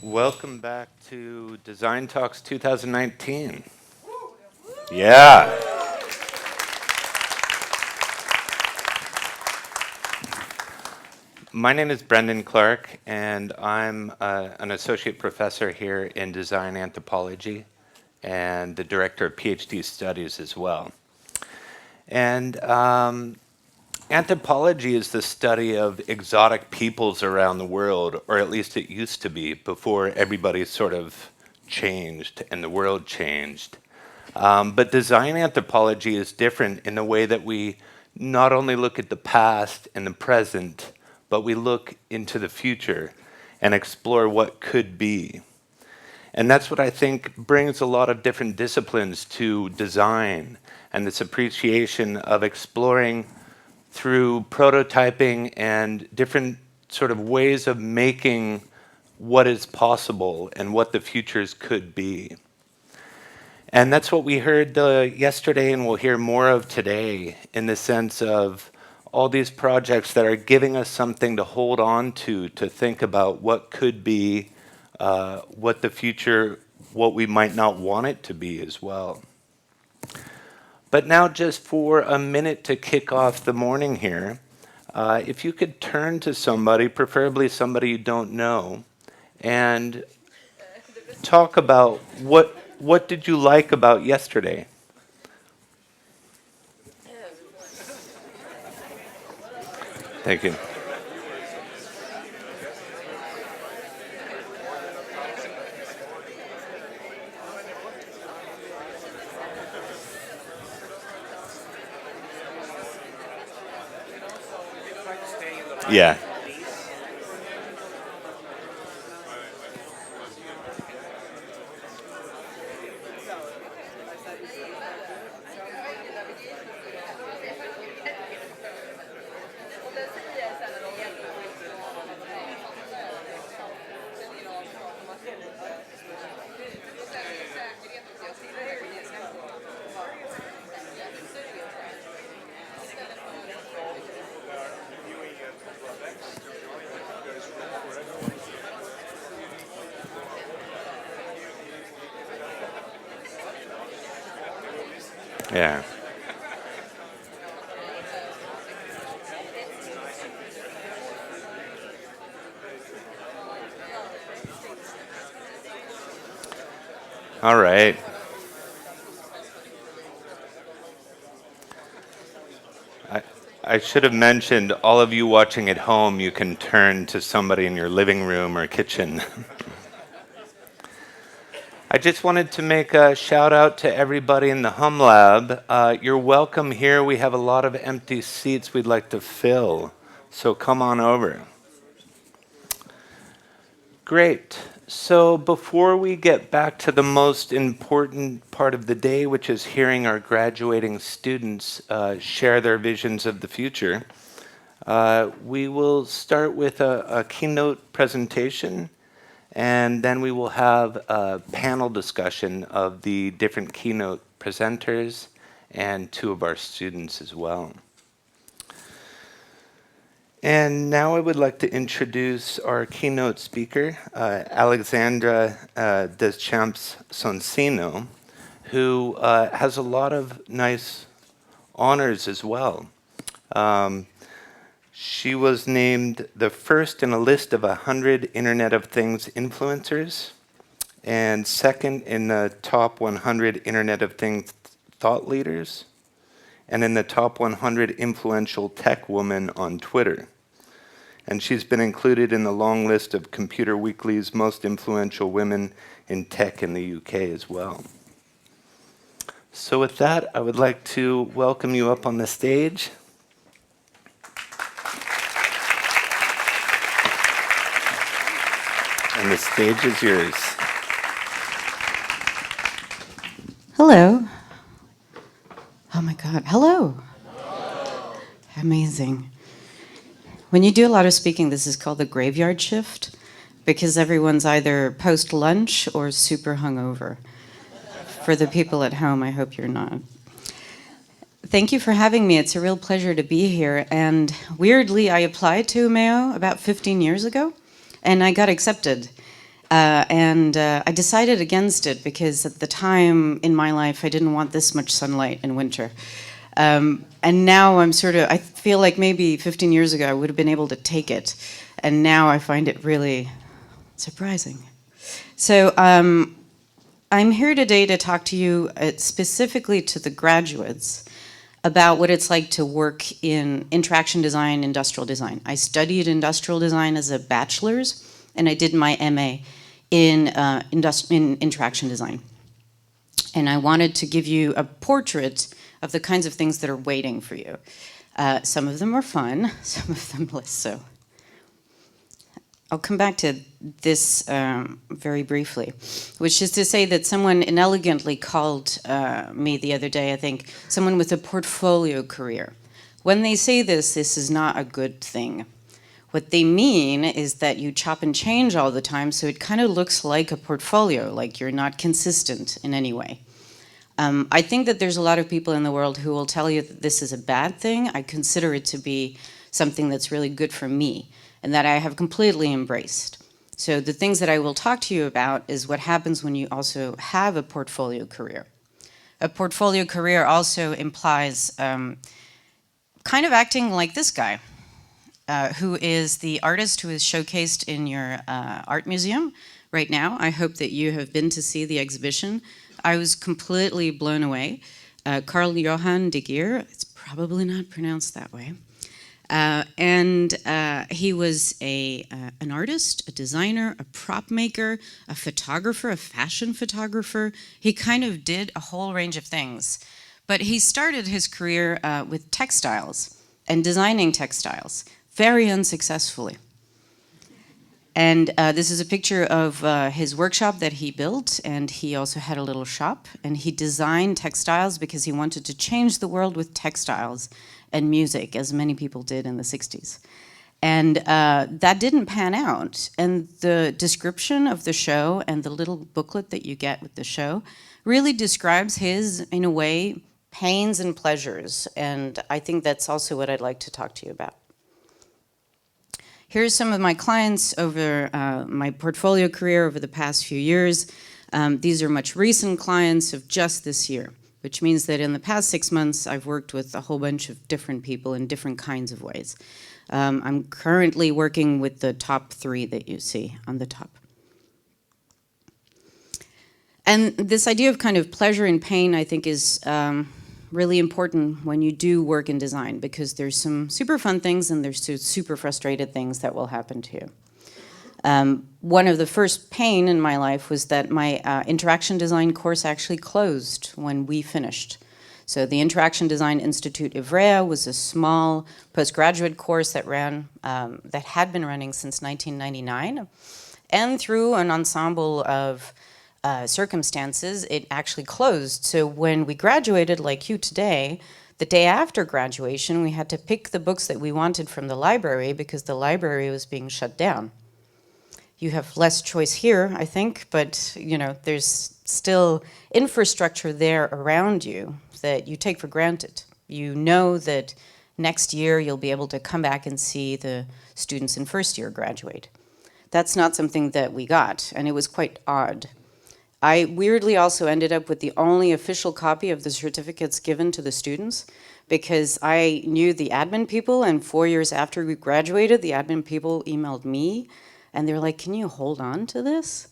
Welcome back to Design Talks 2019. Yeah. My name is Brendan Clark, and I'm an associate professor here in design anthropology and the director of PhD studies as well. And anthropology is the study of exotic peoples around the world, or at least it used to be before everybody sort of changed and the world changed. But design anthropology is different in the way that we not only look at the past and the present, but we look into the future and explore what could be. And that's what I think brings a lot of different disciplines to design and this appreciation of exploring through prototyping and different sort of ways of making what is possible and what the futures could be. And that's what we heard yesterday and we'll hear more of today, in the sense of all these projects that are giving us something to hold on to think about what could be, what the future, what we might not want it to be as well. But now, just for a minute to kick off the morning here, if you could turn to somebody, preferably somebody you don't know, and talk about what did you like about yesterday? Thank you. Yeah. Yeah. All right. I, I should have mentioned, all of you watching at home, you can turn to somebody in your living room or kitchen. I just wanted to make a shout out to everybody in the Hum Lab. You're welcome here. We have a lot of empty seats we'd like to fill, so come on over. Great. So before we get back to the most important part of the day, which is hearing our graduating students share their visions of the future, we will start with a keynote presentation, and then we will have a panel discussion of the different keynote presenters and two of our students as well. And now I would like to introduce our keynote speaker, Alexandra Deschamps-Sonsino, who has a lot of nice honors as well. She was named the first in a list of 100 Internet of Things influencers, and second in the top 100 Internet of Things thought leaders, and in the top 100 influential tech women on Twitter. And she's been included in the long list of Computer Weekly's most influential women in tech in the UK as well. So with that, I would like to welcome you up on the stage. And the stage is yours. Hello. Oh my God, hello. Amazing. When you do a lot of speaking, this is called the graveyard shift, because everyone's either post-lunch or super hungover. For the people at home, I hope you're not. Thank you for having me. It's a real pleasure to be here. And weirdly, I applied to Mayo about 15 years ago, and I got accepted. I decided against it because at the time in my life I didn't want this much sunlight in winter. And now I feel like maybe 15 years ago I would have been able to take it. And now I find it really surprising. So I'm here today to talk to you specifically to the graduates about what it's like to work in interaction design, industrial design. I studied industrial design as a bachelor's, and I did my MA in interaction design. And I wanted to give you a portrait of the kinds of things that are waiting for you. Some of them are fun, some of them less so. I'll come back to this very briefly, which is to say that someone inelegantly called me the other day, I think, someone with a portfolio career. When they say this is not a good thing. What they mean is that you chop and change all the time, so it kind of looks like a portfolio, like you're not consistent in any way. I think that there's a lot of people in the world who will tell you that this is a bad thing. I consider it to be something that's really good for me and that I have completely embraced. So the things that I will talk to you about is what happens when you also have a portfolio career. A portfolio career also implies kind of acting like this guy, who is the artist who is showcased in your art museum right now. I hope that you have been to see the exhibition. I was completely blown away. Carl Johan de Geer, it's probably not pronounced that way. He was an artist, a designer, a prop maker, a photographer, a fashion photographer. He kind of did a whole range of things. But he started his career with textiles and designing textiles, very unsuccessfully. And this is a picture of his workshop that he built, and he also had a little shop, and he designed textiles because he wanted to change the world with textiles and music, as many people did in the 60s. And that didn't pan out. And the description of the show and the little booklet that you get with the show really describes his, in a way, pains and pleasures. And I think that's also what I'd like to talk to you about. Here's some of my clients over my portfolio career over the past few years. These are much recent clients of just this year, which means that in the past 6 months, I've worked with a whole bunch of different people in different kinds of ways. I'm currently working with the top 3 that you see on the top. And this idea of kind of pleasure and pain, I think, is really important when you do work in design, because there's some super fun things and there's super frustrated things that will happen to you. One of the first pain in my life was that my interaction design course actually closed when we finished. So the Interaction Design Institute Ivrea was a small postgraduate course that had been running since 1999. And through an ensemble of circumstances, it actually closed. So when we graduated, like you today, the day after graduation, we had to pick the books that we wanted from the library because the library was being shut down. You have less choice here, I think, but there's still infrastructure there around you that you take for granted. You know that next year you'll be able to come back and see the students in first year graduate. That's not something that we got, and it was quite odd. I weirdly also ended up with the only official copy of the certificates given to the students because I knew the admin people, and 4 years after we graduated, the admin people emailed me, and they're like, "Can you hold on to this?"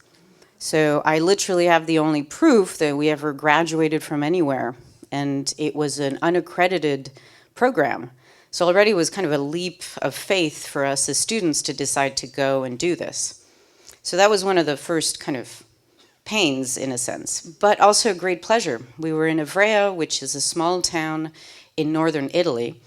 So I literally have the only proof that we ever graduated from anywhere, and it was an unaccredited program. So already it was kind of a leap of faith for us as students to decide to go and do this. So that was one of the first kind of pains, in a sense, but also great pleasure. We were in Ivrea, which is a small town in northern Italy,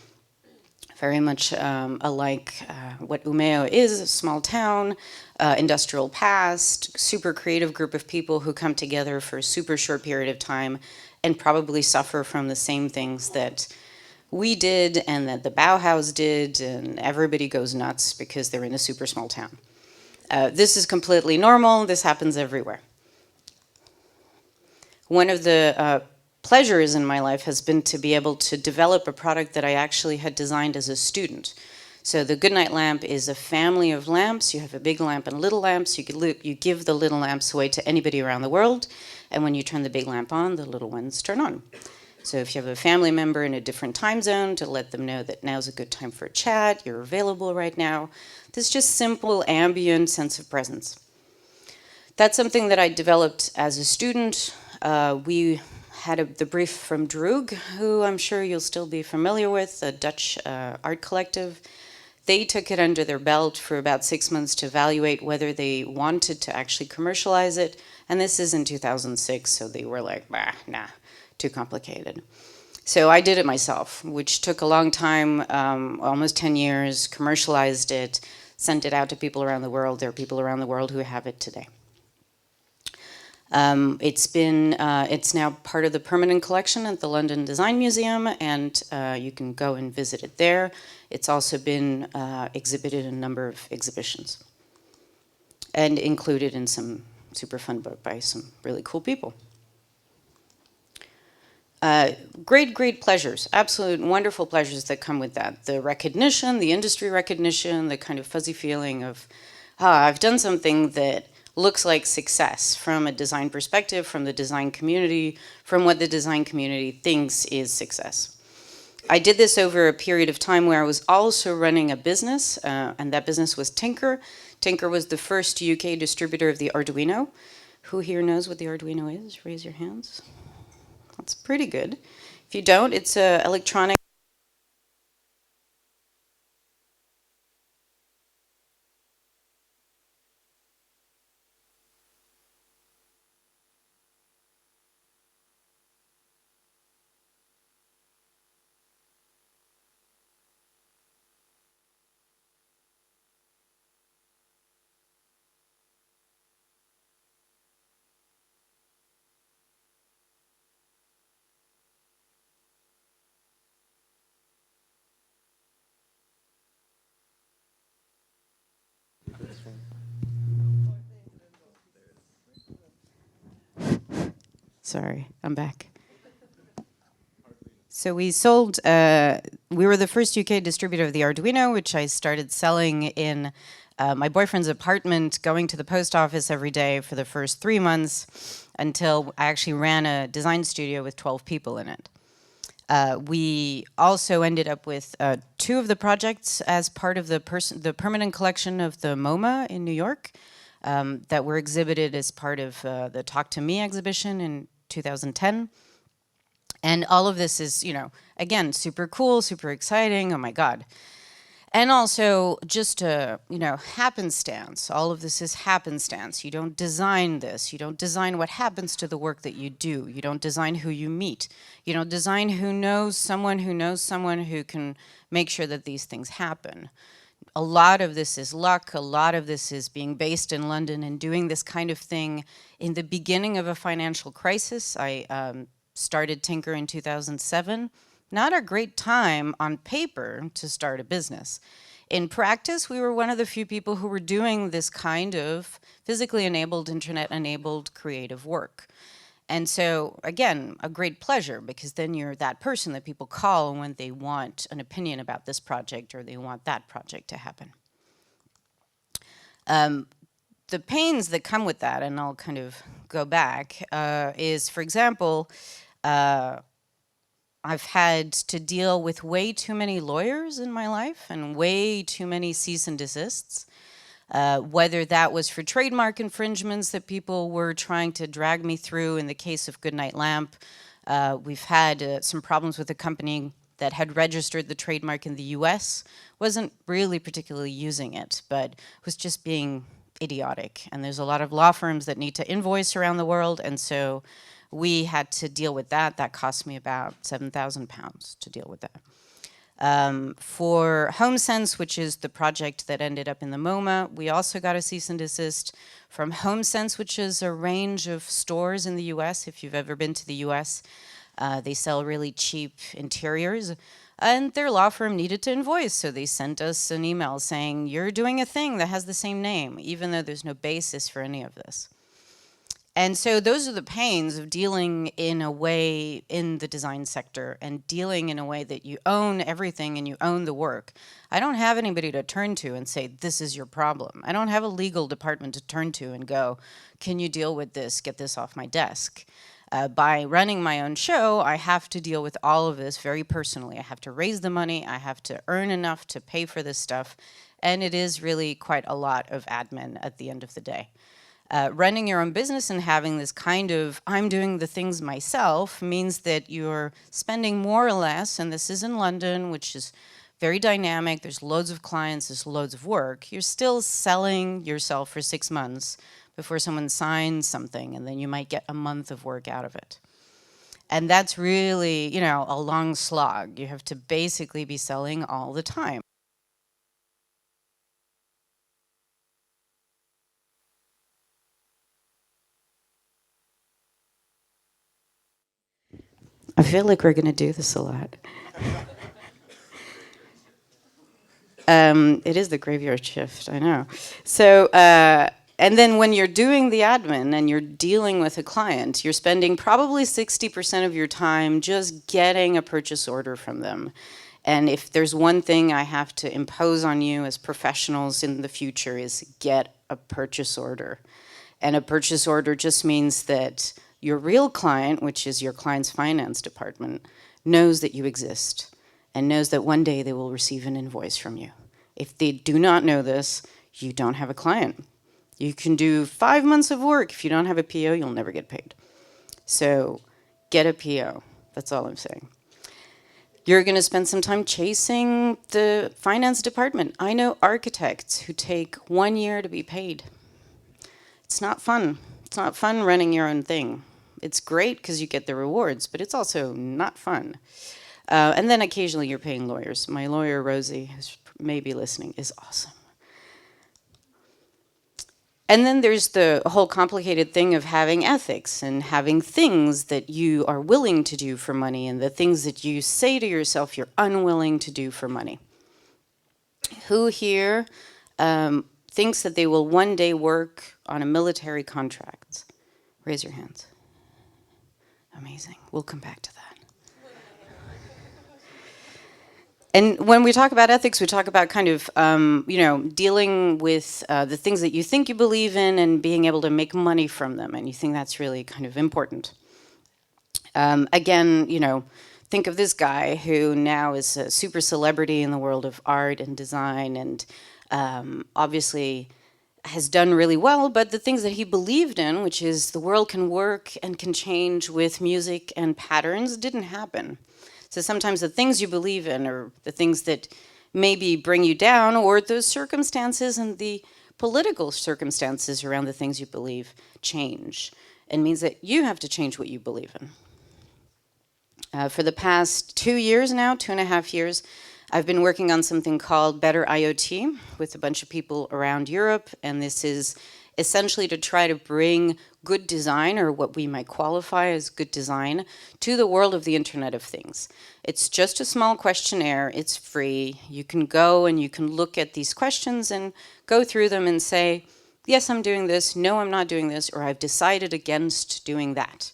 very much alike what Umeå is, a small town, industrial past, super creative group of people who come together for a super short period of time and probably suffer from the same things that we did and that the Bauhaus did, and everybody goes nuts because they're in a super small town. This is completely normal. This happens everywhere. One of the pleasures in my life has been to be able to develop a product that I actually had designed as a student. So the Goodnight lamp is a family of lamps. You have a big lamp and little lamps. You give the little lamps away to anybody around the world, and when you turn the big lamp on, the little ones turn on. So if you have a family member in a different time zone, to let them know that now's a good time for a chat, you're available right now. This just simple ambient sense of presence. That's something that I developed as a student. We had the brief from Droog, who I'm sure you'll still be familiar with, a Dutch art collective. They took it under their belt for about 6 months to evaluate whether they wanted to actually commercialize it. And this is in 2006, so they were like, bah, nah, too complicated. So I did it myself, which took a long time, almost 10 years, commercialized it, sent it out to people around the world. There are people around the world who have it today. It's now part of the permanent collection at the London Design Museum, and you can go and visit it there. It's also been exhibited in a number of exhibitions and included in some super fun book by some really cool people. Great pleasures, absolute wonderful pleasures that come with that. The recognition, the industry recognition, the kind of fuzzy feeling of, I've done something that looks like success from a design perspective, from the design community, from what the design community thinks is success. I did this over a period of time where I was also running a business, and that business was Tinker. Tinker was the first UK distributor of the Arduino. Who here knows what the Arduino is? Raise your hands. That's pretty good. If you don't, it's an electronic. Sorry, I'm back. So we sold, we were the first UK distributor of the Arduino, which I started selling in my boyfriend's apartment, going to the post office every day for the first 3 months until I actually ran a design studio with 12 people in it. We also ended up with 2 of the projects as part of the permanent collection of the MoMA in New York that were exhibited as part of the Talk to Me exhibition in 2010. And all of this is, again, super cool, super exciting, oh my God. And also just happenstance. All of this is happenstance. You don't design this. You don't design what happens to the work that you do. You don't design who you meet. You don't design who knows someone who can make sure that these things happen. A lot of this is luck. A lot of this is being based in London and doing this kind of thing in the beginning of a financial crisis. I started Tinker in 2007. Not a great time on paper to start a business. In practice, we were one of the few people who were doing this kind of physically enabled, internet-enabled creative work. And so, again, a great pleasure, because then you're that person that people call when they want an opinion about this project or they want that project to happen. The pains that come with that, and I'll kind of go back, is, for example, I've had to deal with way too many lawyers in my life and way too many cease and desists. Whether that was for trademark infringements that people were trying to drag me through in the case of Goodnight Lamp. We've had some problems with a company that had registered the trademark in the US, wasn't really particularly using it, but was just being idiotic. And there's a lot of law firms that need to invoice around the world, and so we had to deal with that. That cost me about £7,000 to deal with that. For HomeSense, which is the project that ended up in the MoMA, we also got a cease and desist from HomeSense, which is a range of stores in the US. If you've ever been to the US, they sell really cheap interiors. And their law firm needed to invoice, so they sent us an email saying, you're doing a thing that has the same name, even though there's no basis for any of this. And so those are the pains of dealing in a way in the design sector and dealing in a way that you own everything and you own the work. I don't have anybody to turn to and say, this is your problem. I don't have a legal department to turn to and go, can you deal with this? Get this off my desk. By running my own show, I have to deal with all of this very personally. I have to raise the money. I have to earn enough to pay for this stuff. And it is really quite a lot of admin at the end of the day. Running your own business and having this kind of, I'm doing the things myself, means that you're spending more or less, and this is in London, which is very dynamic, there's loads of clients, there's loads of work. You're still selling yourself for 6 months before someone signs something, and then you might get a month of work out of it. And that's really, you know, a long slog. You have to basically be selling all the time. I feel like we're going to do this a lot. It is the graveyard shift, I know. So, and then when you're doing the admin and you're dealing with a client, you're spending probably 60% of your time just getting a purchase order from them. And if there's one thing I have to impose on you as professionals in the future is get a purchase order. And a purchase order just means that your real client, which is your client's finance department, knows that you exist and knows that one day they will receive an invoice from you. If they do not know this, you don't have a client. You can do 5 months of work. If you don't have a PO, you'll never get paid. So get a PO. That's all I'm saying. You're going to spend some time chasing the finance department. I know architects who take 1 year to be paid. It's not fun. It's not fun running your own thing. It's great because you get the rewards, but it's also not fun. And then occasionally you're paying lawyers. My lawyer, Rosie, who's maybe listening, is awesome. And then there's the whole complicated thing of having ethics and having things that you are willing to do for money and the things that you say to yourself you're unwilling to do for money. Who here thinks that they will one day work on a military contract? Raise your hands. Amazing. We'll come back to that. And when we talk about ethics, we talk about kind of, dealing with the things that you think you believe in and being able to make money from them. And you think that's really kind of important. Again, think of this guy who now is a super celebrity in the world of art and design and obviously has done really well, but the things that he believed in, which is the world can work and can change with music and patterns, didn't happen. So sometimes the things you believe in are the things that maybe bring you down, or the circumstances and the political circumstances around the things you believe change. It means that you have to change what you believe in. For the past 2 years now, 2.5 years, I've been working on something called Better IoT with a bunch of people around Europe, and this is essentially to try to bring good design, or what we might qualify as good design, to the world of the Internet of Things. It's just a small questionnaire, it's free. You can go and you can look at these questions and go through them and say, yes, I'm doing this, no, I'm not doing this, or I've decided against doing that.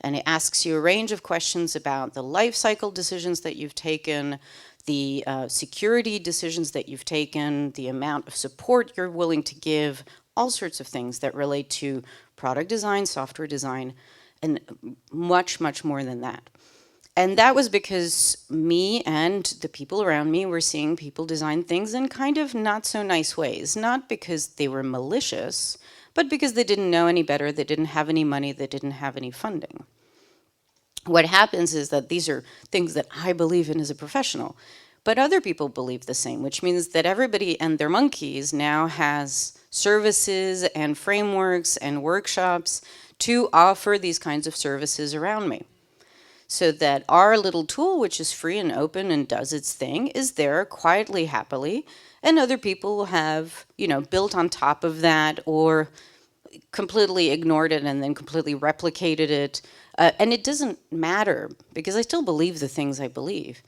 And it asks you a range of questions about the life cycle decisions that you've taken, the security decisions that you've taken, the amount of support you're willing to give, all sorts of things that relate to product design, software design, and much, much more than that. And that was because me and the people around me were seeing people design things in kind of not so nice ways, not because they were malicious, but because they didn't know any better, they didn't have any money, they didn't have any funding. What happens is that these are things that I believe in as a professional, but other people believe the same, which means that everybody and their monkeys now has services and frameworks and workshops to offer these kinds of services around me. So that our little tool, which is free and open and does its thing, is there quietly, happily, and other people have, built on top of that or completely ignored it and then completely replicated it. And it doesn't matter because I still believe the things I believe.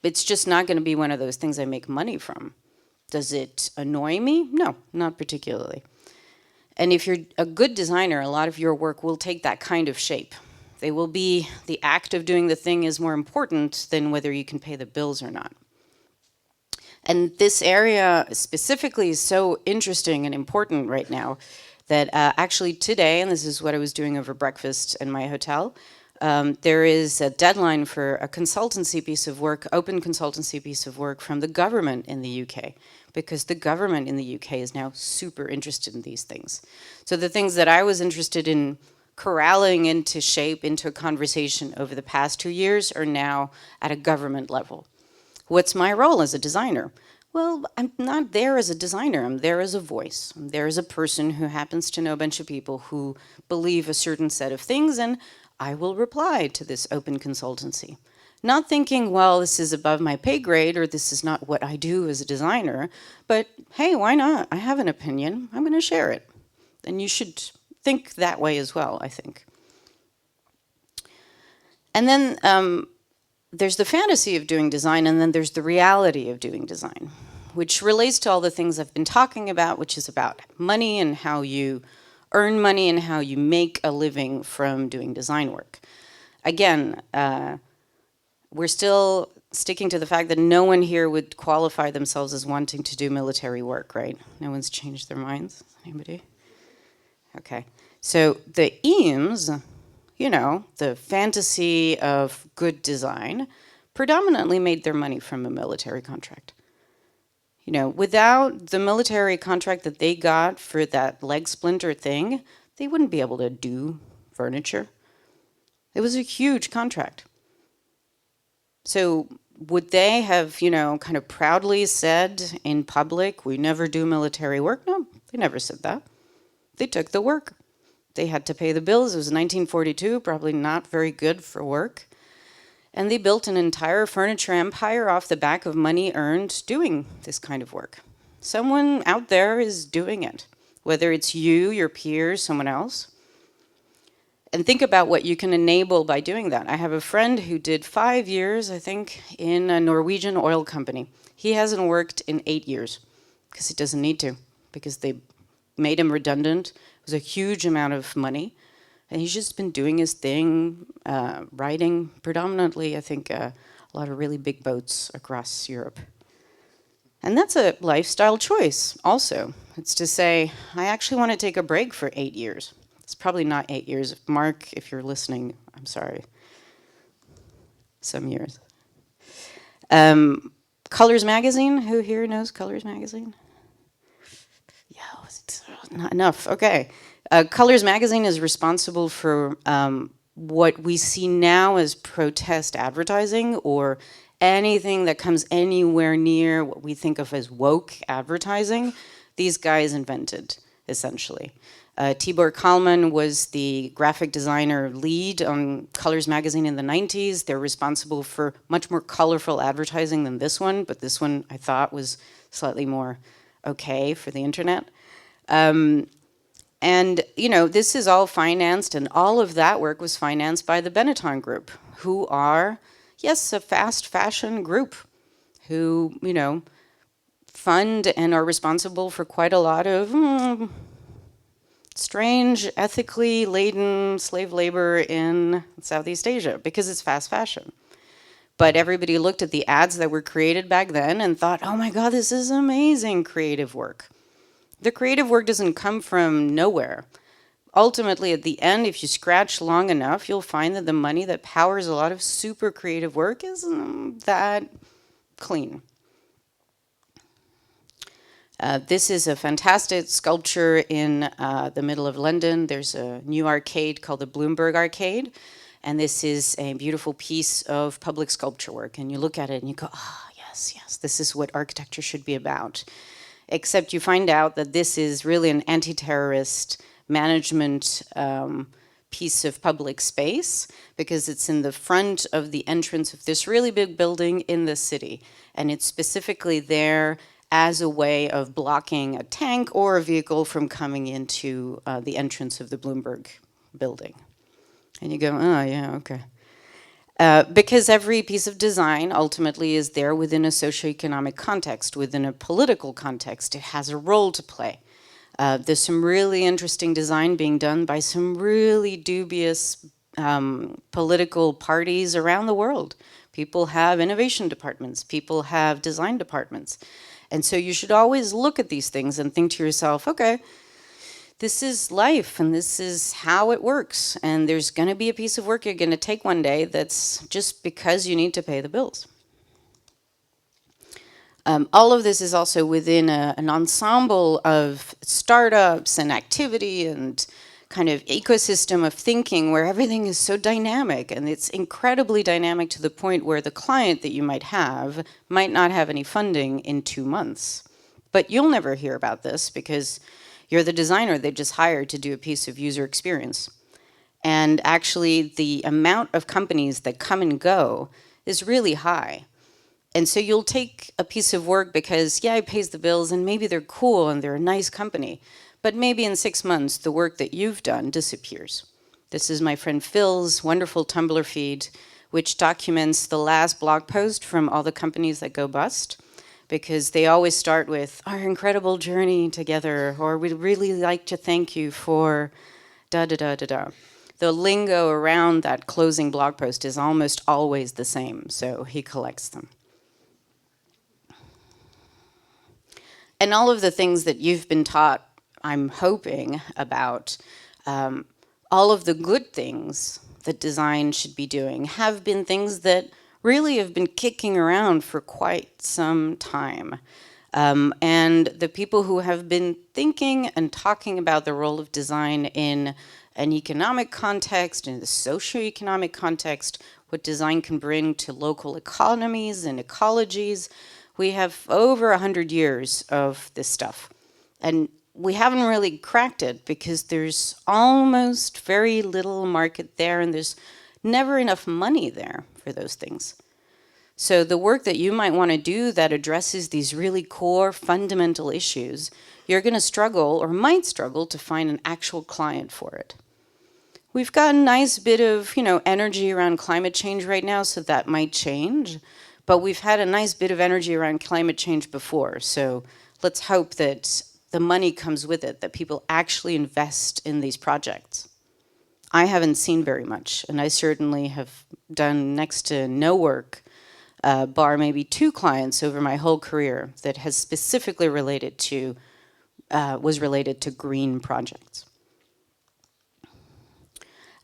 It's just not going to be one of those things I make money from. Does it annoy me? No, not particularly. And if you're a good designer, a lot of your work will take that kind of shape. They will be, the act of doing the thing is more important than whether you can pay the bills or not. And this area specifically is so interesting and important right now that actually today, and this is what I was doing over breakfast in my hotel, there is a deadline for a consultancy piece of work, open consultancy piece of work from the government in the UK, because the government in the UK is now super interested in these things. So the things that I was interested in corralling into shape, into a conversation over the past 2 years are now at a government level. What's my role as a designer? Well, I'm not there as a designer. I'm there as a voice. I'm there as a person who happens to know a bunch of people who believe a certain set of things, and I will reply to this open consultancy. Not thinking, well, this is above my pay grade or this is not what I do as a designer, but hey, why not? I have an opinion. I'm going to share it. And you should think that way as well, I think. And then there's the fantasy of doing design, and then there's the reality of doing design, which relates to all the things I've been talking about, which is about money and how you earn money and how you make a living from doing design work. Again, we're still sticking to the fact that no one here would qualify themselves as wanting to do military work, right? No one's changed their minds? Anybody? Okay. So the aims, you know, the fantasy of good design, predominantly made their money from a military contract. You know, without the military contract that they got for that leg splinter thing, they wouldn't be able to do furniture. It was a huge contract. So would they have, you know, kind of proudly said in public, we never do military work? No, they never said that. They took the work. They had to pay the bills. It was 1942, probably not very good for work. And they built an entire furniture empire off the back of money earned doing this kind of work. Someone out there is doing it, whether it's you, your peers, someone else. And think about what you can enable by doing that. I have a friend who did 5 years, I think, in a Norwegian oil company. He hasn't worked in 8 years because he doesn't need to, because they made him redundant. It was a huge amount of money. And he's just been doing his thing, riding predominantly, I think, a lot of really big boats across Europe. And that's a lifestyle choice also. It's to say, I actually want to take a break for 8 years. It's probably not 8 years. Mark, if you're listening, I'm sorry. Some years. Colors Magazine, who here knows Colors Magazine? Yeah, it's not enough. Okay. Colors Magazine is responsible for what we see now as protest advertising, or anything that comes anywhere near what we think of as woke advertising. These guys invented, essentially. Tibor Kalman was the graphic designer lead on Colors Magazine in the 90s. They're responsible for much more colorful advertising than this one, but this one I thought was slightly more okay for the internet. And, you know, this is all financed, and all of that work was financed by the Benetton Group, who are, yes, a fast fashion group who, you know, fund and are responsible for quite a lot of strange, ethically laden slave labor in Southeast Asia, because it's fast fashion. But everybody looked at the ads that were created back then and thought, oh my God, this is amazing creative work. The creative work doesn't come from nowhere. Ultimately, at the end, if you scratch long enough, you'll find that the money that powers a lot of super creative work isn't that clean. This is a fantastic sculpture in the middle of London. There's a new arcade called the Bloomberg Arcade, and this is a beautiful piece of public sculpture work. And you look at it and you go, ah, yes, yes, this is what architecture should be about. Except you find out that this is really an anti-terrorist management piece of public space, because it's in the front of the entrance of this really big building in the city. And it's specifically there as a way of blocking a tank or a vehicle from coming into the entrance of the Bloomberg building. And you go, oh, yeah, okay. Because every piece of design ultimately is there within a socioeconomic context, within a political context. It has a role to play. There's some really interesting design being done by some really dubious political parties around the world. People have innovation departments, people have design departments. And so you should always look at these things and think to yourself, okay, this is life and this is how it works. And there's going to be a piece of work you're going to take one day that's just because you need to pay the bills. All of this is also within an ensemble of startups and activity and kind of ecosystem of thinking where everything is so dynamic, and it's incredibly dynamic to the point where the client that you might not have any funding in 2 months. But you'll never hear about this because you're the designer they just hired to do a piece of user experience. And actually, the amount of companies that come and go is really high. And so you'll take a piece of work because, yeah, it pays the bills and maybe they're cool and they're a nice company. But maybe in 6 months, the work that you've done disappears. This is my friend Phil's wonderful Tumblr feed, which documents the last blog post from all the companies that go bust, because they always start with our incredible journey together, or we'd really like to thank you for da da da da da. The lingo around that closing blog post is almost always the same, so he collects them. And all of the things that you've been taught, I'm hoping, about all of the good things that design should be doing have been things that really have been kicking around for quite some time. And the people who have been thinking and talking about the role of design in an economic context, in the socioeconomic context, what design can bring to local economies and ecologies, we have over 100 years of this stuff. And we haven't really cracked it because there's almost very little market there and there's never enough money there for those things. So the work that you might want to do that addresses these really core fundamental issues, you're going to struggle or might struggle to find an actual client for it. We've got a nice bit of, energy around climate change right now, so that might change. But we've had a nice bit of energy around climate change before, so let's hope that the money comes with it, that people actually invest in these projects. I haven't seen very much, and I certainly have done next to no work, bar maybe 2 clients over my whole career that has specifically was related to green projects.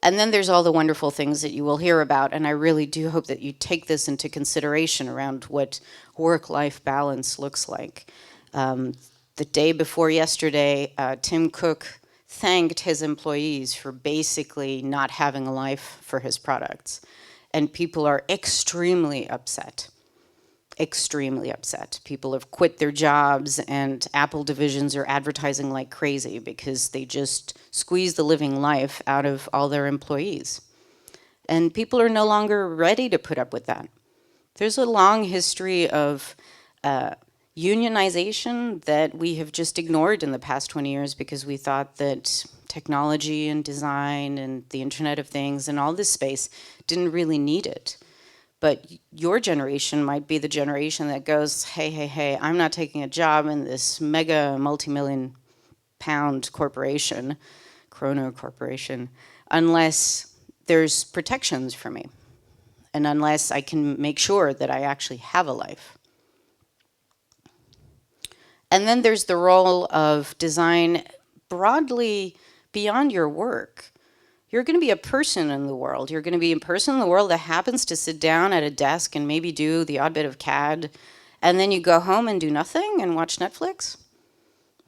And then there's all the wonderful things that you will hear about, and I really do hope that you take this into consideration around what work-life balance looks like. The day before yesterday, Tim Cook thanked his employees for basically not having a life for his products. And people are extremely upset. Extremely upset. People have quit their jobs, and Apple divisions are advertising like crazy because they just squeeze the living life out of all their employees. And people are no longer ready to put up with that. There's a long history of unionization that we have just ignored in the past 20 years because we thought that technology and design and the Internet of Things and all this space didn't really need it. But your generation might be the generation that goes, hey, I'm not taking a job in this mega multi-million pound corporation, Chrono Corporation, unless there's protections for me and unless I can make sure that I actually have a life. And then there's the role of design broadly beyond your work. You're going to be a person in the world. You're going to be a person in the world that happens to sit down at a desk and maybe do the odd bit of CAD, and then you go home and do nothing and watch Netflix.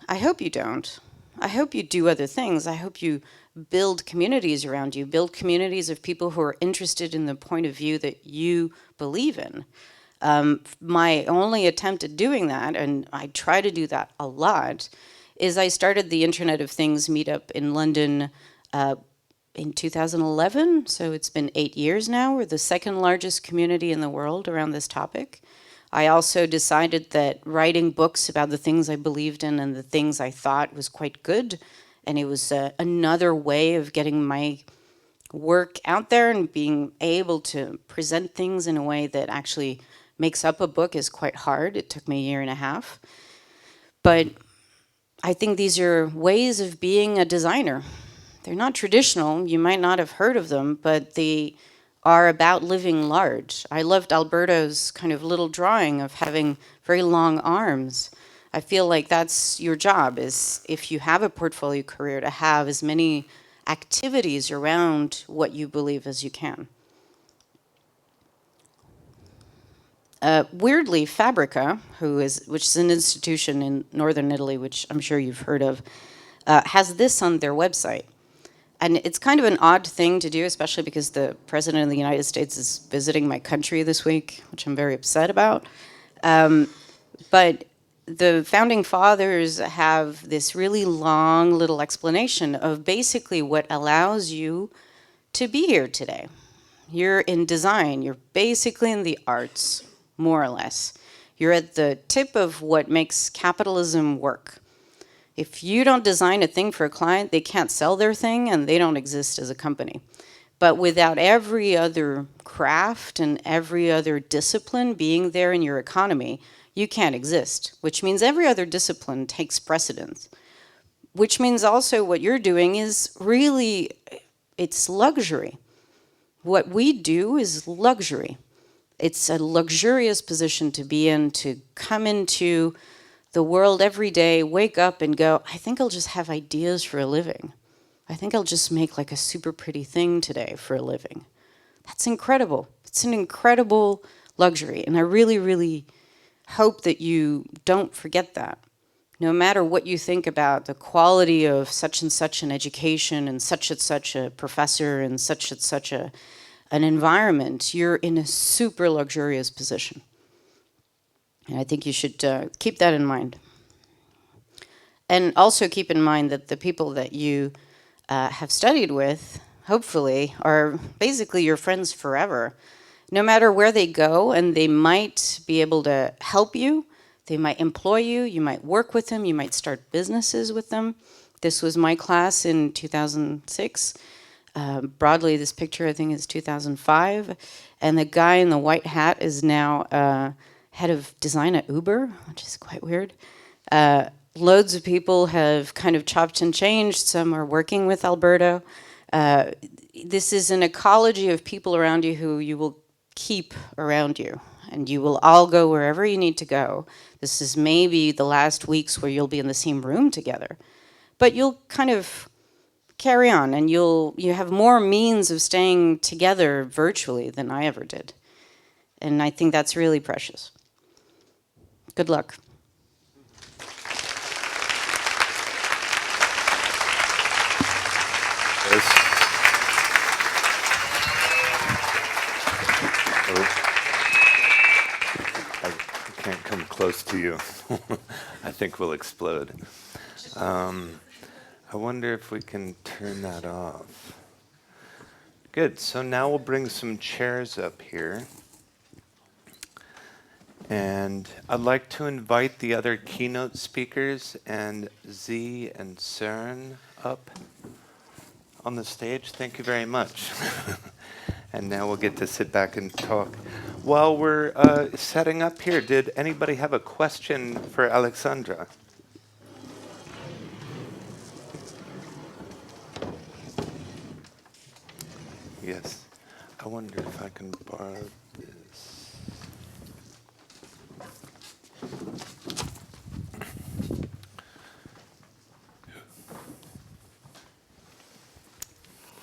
I hope you don't. I hope you do other things. I hope you build communities around you, build communities of people who are interested in the point of view that you believe in. My only attempt at doing that, and I try to do that a lot, is I started the Internet of Things meetup in London in 2011, so it's been 8 years now. We're the second largest community in the world around this topic. I also decided that writing books about the things I believed in and the things I thought was quite good, and it was another way of getting my work out there and being able to present things in a way that actually makes up a book is quite hard. It took me a year and a half. But I think these are ways of being a designer. They're not traditional. You might not have heard of them, but they are about living large. I loved Alberto's kind of little drawing of having very long arms. I feel like that's your job, is if you have a portfolio career, to have as many activities around what you believe as you can. Weirdly, Fabrica, which is an institution in northern Italy, which I'm sure you've heard of, has this on their website. And it's kind of an odd thing to do, especially because the President of the United States is visiting my country this week, which I'm very upset about. But the founding fathers have this really long little explanation of basically what allows you to be here today. You're in design, you're basically in the arts, more or less. You're at the tip of what makes capitalism work. If you don't design a thing for a client, they can't sell their thing and they don't exist as a company. But without every other craft and every other discipline being there in your economy, you can't exist, which means every other discipline takes precedence. Which means also what you're doing is really, it's luxury. What we do is luxury. It's a luxurious position to be in, to come into the world every day, wake up and go, I think I'll just have ideas for a living. I think I'll just make like a super pretty thing today for a living. That's incredible. It's an incredible luxury. And I really, really hope that you don't forget that. No matter what you think about the quality of such and such an education and such a professor and such an environment, you're in a super luxurious position. And I think you should keep that in mind. And also keep in mind that the people that you have studied with, hopefully, are basically your friends forever. No matter where they go, and they might be able to help you, they might employ you, you might work with them, you might start businesses with them. This was my class in 2006. Broadly, this picture I think is 2005. And the guy in the white hat is now head of design at Uber, which is quite weird. Loads of people have kind of chopped and changed. Some are working with Alberto. This is an ecology of people around you who you will keep around you. And you will all go wherever you need to go. This is maybe the last weeks where you'll be in the same room together. But you'll kind of carry on, and you have more means of staying together virtually than I ever did. And I think that's really precious. Good luck. I can't come close to you. I think we'll explode. I wonder if we can turn that off. Good, so now we'll bring some chairs up here. And I'd like to invite the other keynote speakers and Z and Søren up on the stage. Thank you very much. And now we'll get to sit back and talk. While we're setting up here, did anybody have a question for Alexandra? Yes. I wonder if I can borrow this.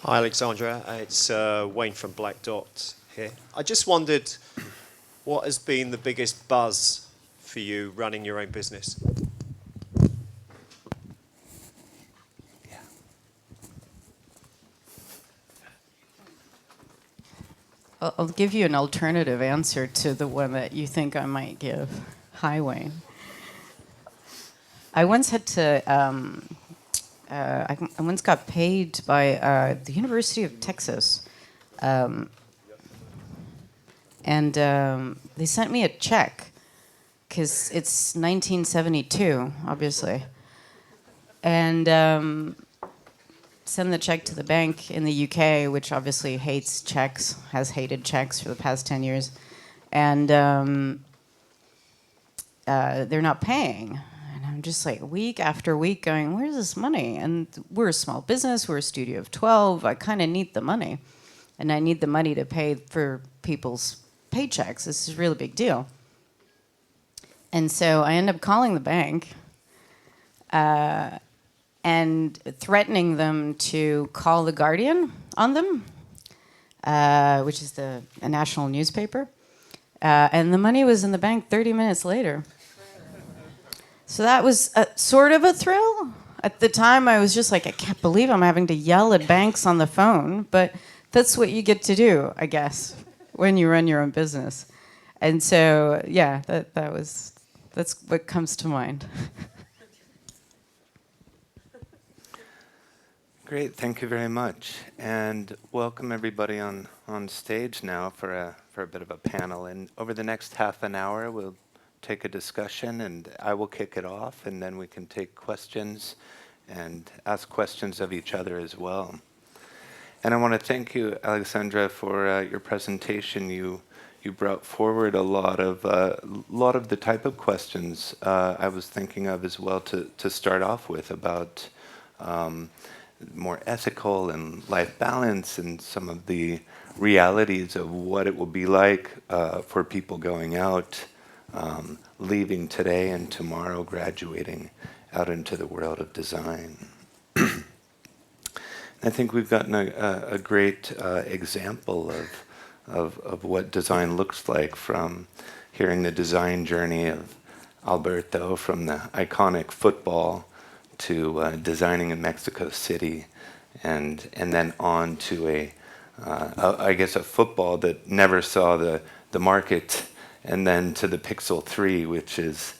Hi, Alexandra. It's Wayne from Black Dot here. I just wondered, what has been the biggest buzz for you running your own business? Yeah. I'll give you an alternative answer to the one that you think I might give. Hi, Wayne. I once had to, I once got paid by the University of Texas. And they sent me a check, because it's 1972, obviously. And send the check to the bank in the UK, which obviously hates checks, has hated checks for the past 10 years. And they're not paying. And I'm I'm just like week after week going, where's this money? And we're a small business, we're a studio of 12. I kind of need the money. And I need the money to pay for people's paychecks. This is a really big deal. And so I end up calling the bank and threatening them to call the Guardian on them, which is a national newspaper. And the money was in the bank 30 minutes later. So that was sort of a thrill. At the time, I was just like, I can't believe I'm having to yell at banks on the phone. But that's what you get to do, I guess, when you run your own business. And so, yeah, that's what comes to mind. Great, thank you very much. And welcome everybody on stage now for a bit of a panel. And over the next half an hour, we'll take a discussion and I will kick it off and then we can take questions and ask questions of each other as well. And I want to thank you, Alexandra, for your presentation. You brought forward a lot of the type of questions I was thinking of as well to start off with about more ethical and life balance and some of the realities of what it will be like for people going out, leaving today and tomorrow, graduating out into the world of design. I think we've gotten a great example of what design looks like from hearing the design journey of Alberto from the iconic football to designing in Mexico City, and then on to I guess a football that never saw the market, and then to the Pixel 3, which is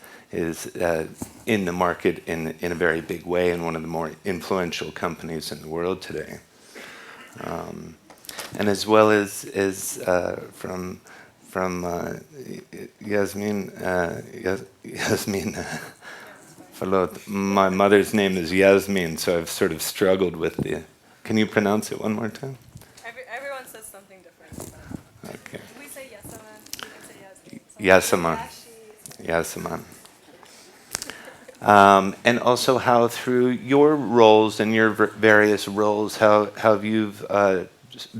in the market in a very big way and one of the more influential companies in the world today. And as well as from Yasmin. My mother's name is Yasmin, so I've sort of struggled with the. Can you pronounce it one more time? Everyone says something different. Okay. We say Yasaman. You can say Yasmin. Yasaman. And also how through your roles and your various roles, how you've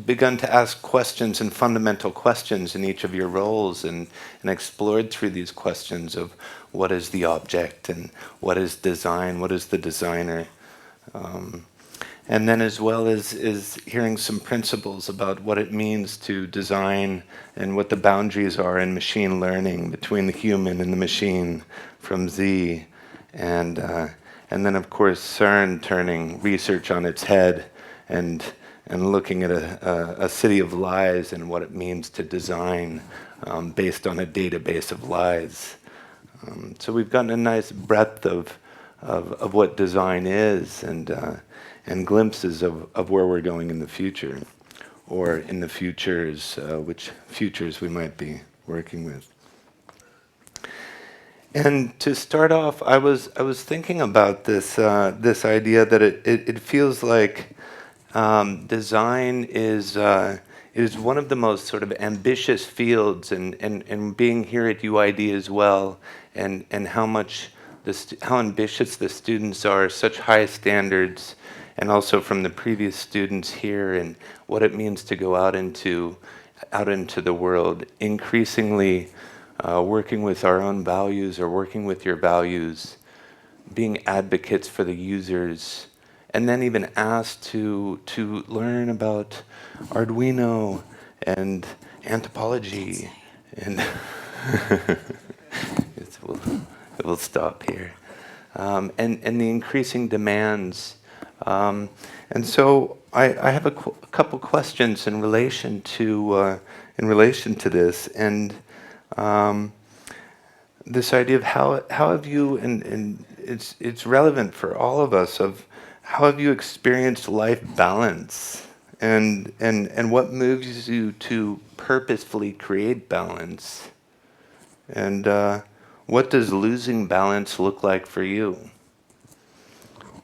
begun to ask questions and fundamental questions in each of your roles and explored through these questions of what is the object and what is design, what is the designer. And then as well as hearing some principles about what it means to design and what the boundaries are in machine learning between the human and the machine from Z. And then of course CERN turning research on its head and looking at a city of lies and what it means to design based on a database of lies. So we've gotten a nice breadth of what design is and glimpses of where we're going in the future, or in the futures, which futures we might be working with. And to start off, I was thinking about this idea that it feels like design is one of the most sort of ambitious fields, and being here at UID as well, and how ambitious the students are, such high standards, and also from the previous students here, and what it means to go out into the world, increasingly working with our own values or working with your values, being advocates for the users, and then even asked to learn about Arduino and anthropology, and we'll stop here, and the increasing demands. And so I have a couple questions in relation to this, and this idea of how have you, and it's relevant for all of us, of how have you experienced life balance, and what moves you to purposefully create balance, and what does losing balance look like for you?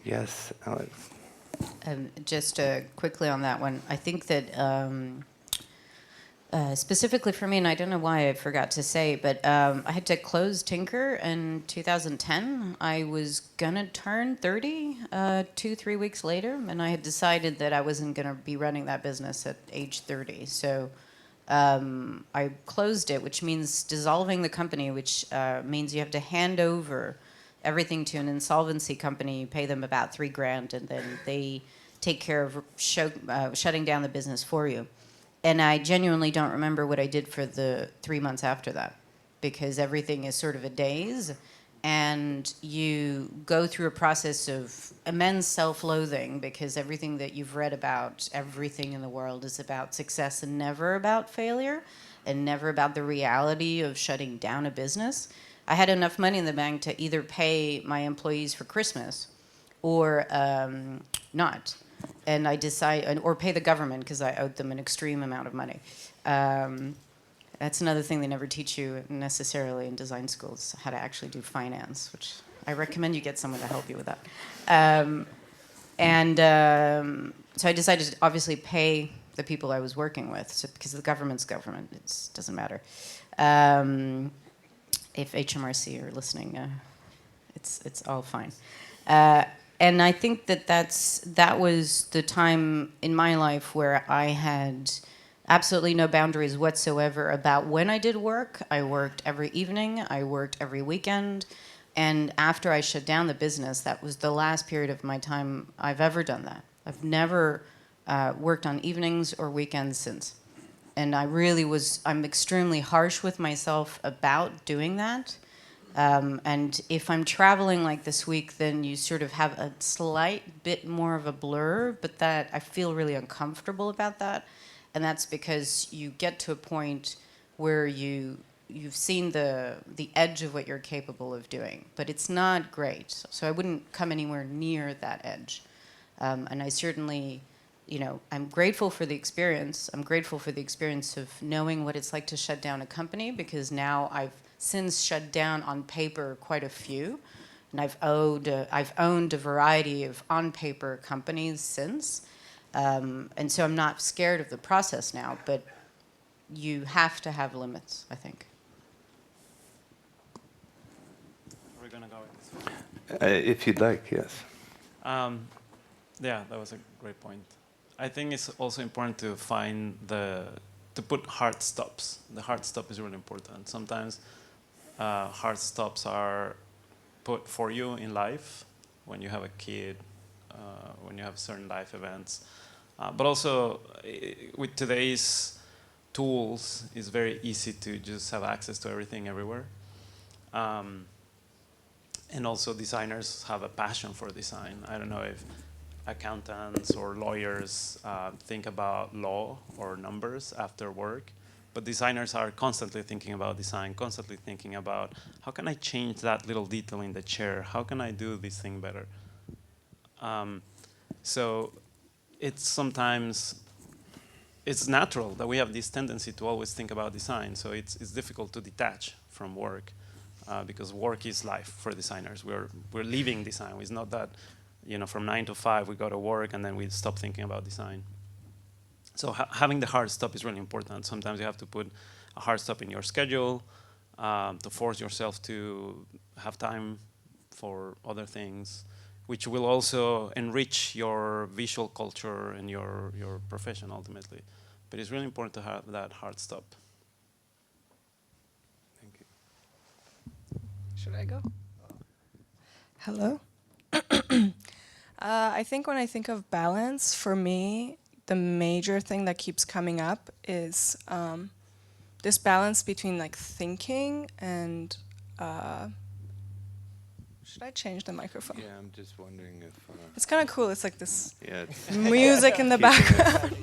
Yes, Alex. Just quickly on that one, I think that Specifically for me, and I don't know why I forgot to say, but I had to close Tinker in 2010. I was gonna turn 30 3 weeks later, and I had decided that I wasn't gonna be running that business at age 30. So I closed it, which means dissolving the company, which means you have to hand over everything to an insolvency company. You pay them about $3,000, and then they take care of shutting down the business for you. And I genuinely don't remember what I did for the 3 months after that, because everything is sort of a daze, and you go through a process of immense self-loathing because everything that you've read about everything in the world is about success and never about failure, and never about the reality of shutting down a business. I had enough money in the bank to either pay my employees for Christmas or not. And I decided, or pay the government because I owed them an extreme amount of money. That's another thing they never teach you necessarily in design schools, how to actually do finance, which I recommend you get someone to help you with that. So I decided to obviously pay the people I was working with, so, because the government's government, it doesn't matter. If HMRC are listening, it's all fine. And I think that was the time in my life where I had absolutely no boundaries whatsoever about when I did work. I worked every evening, I worked every weekend, and after I shut down the business, that was the last period of my time I've ever done that. I've never worked on evenings or weekends since. And I'm extremely harsh with myself about doing that. And if I'm traveling like this week, then you sort of have a slight bit more of a blur, but that I feel really uncomfortable about that. And that's because you get to a point where you've seen the edge of what you're capable of doing, but it's not great. So I wouldn't come anywhere near that edge. And I certainly, I'm grateful for the experience. I'm grateful for the experience of knowing what it's like to shut down a company, because now I've since shut down on paper quite a few, and I've owned a variety of on-paper companies since, and so I'm not scared of the process now. But you have to have limits, I think. Are we gonna go with this one? If you'd like, yes. Yeah, that was a great point. I think it's also important to to put hard stops. The hard stop is really important. Sometimes hard stops are put for you in life when you have a kid, when you have certain life events. But also with today's tools, it's very easy to just have access to everything everywhere. And also designers have a passion for design. I don't know if accountants or lawyers think about law or numbers after work, but designers are constantly thinking about design, constantly thinking about how can I change that little detail in the chair? How can I do this thing better? So it's natural that we have this tendency to always think about design. So it's difficult to detach from work because work is life for designers. We're living design. It's not that from 9 to 5 we go to work and then we stop thinking about design. So having the hard stop is really important. Sometimes you have to put a hard stop in your schedule to force yourself to have time for other things, which will also enrich your visual culture and your profession ultimately. But it's really important to have that hard stop. Thank you. Should I go? Hello? I think when I think of balance, for me, the major thing that keeps coming up is this balance between like thinking and should I change the microphone? Yeah, I'm just wondering if... It's kind of cool. It's like this yeah, it's, music in the background.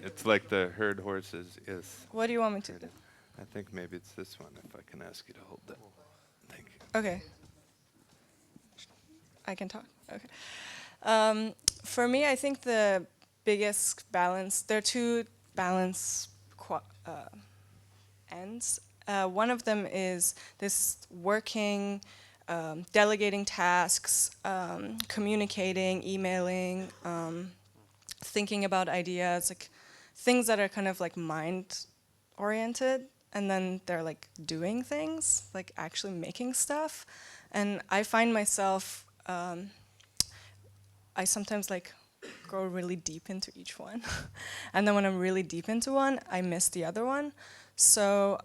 it's like the herd horses is... What do you want me to do? I think maybe it's this one, if I can ask you to hold that. Thank you. Okay. I can talk. Okay. For me, I think the biggest balance, there are two balance ends. One of them is this working, delegating tasks, communicating, emailing, thinking about ideas, like things that are kind of like mind oriented, and then they're like doing things, like actually making stuff. And I find myself, I sometimes like go really deep into each one. And then when I'm really deep into one, I miss the other one. So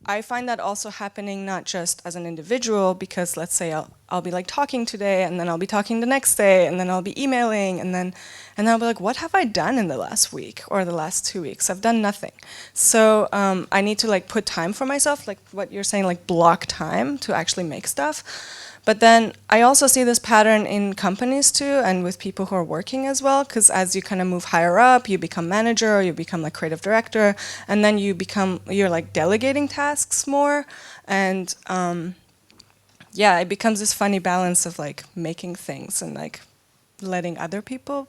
I find that also happening not just as an individual, because let's say I'll be like talking today, and then I'll be talking the next day, and then I'll be emailing, and then I'll be like, what have I done in the last week or the last 2 weeks? I've done nothing. So I need to like put time for myself, like what you're saying, like block time to actually make stuff. But then I also see this pattern in companies too, and with people who are working as well, because as you kind of move higher up, you become manager, or you become like creative director, and then you're like delegating tasks more, and yeah, it becomes this funny balance of like making things and like letting other people,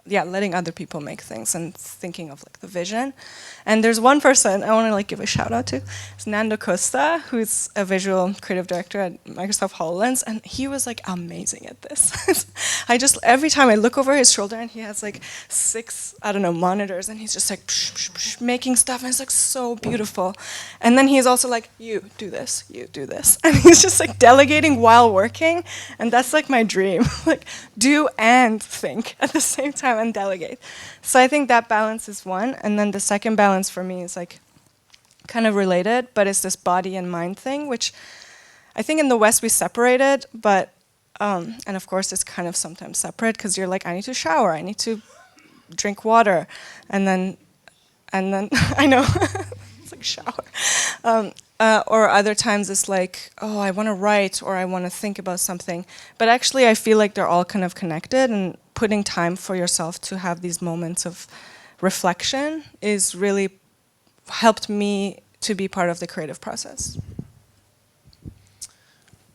letting other people make things and thinking of like the vision. And there's one person I want to like give a shout out to. It's Nando Costa, who's a visual creative director at Microsoft HoloLens, and he was like amazing at this. Every time I look over his shoulder, and he has like 6, monitors, and he's just like making stuff, and it's like so beautiful. And then he's also like, you do this, and he's just like delegating while working, and that's like my dream. Like do and think at the same time and delegate. So I think that balance is one, and then the second balance for me is like kind of related, but it's this body and mind thing, which I think in the West we separated, but and of course it's kind of sometimes separate, because you're like, I need to shower, I need to drink water, and then I know it's like shower. Or other times it's like, oh, I want to write, or I want to think about something. But actually I feel like they're all kind of connected, and putting time for yourself to have these moments of reflection is really helped me to be part of the creative process.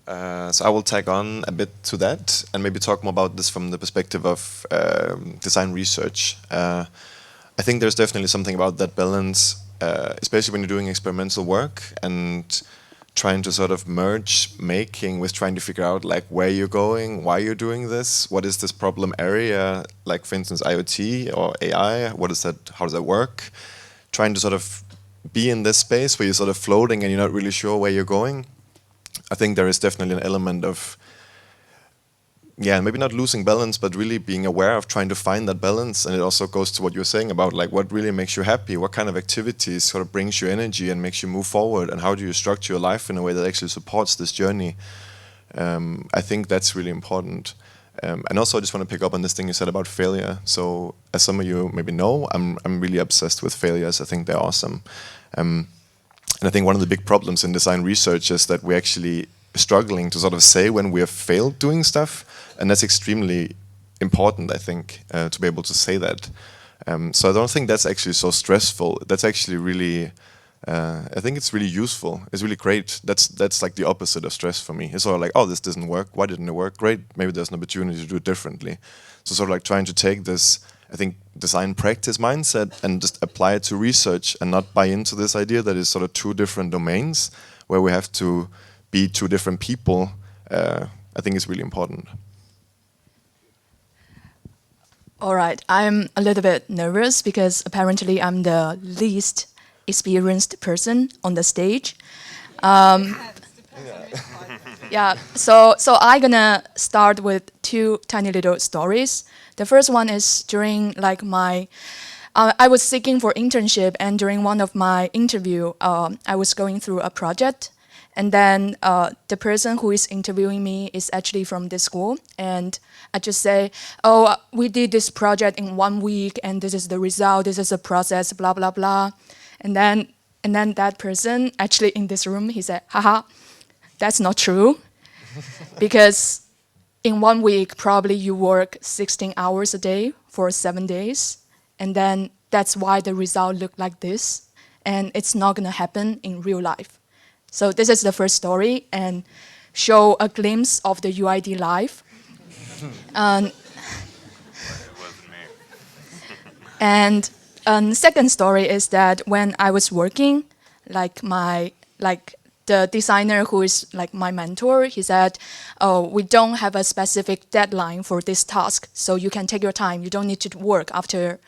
So I will tag on a bit to that and maybe talk more about this from the perspective of design research. I think there's definitely something about that balance, especially when you're doing experimental work and trying to sort of merge making with trying to figure out like where you're going, why you're doing this, what is this problem area, like for instance IoT or AI, what is that, how does that work? Trying to sort of be in this space where you're sort of floating and you're not really sure where you're going. I think there is definitely an element of, yeah, maybe not losing balance, but really being aware of trying to find that balance. And it also goes to what you were saying about like what really makes you happy, what kind of activities sort of brings you energy and makes you move forward, and how do you structure your life in a way that actually supports this journey. I think that's really important. And also I just want to pick up on this thing you said about failure. So as some of you maybe know, I'm really obsessed with failures. I think they're awesome. And I think one of the big problems in design research is that we're actually struggling to sort of say when we have failed doing stuff, and that's extremely important, I think, to be able to say that. So I don't think that's actually so stressful. That's actually really, I think it's really useful. It's really great. That's like the opposite of stress for me. It's sort of like, oh, this doesn't work. Why didn't it work? Great. Maybe there's an opportunity to do it differently. So sort of like trying to take this, I think, design practice mindset and just apply it to research and not buy into this idea that it's sort of two different domains where we have to be two different people, I think is really important. All right, I'm a little bit nervous because apparently I'm the least experienced person on the stage. Yeah, so I'm gonna start with 2 tiny little stories. The first one is during like I was seeking for internship, and during one of my interview, I was going through a project, and then the person who is interviewing me is actually from this school, and I just say, oh, we did this project in 1 week, and this is the result, this is the process, blah, blah, blah. And then that person actually in this room, he said, haha, that's not true. Because in 1 week, probably you work 16 hours a day for 7 days. And then that's why the result looked like this. And it's not gonna happen in real life. So this is the first story, and show a glimpse of the UID life. And second story is that when I was working, the designer who is like my mentor, he said, oh, we don't have a specific deadline for this task, so you can take your time. You don't need to work after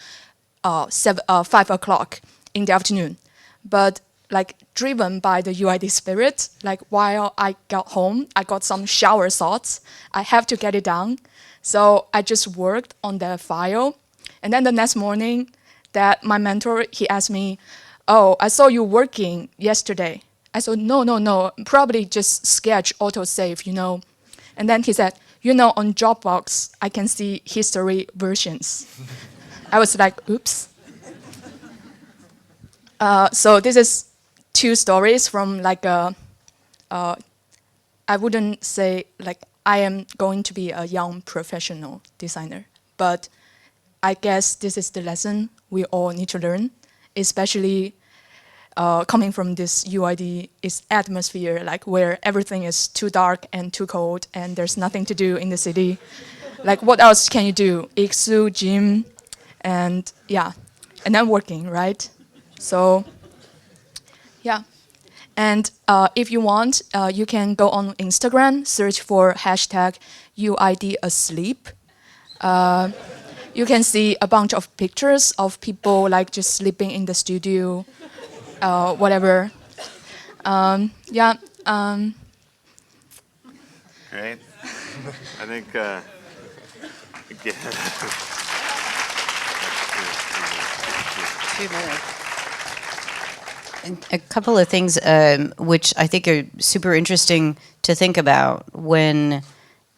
5 o'clock in the afternoon. But like driven by the UID spirit, like while I got home, I got some shower thoughts. I have to get it done. So I just worked on that file. And then the next morning, that my mentor, he asked me, "Oh, I saw you working yesterday." I said, no, probably just sketch autosave, you know. And then he said, "You know, on Dropbox, I can see history versions." I was like, oops. So this is 2 stories from like I wouldn't say like I am going to be a young professional designer, but I guess this is the lesson we all need to learn, especially coming from this UID is atmosphere, like where everything is too dark and too cold and there's nothing to do in the city. Like what else can you do? IKSU, gym, and yeah, and then working, right? So yeah. And if you want, you can go on Instagram, search for hashtag UID asleep. You can see a bunch of pictures of people like just sleeping in the studio, whatever. Yeah. Right? I think, again. 2 minutes. And a couple of things which I think are super interesting to think about when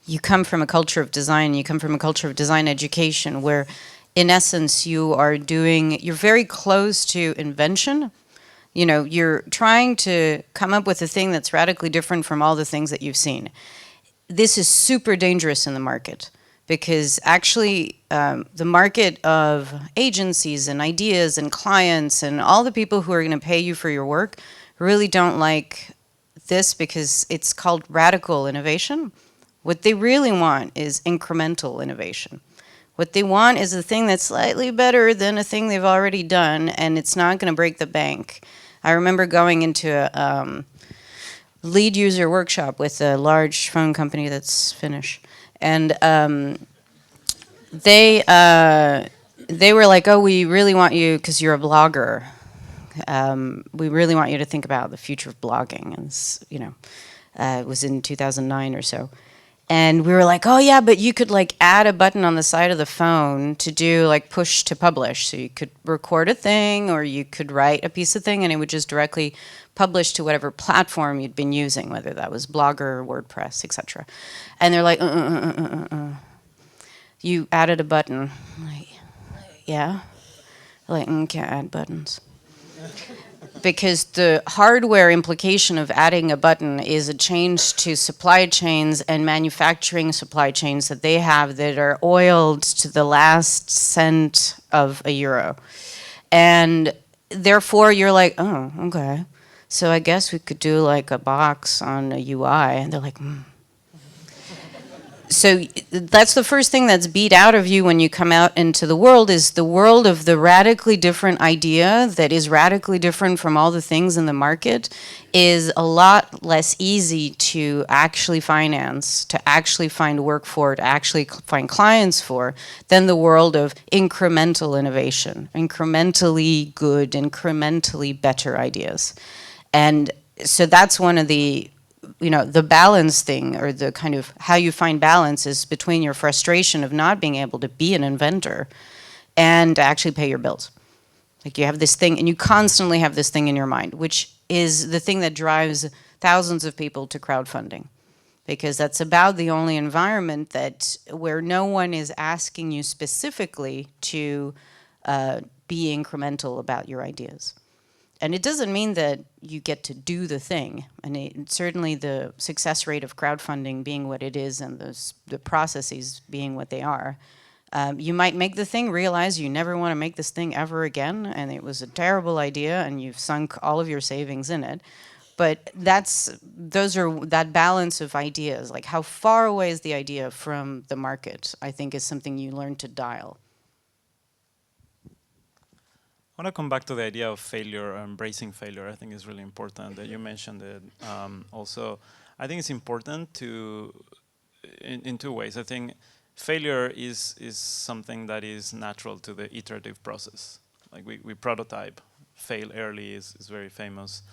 you come from a culture of design, you come from a culture of design education, where in essence you're very close to invention. You know, you're trying to come up with a thing that's radically different from all the things that you've seen. This is super dangerous in the market because actually the market of agencies and ideas and clients and all the people who are going to pay you for your work really don't like this because it's called radical innovation. What they really want is incremental innovation. What they want is a thing that's slightly better than a thing they've already done, and it's not going to break the bank. I remember going into a lead user workshop with a large phone company that's Finnish, and they were like, "Oh, we really want you because you're a blogger. We really want you to think about the future of blogging." And it was in 2009 or so. And we were like, "Oh yeah, but you could like add a button on the side of the phone to do like push to publish. So you could record a thing or you could write a piece of thing and it would just directly publish to whatever platform you'd been using, whether that was Blogger, WordPress, etc." And they're like, "You added a button." I'm like, "Yeah." They're like, "Can't add buttons." Because the hardware implication of adding a button is a change to supply chains and manufacturing supply chains that they have that are oiled to the last cent of a euro. And therefore you're like, "Oh, okay. So I guess we could do like a box on a UI." And they're like, So that's the first thing that's beat out of you when you come out into the world is the world of the radically different idea that is radically different from all the things in the market is a lot less easy to actually finance, to actually find work for, to actually find clients for than the world of incremental innovation, incrementally good, incrementally better ideas. And so that's one of the the balance thing, or the kind of how you find balance is between your frustration of not being able to be an inventor and to actually pay your bills. Like you have this thing and you constantly have this thing in your mind, which is the thing that drives thousands of people to crowdfunding. Because that's about the only environment where no one is asking you specifically to be incremental about your ideas. And it doesn't mean that you get to do the thing. And certainly the success rate of crowdfunding being what it is and the processes being what they are, you might make the thing, realize you never want to make this thing ever again, and it was a terrible idea, and you've sunk all of your savings in it. But that balance of ideas, like how far away is the idea from the market, I think is something you learn to dial. I want to come back to the idea of failure, embracing failure. I think is really important that you mentioned it. Also, I think it's important in 2 ways. I think failure is something that is natural to the iterative process. Like we prototype, fail early is very famous.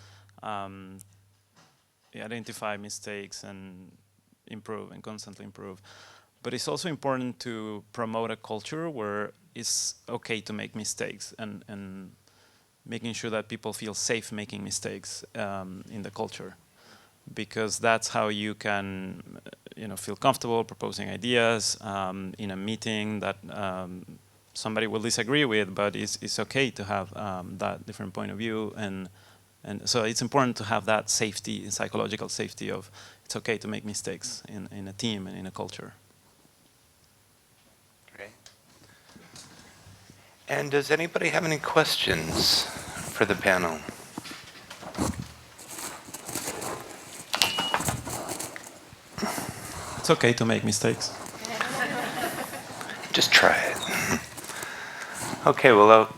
We identify mistakes and improve and constantly improve. But it's also important to promote a culture where it's okay to make mistakes and making sure that people feel safe making mistakes in the culture, because that's how you can feel comfortable proposing ideas in a meeting that somebody will disagree with, but it's okay to have that different point of view, and so it's important to have that safety, psychological safety of it's okay to make mistakes in a team and in a culture. Great. And does anybody have any questions for the panel? It's okay to make mistakes. Just try it. Okay, well,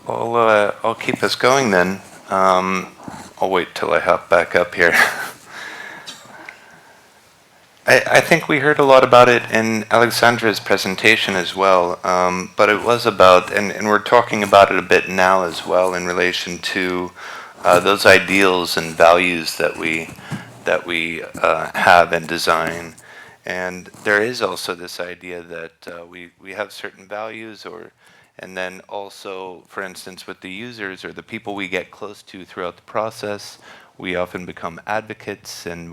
I'll keep us going then. I'll wait till I hop back up here. I think we heard a lot about it in Alexandra's presentation as well, but it was about, and we're talking about it a bit now as well in relation to those ideals and values that we have in design. And there is also this idea that we have certain values, and then also, for instance, with the users or the people we get close to throughout the process, we often become advocates, and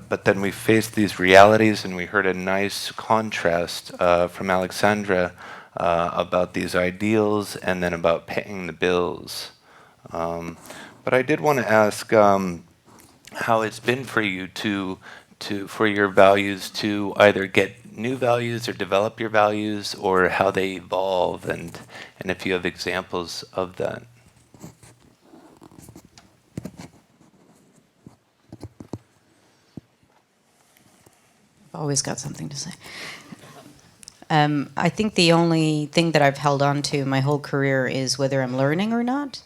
but then we face these realities, and we heard a nice contrast from Alexandra about these ideals and then about paying the bills. But I did want to ask how it's been for you for your values to either get new values or develop your values, or how they evolve, and if you have examples of that. Always got something to say. I think the only thing that I've held on to my whole career is whether I'm learning or not.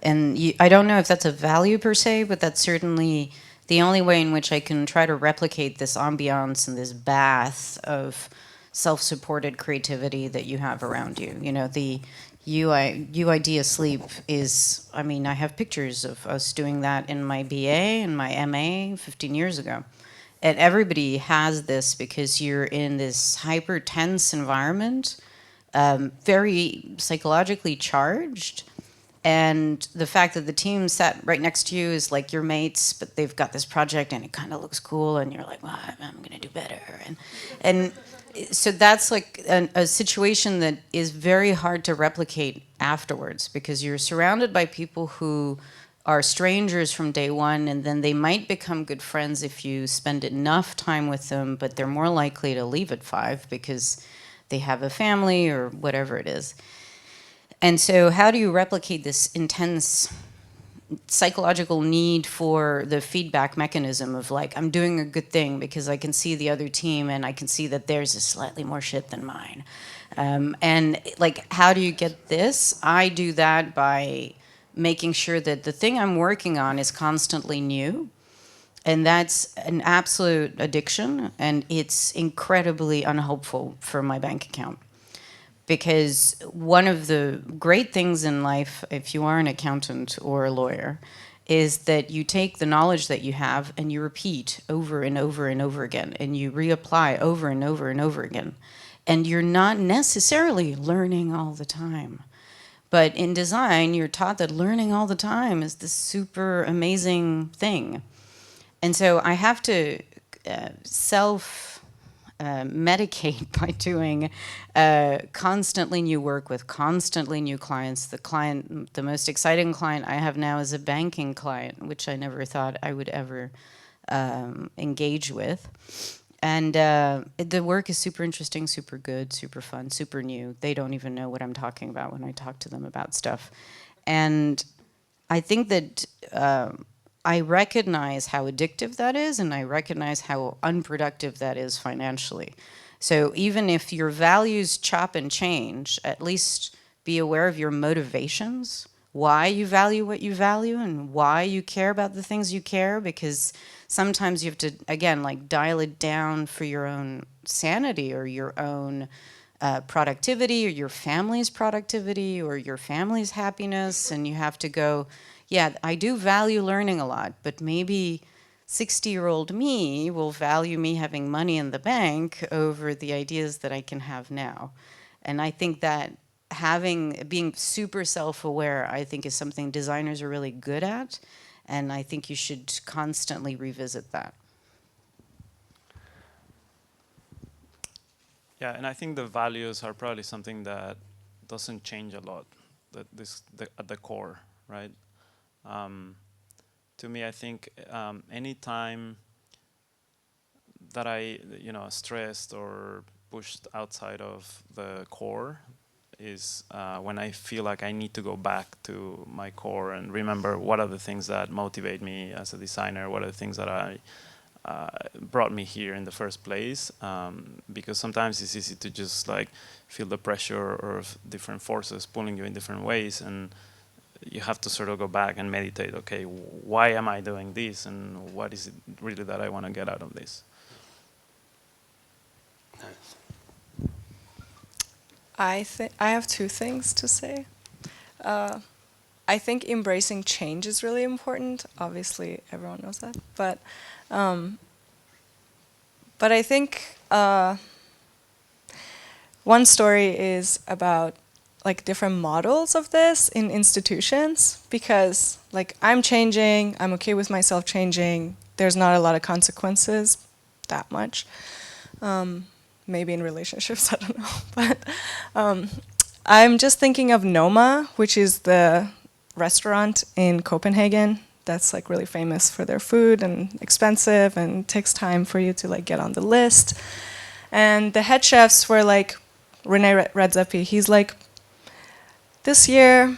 And I don't know if that's a value per se, but that's certainly the only way in which I can try to replicate this ambiance and this bath of self-supported creativity that you have around you. You know, the UID asleep is, I mean, I have pictures of us doing that in my BA and my MA 15 years ago. And everybody has this because you're in this hyper tense environment, very psychologically charged. And the fact that the team sat right next to you is like your mates, but they've got this project and it kind of looks cool, and you're like, well, I'm going to do better. And so that's like a situation that is very hard to replicate afterwards, because you're surrounded by people who are strangers from day one, and then they might become good friends if you spend enough time with them, but they're more likely to leave at 5 because they have a family or whatever it is. And so how do you replicate this intense psychological need for the feedback mechanism of like, I'm doing a good thing because I can see the other team and I can see that theirs is slightly more shit than mine. And like, how do you get this? I do that by making sure that the thing I'm working on is constantly new. And that's an absolute addiction, and it's incredibly unhelpful for my bank account. Because one of the great things in life, if you are an accountant or a lawyer, is that you take the knowledge that you have and you repeat over and over and over again, and you reapply over and over and over again. And you're not necessarily learning all the time. But in design, you're taught that learning all the time is this super amazing thing. And so I have to self-medicate by doing constantly new work with constantly new clients. The most exciting client I have now is a banking client, which I never thought I would ever engage with. And the work is super interesting, super good, super fun, super new. They don't even know what I'm talking about when I talk to them about stuff. And I think that I recognize how addictive that is, and I recognize how unproductive that is financially. So even if your values chop and change, at least be aware of your motivations. why you value what you value and why you care about the things you care, because sometimes you have to, again, like dial it down for your own sanity or your own productivity or your family's productivity or your family's happiness. And you have to go, yeah, I do value learning a lot, but maybe 60-year-old me will value me having money in the bank over the ideas that I can have now. And I think that being super self-aware, I think, is something designers are really good at, and I think you should constantly revisit that. Yeah, and I think the values are probably something that doesn't change a lot, at the core, right? To me, I think any time that I, stressed or pushed outside of the core is when I feel like I need to go back to my core and remember what are the things that motivate me as a designer, what are the things that brought me here in the first place, because sometimes it's easy to just like feel the pressure of different forces pulling you in different ways, and you have to sort of go back and meditate, okay, why am I doing this, and what is it really that I want to get out of this? I have two things to say. I think embracing change is really important. Obviously, everyone knows that. But I think one story is about like different models of this in institutions, because like I'm changing, I'm okay with myself changing. There's not a lot of consequences, that much. Maybe in relationships, I don't know. But I'm just thinking of Noma, which is the restaurant in Copenhagen that's like really famous for their food and expensive and takes time for you to like get on the list. And the head chefs were like, Rene Redzepi, he's like, this year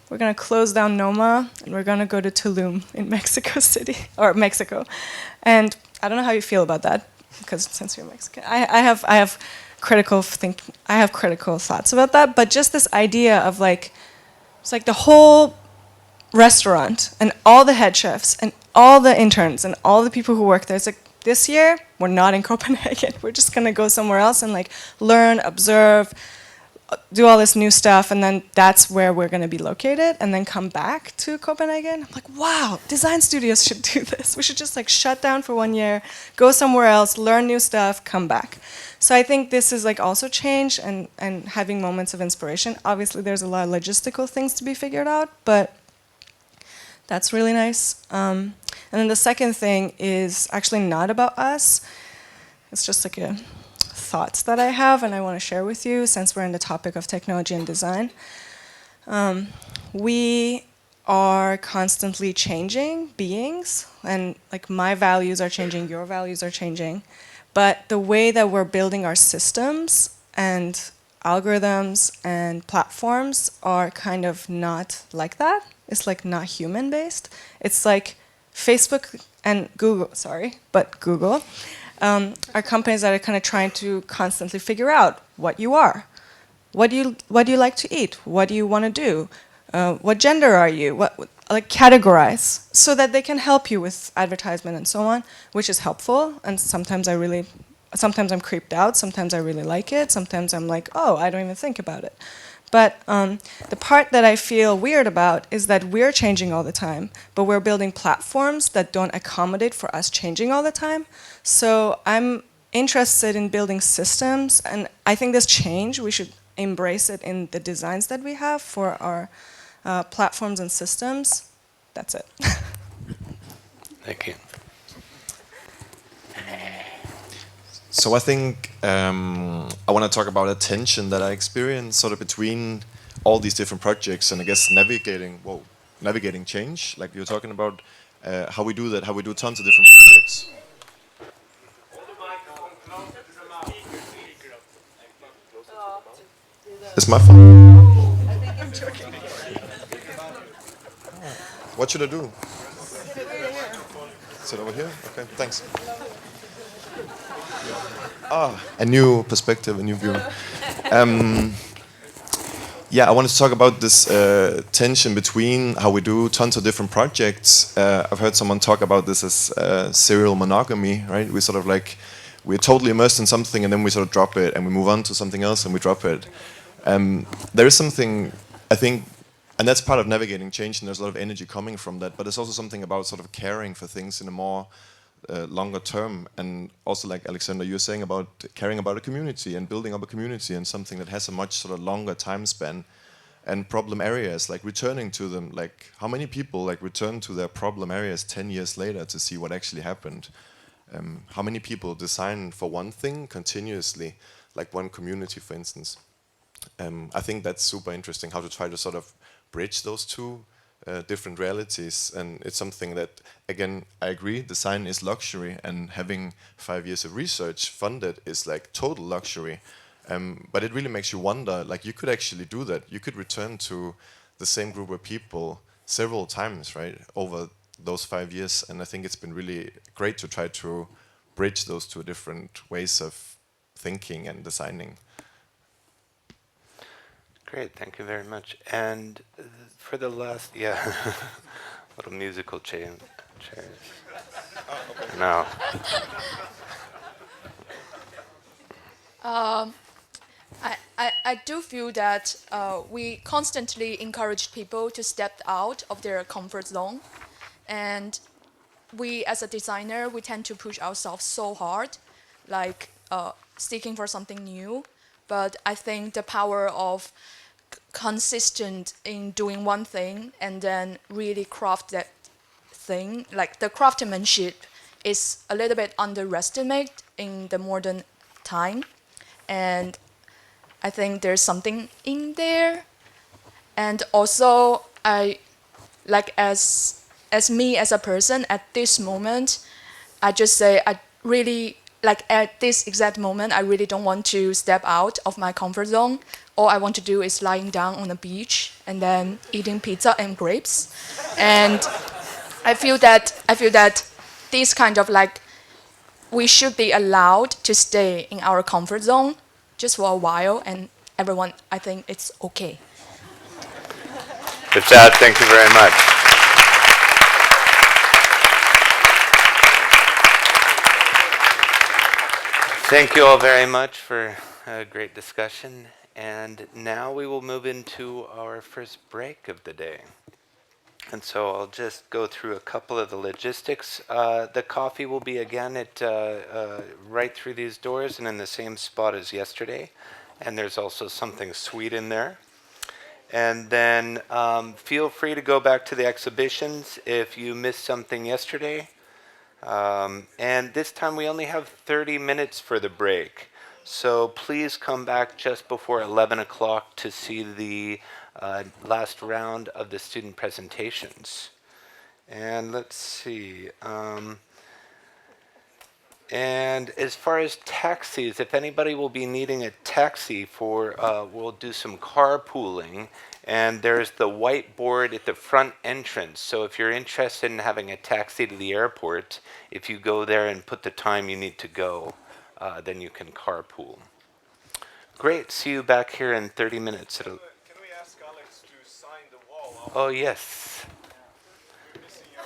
we're gonna close down Noma and we're gonna go to Tulum in Mexico City, or Mexico. And I don't know how you feel about that, because since you're Mexican, I have critical thoughts about that. But just this idea of like, it's like the whole restaurant and all the head chefs and all the interns and all the people who work there. It's like, this year we're not in Copenhagen. We're just gonna go somewhere else and like learn, observe, do all this new stuff, and then that's where we're gonna be located, and then come back to Copenhagen. I'm like, wow, design studios should do this. We should just like shut down for 1 year, go somewhere else, learn new stuff, come back. So I think this is like also change and having moments of inspiration. Obviously there's a lot of logistical things to be figured out, but that's really nice. And then the second thing is actually not about us. It's just like a thoughts that I have and I want to share with you, since we're in the topic of technology and design. We are constantly changing beings, and like my values are changing, your values are changing, but the way that we're building our systems and algorithms and platforms are kind of not like that. It's like not human based. It's like Facebook and Google, Google are companies that are kind of trying to constantly figure out what you are. What do you like to eat? What do you want to do? What gender are you? Like categorize, so that they can help you with advertisement and so on, which is helpful. And sometimes I'm creeped out. Sometimes I really like it. Sometimes I'm like, oh, I don't even think about it. But the part that I feel weird about is that we're changing all the time, but we're building platforms that don't accommodate for us changing all the time. So I'm interested in building systems, and I think this change, we should embrace it in the designs that we have for our platforms and systems. That's it. Thank you. So I think I want to talk about a tension that I experience sort of between all these different projects, and I guess navigating change, like you're talking about, how we do that, how we do tons of different projects. Is my phone? What should I do? Sit over here? Okay, thanks. A new perspective, a new view. Yeah, I wanted to talk about this tension between how we do tons of different projects. I've heard someone talk about this as serial monogamy, right? We sort of like, we're totally immersed in something and then we sort of drop it and we move on to something else and we drop it. There is something, I think, and that's part of navigating change, and there's a lot of energy coming from that, but there's also something about sort of caring for things in a more longer term, and also like Alexander, you were saying about caring about a community and building up a community and something that has a much sort of longer time span, and problem areas, like returning to them, like how many people like return to their problem areas 10 years later to see what actually happened? How many people design for one thing continuously, like one community, for instance? I think that's super interesting, how to try to sort of bridge those two different realities. And it's something that, again, I agree, design is luxury, and having 5 years of research funded is like total luxury. But it really makes you wonder, like you could actually do that. You could return to the same group of people several times, right, over those 5 years. And I think it's been really great to try to bridge those two different ways of thinking and designing. Great, thank you very much. And for the last, yeah, little musical chairs. No. I do feel that we constantly encourage people to step out of their comfort zone. And we, as a designer, we tend to push ourselves so hard, like seeking for something new. But I think the power of consistent in doing one thing and then really craft that thing, like the craftsmanship, is a little bit underestimated in the modern time. And I think there's something in there. And also, I like as me as a person at this moment, I just say I really like at this exact moment I really don't want to step out of my comfort zone. All I want to do is lying down on the beach and then eating pizza and grapes. And I feel that this kind of like we should be allowed to stay in our comfort zone just for a while, and everyone, I think it's okay. With that, thank you very much. Thank you all very much for a great discussion. And now we will move into our first break of the day. And so I'll just go through a couple of the logistics. The coffee will be again at right through these doors and in the same spot as yesterday. And there's also something sweet in there. And then feel free to go back to the exhibitions if you missed something yesterday. And this time we only have 30 minutes for the break. So please come back just before 11 o'clock to see the last round of the student presentations. And let's see. And as far as taxis, if anybody will be needing a taxi for, we'll do some carpooling. And there's the whiteboard at the front entrance. So if you're interested in having a taxi to the airport, if you go there and put the time you need to go, then you can carpool. Great. See you back here in 30 minutes. Can we ask Alex to sign the wall? Oh, yes. We're missing your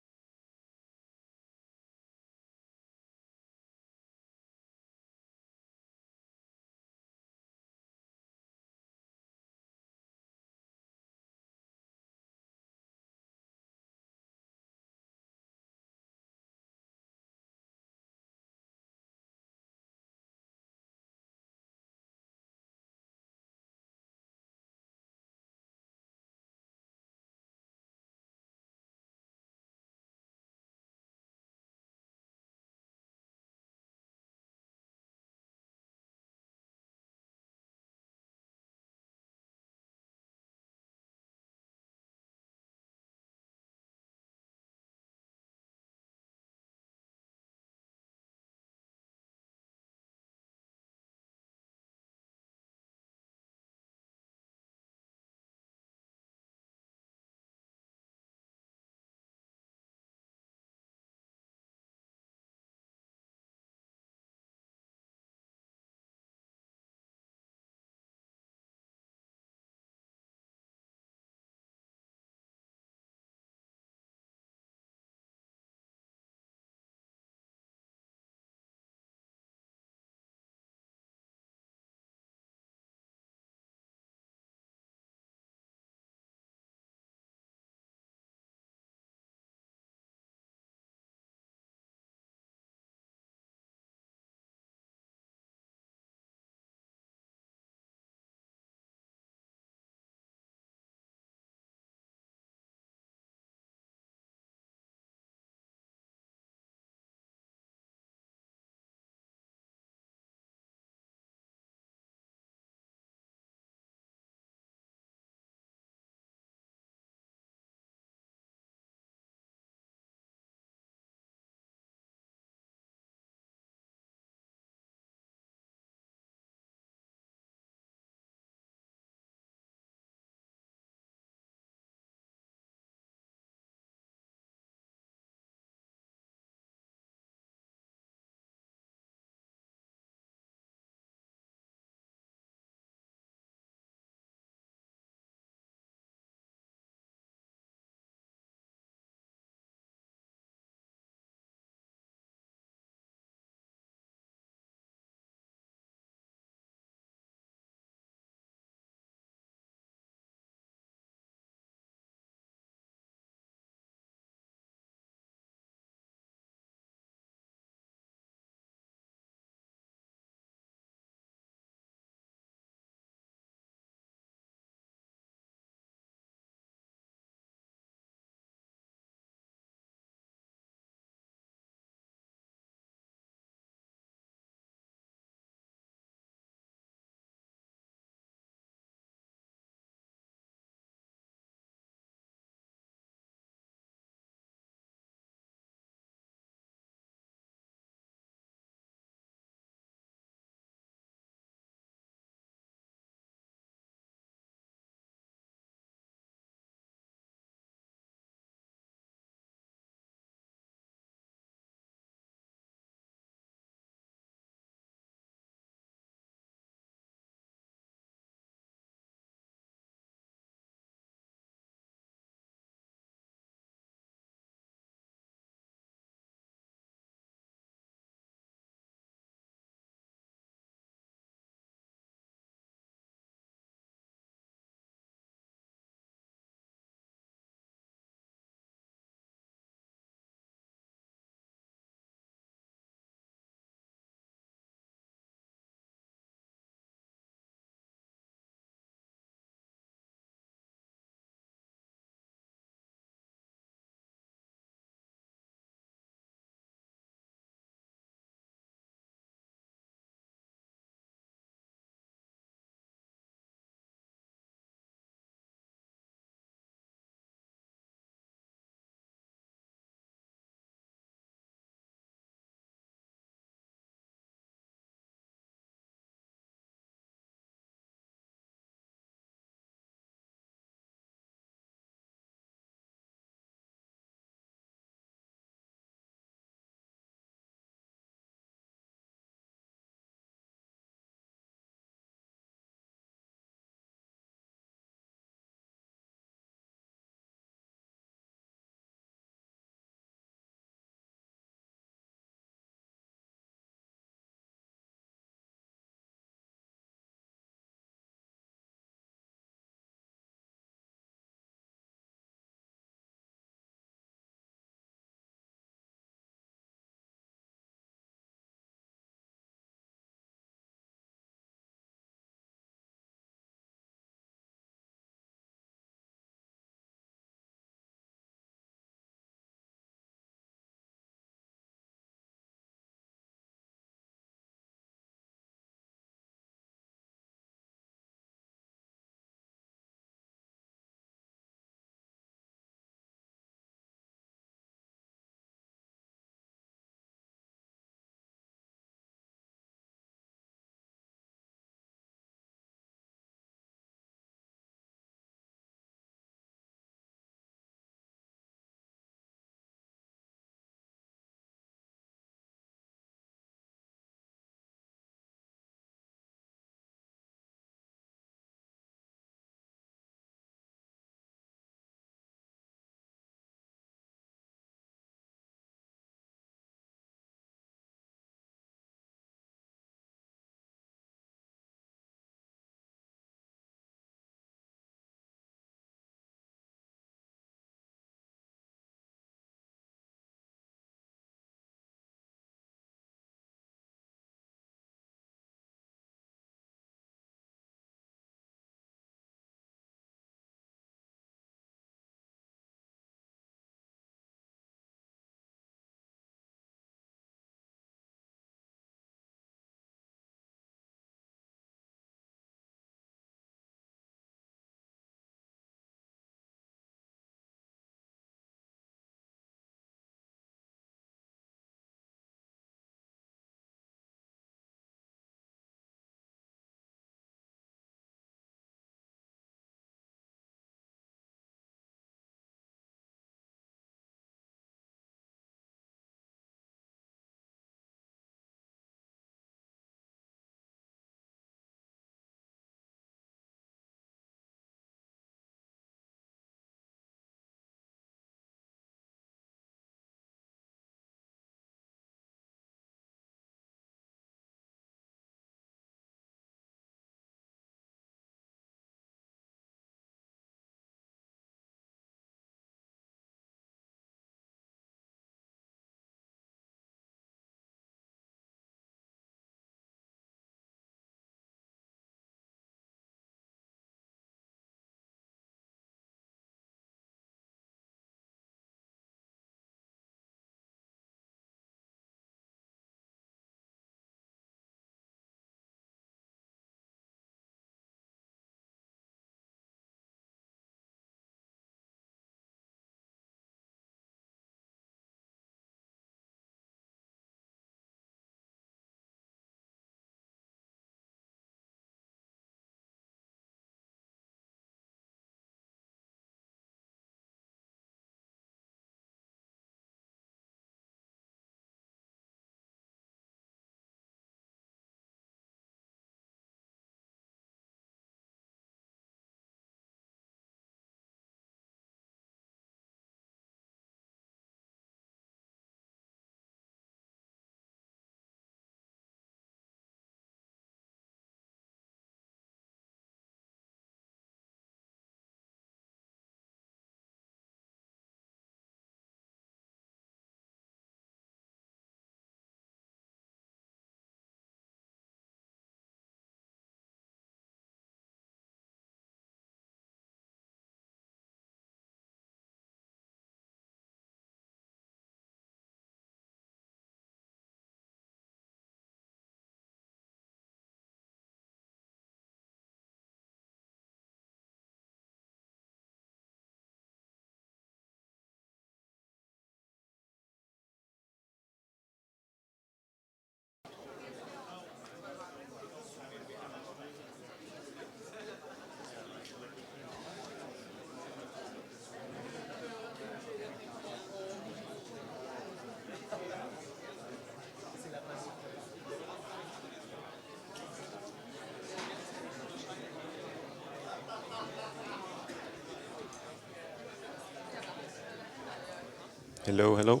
Hello, hello.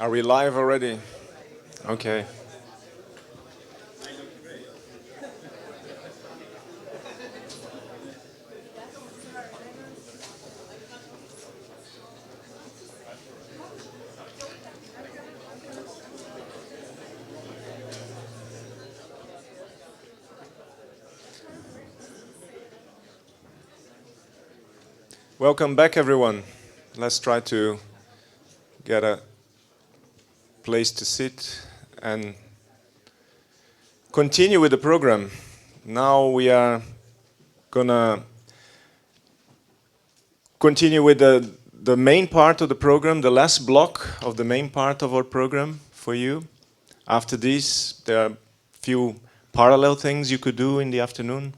Are we live already? Okay. Welcome back, everyone. Let's try to get a place to sit and continue with the program. Now we are gonna continue with the main part of the program, the last block of the main part of our program for you. After this, there are a few parallel things you could do in the afternoon,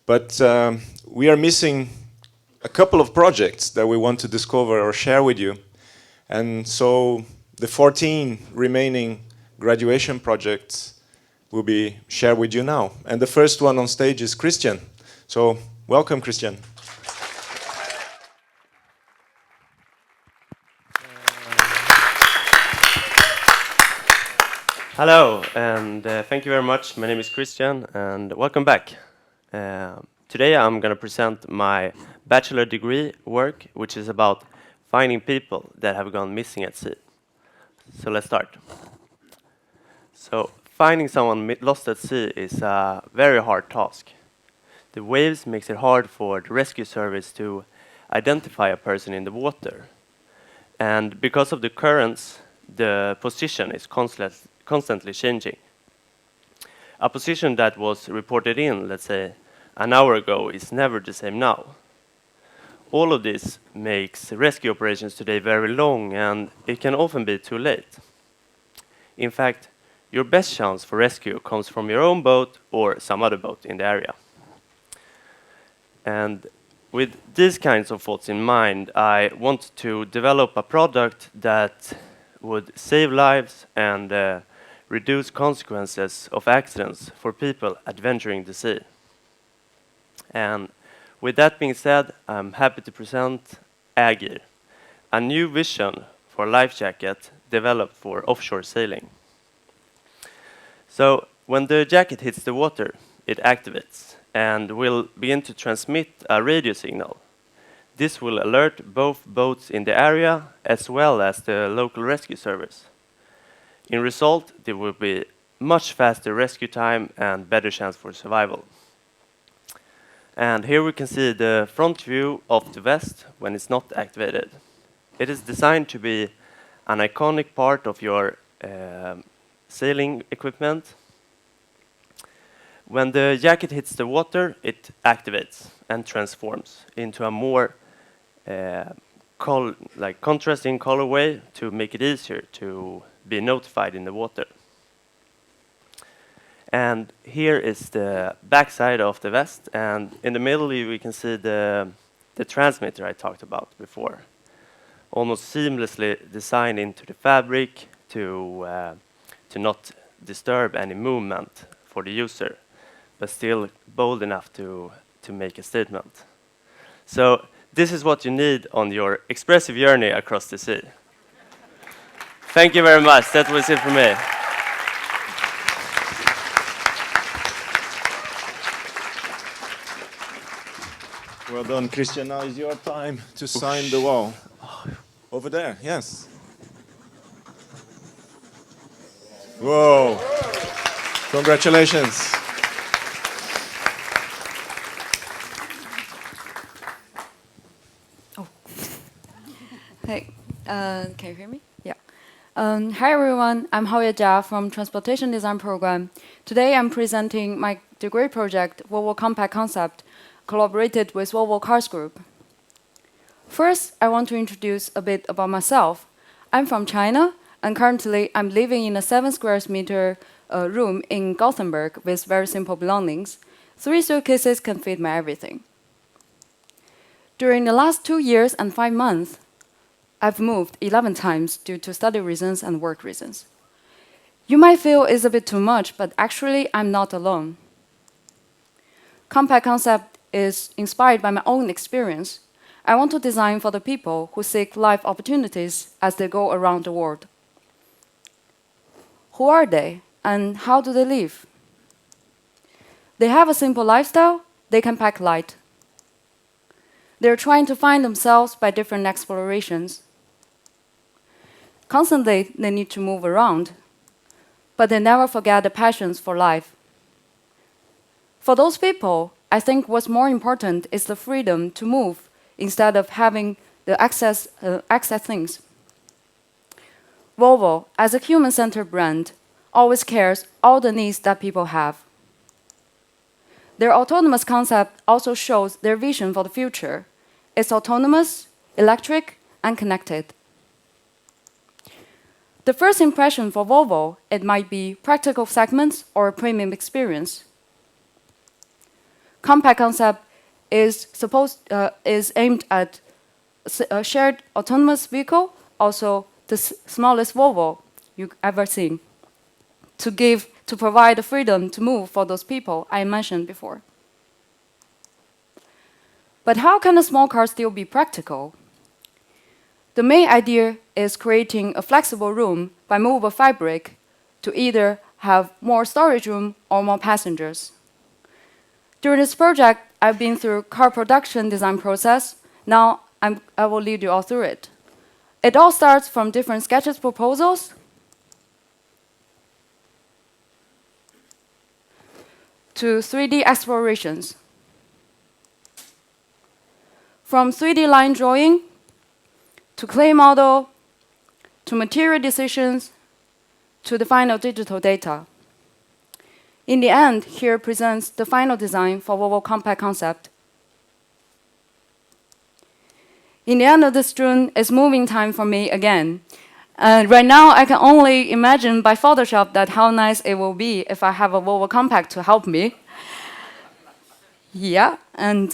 but we are missing a couple of projects that we want to discover or share with you. And so the 14 remaining graduation projects will be shared with you now. And the first one on stage is Christian. So welcome, Christian. Hello, and thank you very much. My name is Christian, and welcome back. Today I'm going to present my bachelor degree work, which is about finding people that have gone missing at sea. So let's start. So finding someone lost at sea is a very hard task. The waves makes it hard for the rescue service to identify a person in the water. And because of the currents, the position is constantly changing. A position that was reported in, let's say, an hour ago is never the same now. All of this makes rescue operations today very long, and it can often be too late. In fact, your best chance for rescue comes from your own boat or some other boat in the area. And with these kinds of thoughts in mind, I want to develop a product that would save lives and reduce consequences of accidents for people adventuring the sea. And with that being said, I'm happy to present Agir, a new vision for a life jacket developed for offshore sailing. So when the jacket hits the water, it activates and will begin to transmit a radio signal. This will alert both boats in the area as well as the local rescue service. In result, there will be much faster rescue time and better chance for survival. And here we can see the front view of the vest when it's not activated. It is designed to be an iconic part of your sailing equipment. When the jacket hits the water, it activates and transforms into a more contrasting colorway to make it easier to be notified in the water. And here is the back side of the vest, and in the middle we can see the transmitter I talked about before, almost seamlessly designed into the fabric to not disturb any movement for the user, but still bold enough to make a statement. So this is what you need on your expressive journey across the sea. Thank you very much. That was it for me. Well done, Christian. Now is your time to sign the wall. Over there, yes. Whoa. Congratulations. Hey, can you hear me? Yeah. Hi everyone, I'm Haoye Jia from Transportation Design Program. Today I'm presenting my degree project, Volvo Compact Concept, collaborated with Volvo Cars Group. First, I want to introduce a bit about myself. I'm from China, and currently I'm living in a 7 square meter room in Gothenburg with very simple belongings. 3 suitcases can fit my everything. During the last 2 years and 5 months, I've moved 11 times due to study reasons and work reasons. You might feel it's a bit too much, but actually I'm not alone. Compact Concept is inspired by my own experience. I want to design for the people who seek life opportunities as they go around the world. Who are they and how do they live? They have a simple lifestyle, they can pack light. They're trying to find themselves by different explorations. Constantly, they need to move around, but they never forget the passions for life. For those people, I think what's more important is the freedom to move instead of having the access things. Volvo, as a human-centered brand, always cares all the needs that people have. Their autonomous concept also shows their vision for the future. It's autonomous, electric, and connected. The first impression for Volvo, it might be practical segments or a premium experience. Compact concept is aimed at a shared autonomous vehicle, also the smallest Volvo you've ever seen, to provide the freedom to move for those people I mentioned before. But how can a small car still be practical? The main idea is creating a flexible room by movable fabric to either have more storage room or more passengers. During this project, I've been through car production design process. Now I will lead you all through it. It all starts from different sketches proposals to 3D explorations. From 3D line drawing to clay model to material decisions to the final digital data. In the end, here presents the final design for Volvo Compact concept. In the end of this June, it's moving time for me again. And right now, I can only imagine by Photoshop that how nice it will be if I have a Volvo Compact to help me. Yeah, and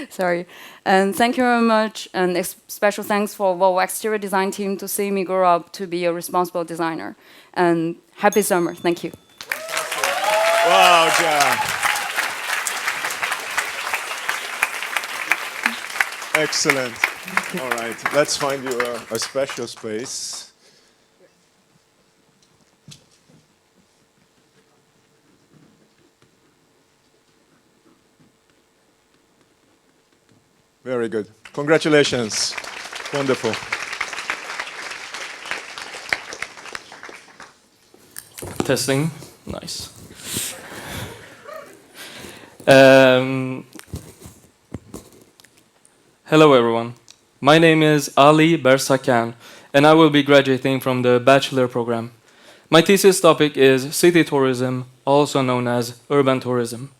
sorry. And thank you very much, and special thanks for Volvo exterior design team to see me grow up to be a responsible designer. And happy summer, thank you. Wow, Jan. Excellent. All right, let's find you a special space. Very good. Congratulations. Wonderful. Testing. Nice. Hello, everyone. My name is Ali Bersakan, and I will be graduating from the bachelor program. My thesis topic is city tourism, also known as urban tourism.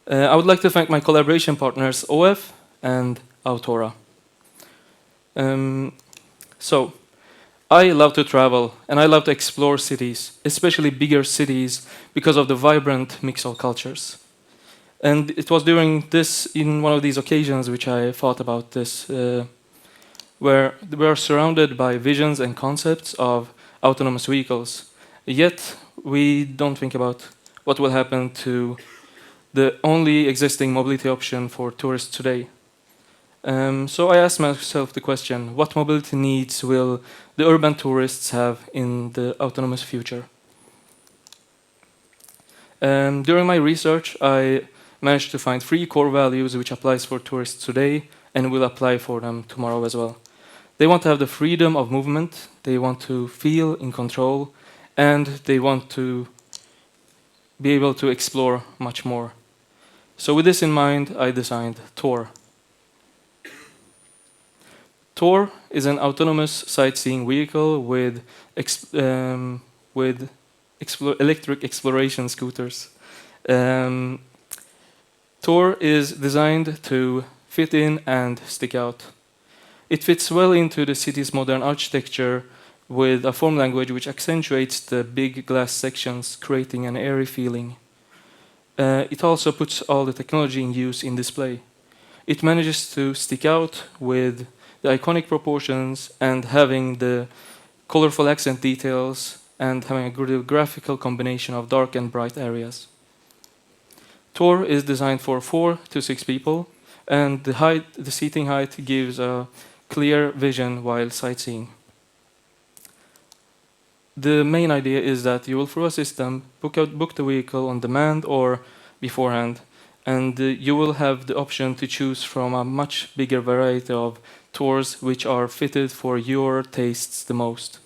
I would like to thank my collaboration partners OF and Autora. So, I love to travel and I love to explore cities, especially bigger cities, because of the vibrant mix of cultures. And it was during in one of these occasions, which I thought about this, where we are surrounded by visions and concepts of autonomous vehicles, yet we don't think about what will happen to the only existing mobility option for tourists today. So I asked myself the question, what mobility needs will the urban tourists have in the autonomous future? During my research, I managed to find 3 core values which applies for tourists today and will apply for them tomorrow as well. They want to have the freedom of movement, they want to feel in control, and they want to be able to explore much more. So with this in mind, I designed Tor. Tor is an autonomous sightseeing vehicle with electric exploration scooters. Tor is designed to fit in and stick out. It fits well into the city's modern architecture with a form language which accentuates the big glass sections, creating an airy feeling. It also puts all the technology in use in display. It manages to stick out with the iconic proportions and having the colorful accent details and having a good graphical combination of dark and bright areas. Tor is designed for 4 to 6 people, and the seating height gives a clear vision while sightseeing. The main idea is that you will, through a system, book the vehicle on demand or beforehand, and you will have the option to choose from a much bigger variety of tours which are fitted for your tastes the most.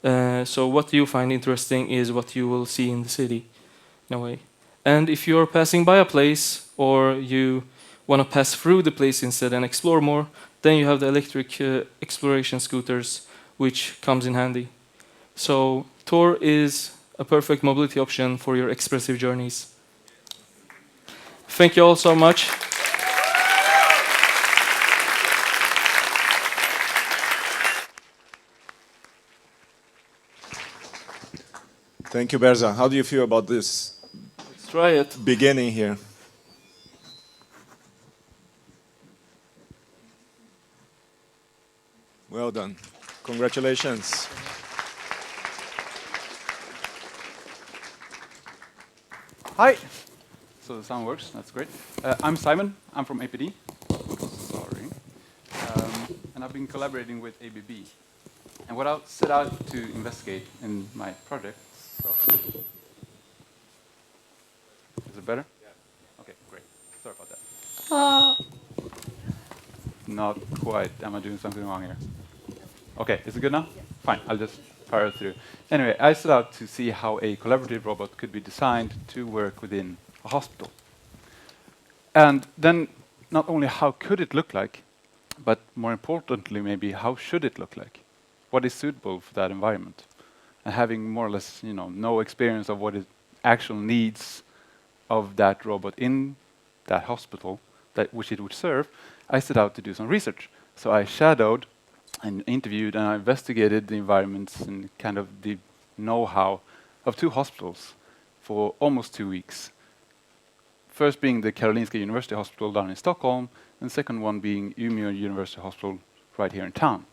So what you find interesting is what you will see in the city, in a way. And if you're passing by a place, or you want to pass through the place instead and explore more, then you have the electric exploration scooters, which comes in handy. So Tor is a perfect mobility option for your expressive journeys. Thank you all so much. Thank you, Berza. How do you feel about this Let's try it. beginning here? Well done. Congratulations. Hi. So the sound works. That's great. I'm Simon. I'm from APD. Sorry. And I've been collaborating with ABB. And what I set out to investigate in my project. So, is it better? Yeah. Okay, great. Sorry about that. Not quite. Am I doing something wrong here? Okay, is it good now? Yeah. Fine, I'll just fire through. Anyway, I set out to see how a collaborative robot could be designed to work within a hospital. And then not only how could it look like, but more importantly maybe how should it look like? What is suitable for that environment? And having more or less, no experience of what is actual needs of that robot in that hospital which it would serve, I set out to do some research. So I shadowed and interviewed and I investigated the environments and kind of the know-how of 2 hospitals for almost 2 weeks. First being the Karolinska University Hospital down in Stockholm, and the second one being Umeå University Hospital right here in town.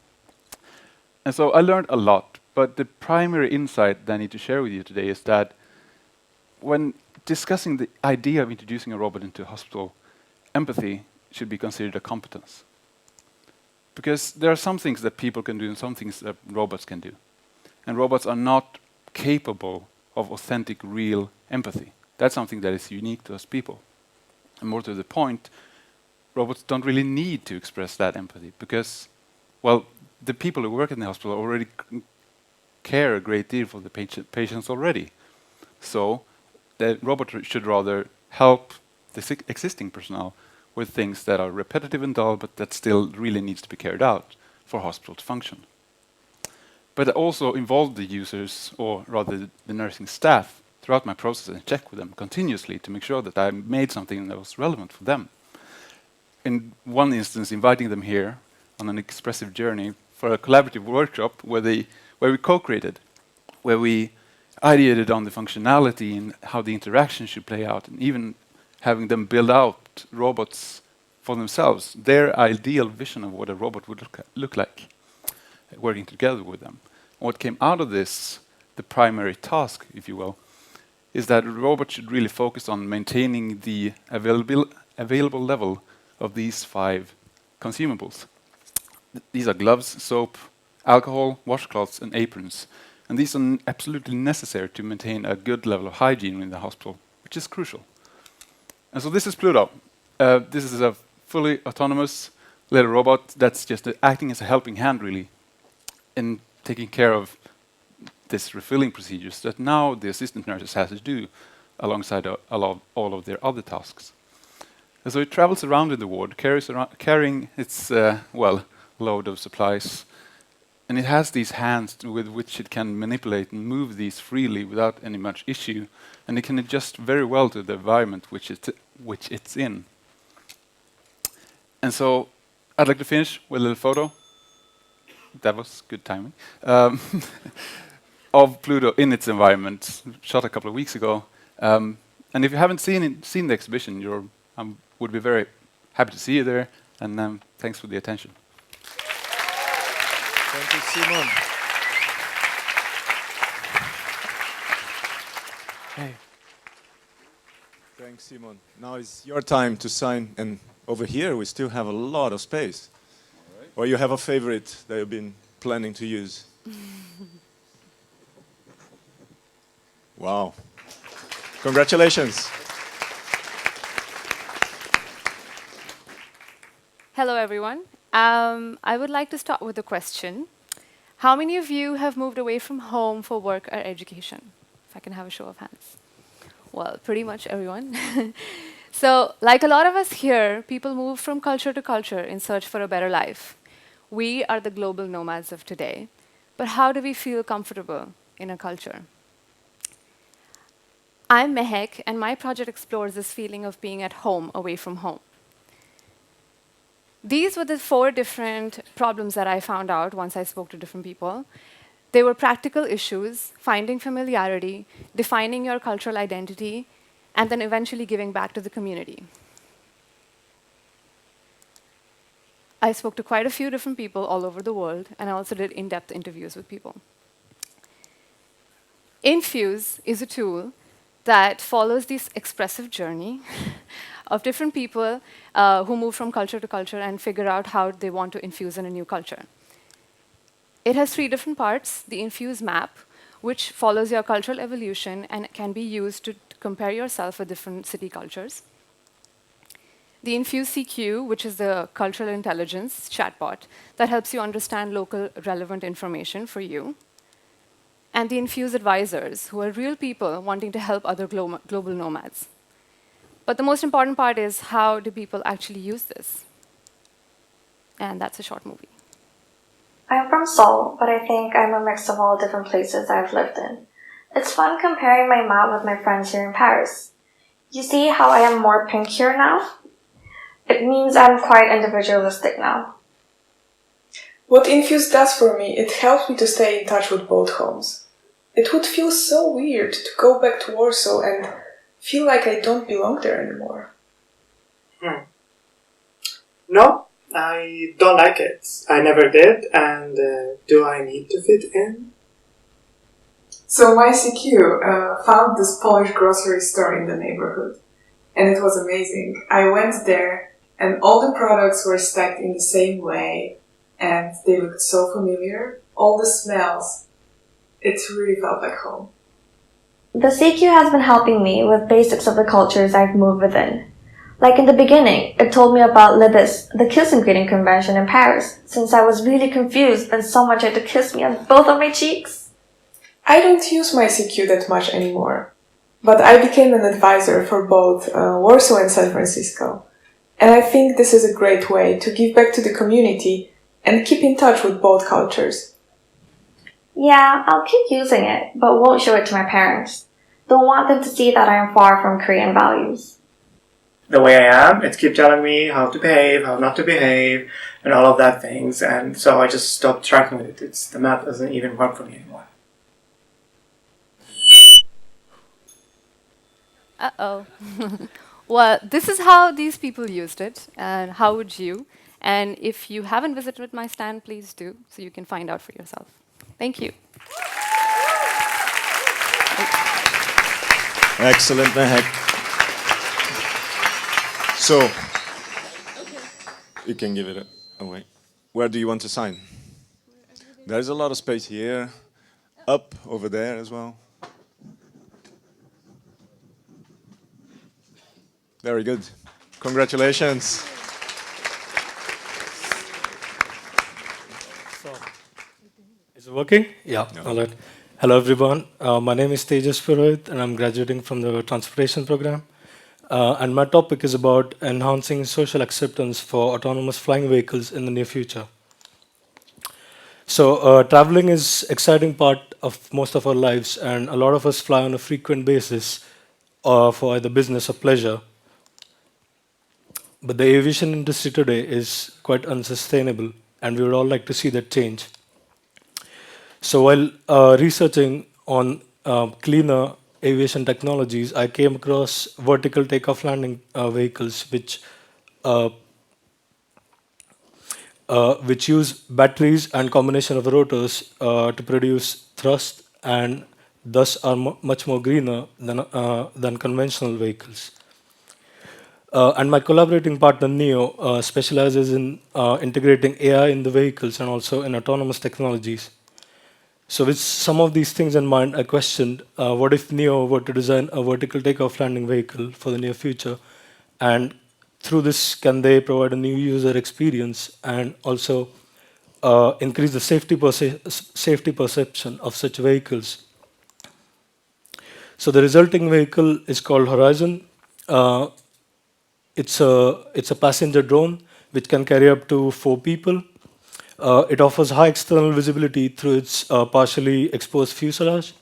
And so I learned a lot, but the primary insight that I need to share with you today is that when discussing the idea of introducing a robot into a hospital, empathy should be considered a competence. Because there are some things that people can do and some things that robots can do. And robots are not capable of authentic, real empathy. That's something that is unique to us people. And more to the point, robots don't really need to express that empathy because, well, the people who work in the hospital already care a great deal for the patients already. So the robot should rather help the existing personnel with things that are repetitive and dull, but that still really needs to be carried out for hospital to function. But I also involved the users, or rather the nursing staff, throughout my process and check with them continuously to make sure that I made something that was relevant for them. In one instance, inviting them here on an expressive journey for a collaborative workshop where we co-created, where we ideated on the functionality and how the interaction should play out, and even having them build out robots for themselves, their ideal vision of what a robot would look like, working together with them. What came out of this, the primary task, if you will, is that a robot should really focus on maintaining the available level of these 5 consumables. These are gloves, soap, alcohol, washcloths, and aprons. And these are absolutely necessary to maintain a good level of hygiene in the hospital, which is crucial. And so this is Pluto. This is a fully autonomous little robot that's just acting as a helping hand, really, in taking care of this refilling procedures that now the assistant nurses have to do alongside all of their other tasks. And so it travels around in the ward, carrying its, load of supplies. And it has these hands with which it can manipulate and move these freely without any much issue. And it can adjust very well to the environment which it's in. And so I'd like to finish with a little photo. That was good timing. Of Pluto in its environment, shot a couple of weeks ago. And if you haven't seen the exhibition, would be very happy to see you there. And thanks for the attention. Thank you, Simon. Hey. Thank Thanks, Simon. Now it's your time to sign, and over here we still have a lot of space. Or you have a favorite that you've been planning to use? Wow. Congratulations. Hello, everyone. I would like to start with a question. How many of you have moved away from home for work or education? If I can have a show of hands. Well, pretty much everyone. So, like a lot of us here, people move from culture to culture in search for a better life. We are the global nomads of today. But how do we feel comfortable in a culture? I'm Mehek, and my project explores this feeling of being at home away from home. These were the 4 different problems that I found out once I spoke to different people. They were practical issues, finding familiarity, defining your cultural identity, and then eventually giving back to the community. I spoke to quite a few different people all over the world, and I also did in-depth interviews with people. Infuse is a tool that follows this expressive journey of different people who move from culture to culture and figure out how they want to infuse in a new culture. It has 3 different parts. The Infuse map, which follows your cultural evolution and can be used to compare yourself with different city cultures. The Infuse CQ, which is the cultural intelligence chatbot that helps you understand local relevant information for you. And the Infuse advisors, who are real people wanting to help other global nomads. But the most important part is, how do people actually use this? And that's a short movie. I'm from Seoul, but I think I'm a mix of all different places I've lived in. It's fun comparing my map with my friends here in Paris. You see how I am more pink here now? It means I'm quite individualistic now. What Infuse does for me, it helps me to stay in touch with both homes. It would feel so weird to go back to Warsaw and feel like I don't belong there anymore. No, I don't like it. I never did, and do I need to fit in? So my CQ found this Polish grocery store in the neighborhood, and it was amazing. I went there, and all the products were stacked in the same way, and they looked so familiar. All the smells, it really felt like home. The CQ has been helping me with basics of the cultures I've moved within. Like in the beginning, it told me about Le Bis, the kiss and greeting convention in Paris, since I was really confused and someone tried to kiss me on both of my cheeks. I don't use my CQ that much anymore, but I became an advisor for both Warsaw and San Francisco. And I think this is a great way to give back to the community and keep in touch with both cultures. Yeah, I'll keep using it, but won't show it to my parents. Don't want them to see that I am far from Korean values. The way I am, it keeps telling me how to behave, how not to behave, and all of that things, and so I just stopped tracking with it. The map doesn't even work for me anymore. Uh-oh. Well, this is how these people used it, and how would you? And if you haven't visited my stand, please do, so you can find out for yourself. Thank you. Excellent, Mehek. So, you can give it away. Where do you want to sign? There's a lot of space here, up over there as well. Very good. Congratulations. Is it working? Yeah. No. All right. Hello, everyone. My name is Tejas Purohit, and I'm graduating from the transportation program. And my topic is about enhancing social acceptance for autonomous flying vehicles in the near future. So, traveling is exciting part of most of our lives, and a lot of us fly on a frequent basis for either business or pleasure. But the aviation industry today is quite unsustainable, and we would all like to see that change. So while researching on cleaner aviation technologies, I came across vertical takeoff landing vehicles, which use batteries and combination of rotors to produce thrust, and thus are much more greener than conventional vehicles. And my collaborating partner, Neo, specializes in integrating AI in the vehicles and also in autonomous technologies. So with some of these things in mind, I questioned, what if Neo were to design a vertical takeoff landing vehicle for the near future? And through this, can they provide a new user experience and also increase the safety perception of such vehicles? So the resulting vehicle is called Horizon. Uh, it's a passenger drone which can carry up to 4 people. It offers high external visibility through its partially exposed fuselage.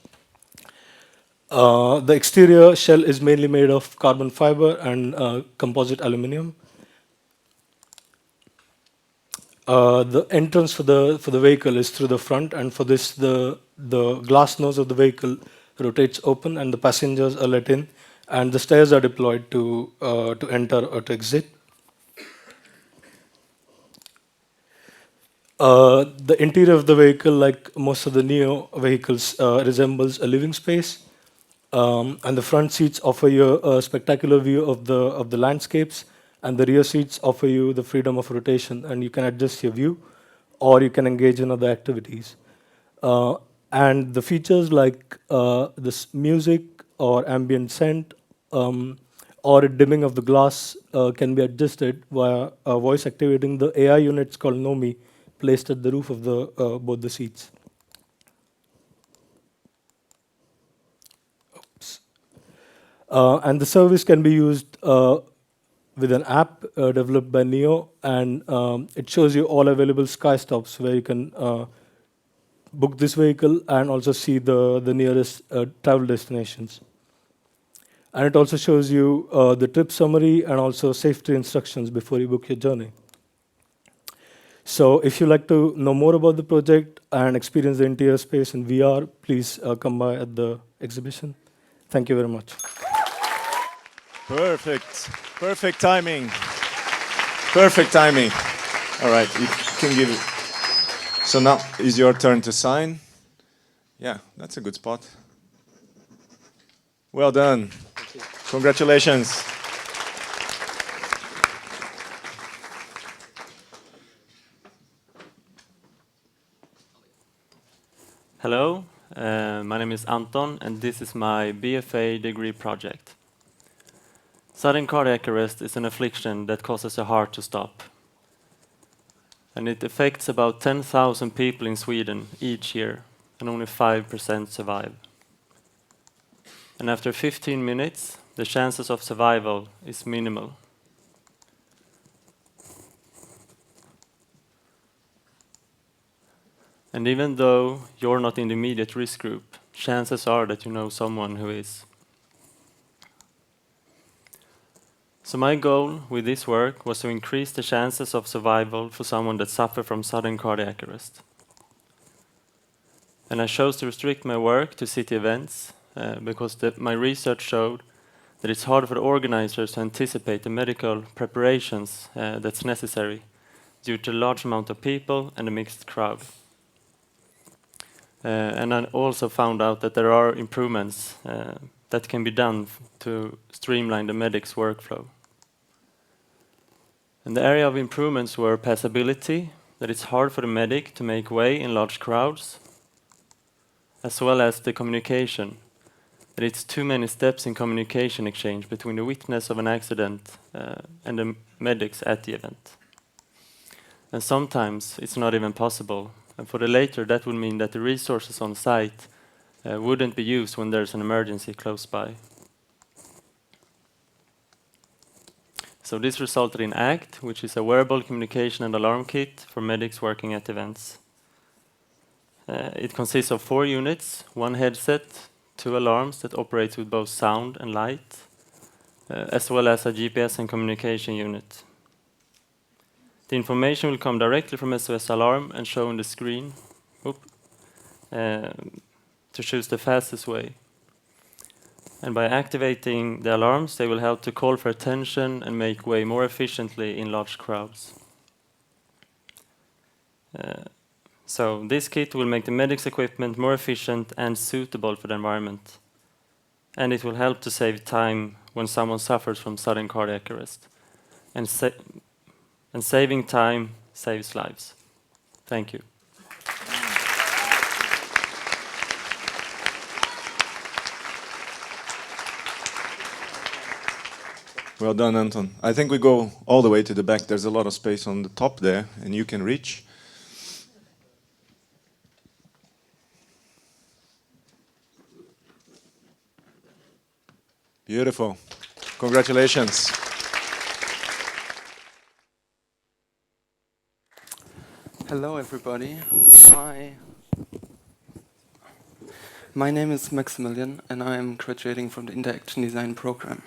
The exterior shell is mainly made of carbon fiber and composite aluminum. The entrance for the vehicle is through the front, and for this, the glass nose of the vehicle rotates open, and the passengers are let in, and the stairs are deployed to enter or to exit. The interior of the vehicle, like most of the Neo vehicles, resembles a living space, and the front seats offer you a spectacular view of the landscapes, and the rear seats offer you the freedom of rotation, and you can adjust your view, or you can engage in other activities. And the features like this music or ambient scent, or a dimming of the glass can be adjusted via voice activating the AI units called Nomi, placed at the roof of both the seats. And the service can be used with an app developed by Neo, and it shows you all available sky stops where you can book this vehicle and also see the nearest travel destinations. And it also shows you the trip summary and also safety instructions before you book your journey. So if you'd like to know more about the project and experience the interior space in VR, please come by at the exhibition. Thank you very much. Perfect. Perfect timing. Perfect timing. All right, you can give it. So now is your turn to sign. Yeah, that's a good spot. Well done. Congratulations. Hello, my name is Anton, and this is my BFA degree project. Sudden cardiac arrest is an affliction that causes the heart to stop. And it affects about 10,000 people in Sweden each year, and only 5% survive. And after 15 minutes, the chances of survival is minimal. And even though you're not in the immediate risk group, chances are that you know someone who is. So my goal with this work was to increase the chances of survival for someone that suffers from sudden cardiac arrest. And I chose to restrict my work to city events because my research showed that it's hard for the organizers to anticipate the medical preparations that's necessary due to a large amount of people and a mixed crowd. And I also found out that there are improvements that can be done to streamline the medic's workflow. And the area of improvements were passability, that it's hard for the medic to make way in large crowds, as well as the communication, that it's too many steps in communication exchange between the witness of an accident and the medics at the event. And sometimes it's not even possible. And for the later, that would mean that the resources on site wouldn't be used when there's an emergency close by. So this resulted in ACT, which is a wearable communication and alarm kit for medics working at events. It consists of 4 units, 1 headset, 2 alarms that operate with both sound and light, as well as a GPS and communication unit. The information will come directly from SOS Alarm and show on the screen to choose the fastest way. And by activating the alarms, they will help to call for attention and make way more efficiently in large crowds. So this kit will make the medics' equipment more efficient and suitable for the environment. And it will help to save time when someone suffers from sudden cardiac arrest. And, and saving time saves lives. Thank you. Well done, Anton. I think we go all the way to the back. There's a lot of space on the top there, and you can reach. Beautiful. Congratulations. Hello, everybody. Hi. My name is Maximilian, and I am graduating from the Interaction Design program.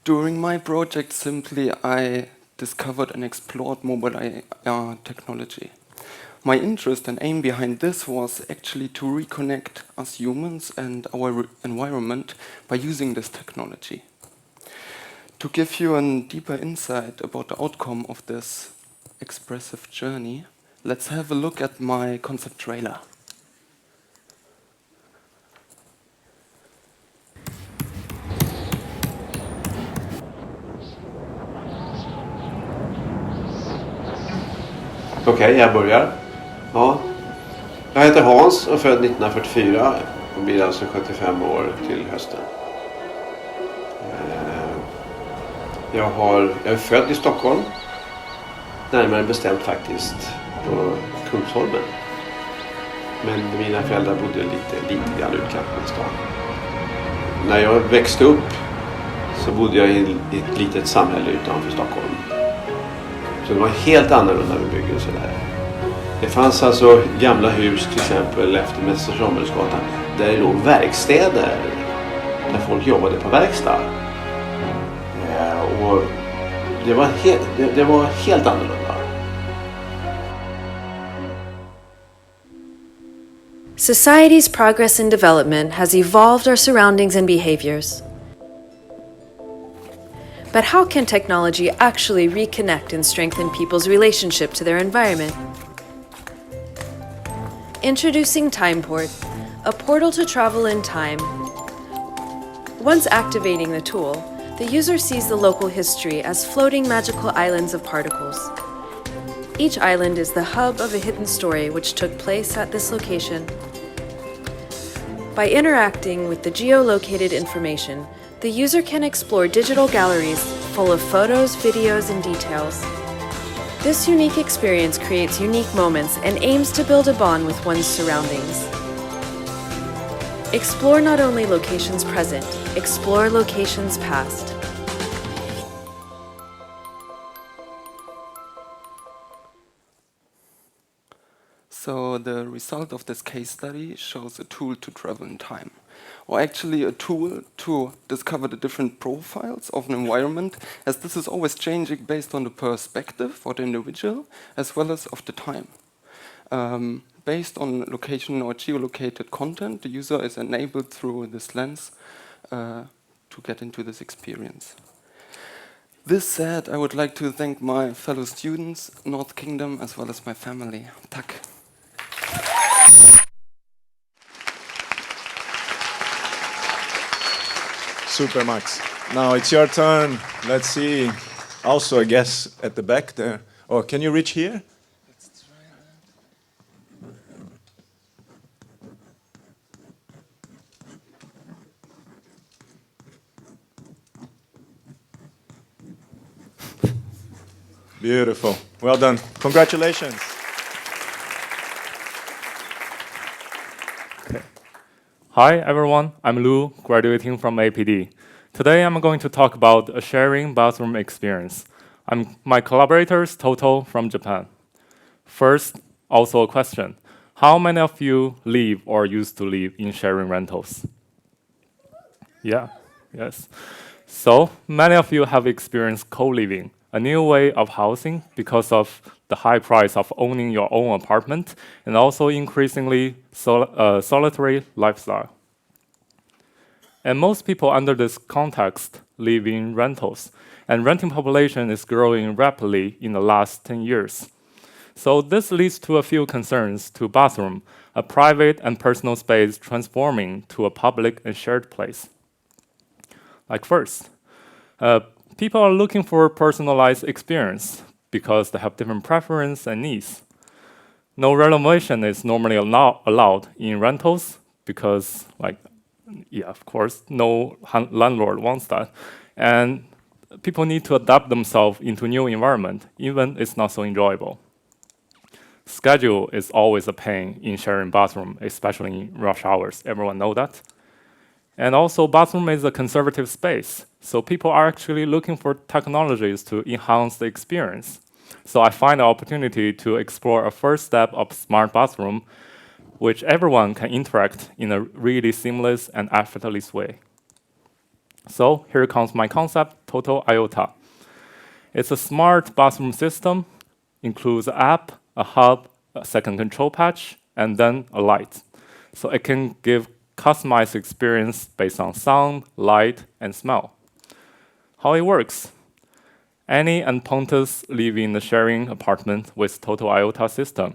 During my project, simply, I discovered and explored mobile AR technology. My interest and aim behind this was actually to reconnect us humans and our environment by using this technology. To give you a deeper insight about the outcome of this expressive journey, let's have a look at my concept trailer. Okej, jag börjar. Ja. Jag heter Hans och född 1944 och blir alltså 75 år till hösten. Jag är född i Stockholm, närmare bestämt faktiskt på Kungsholmen. Men mina föräldrar bodde lite grann utkanten i stan. När jag växte upp så bodde jag i ett litet samhälle utanför Stockholm. Så det var helt annorlunda bebyggelse där. Det fanns alltså gamla hus till exempel efter Mäster Samuelsgatan där det låg verkstäder där folk jobbade på verkstad. Och det var helt annorlunda. Society's progress and development has evolved our surroundings and behaviors. But how can technology actually reconnect and strengthen people's relationship to their environment? Introducing Timeport, a portal to travel in time. Once activating the tool, the user sees the local history as floating magical islands of particles. Each island is the hub of a hidden story which took place at this location. By interacting with the geolocated information, the user can explore digital galleries full of photos, videos, and details. This unique experience creates unique moments and aims to build a bond with one's surroundings. Explore not only locations present, explore locations past. So the result of this case study shows a tool to travel in time, or actually a tool to discover the different profiles of an environment, as this is always changing based on the perspective of the individual as well as of the time. Based on location or geolocated content, the user is enabled through this lens to get into this experience. This said, I would like to thank my fellow students, North Kingdom, as well as my family. Tack. Super, Max. Now it's your turn. Let's see. Also, I guess at the back there. Oh, can you reach here? Beautiful. Well done. Congratulations. Hi everyone, I'm Lu, graduating from APD. Today I'm going to talk about a sharing bathroom experience. My collaborators Toto from Japan. First, also a question. How many of you live or used to live in sharing rentals? Yeah, yes. So, many of you have experienced co-living, a new way of housing because of the high price of owning your own apartment and also increasingly solitary lifestyle. And most people under this context live in rentals, and renting population is growing rapidly in the last 10 years. So this leads to a few concerns to bathroom, a private and personal space transforming to a public and shared place. Like first, people are looking for a personalized experience because they have different preferences and needs. No renovation is normally allowed in rentals because, like, yeah, of course, no landlord wants that. And people need to adapt themselves into new environment, even it's not so enjoyable. Schedule is always a pain in sharing bathroom, especially in rush hours. Everyone know that. And also, bathroom is a conservative space, so people are actually looking for technologies to enhance the experience. So I find the opportunity to explore a first step of smart bathroom, which everyone can interact in a really seamless and effortless way. So here comes my concept, Total IOTA. It's a smart bathroom system, includes an app, a hub, a second control patch, and then a light. So it can give customized experience based on sound, light, and smell. How it works? Annie and Pontus live in a sharing apartment with Total IOTA system.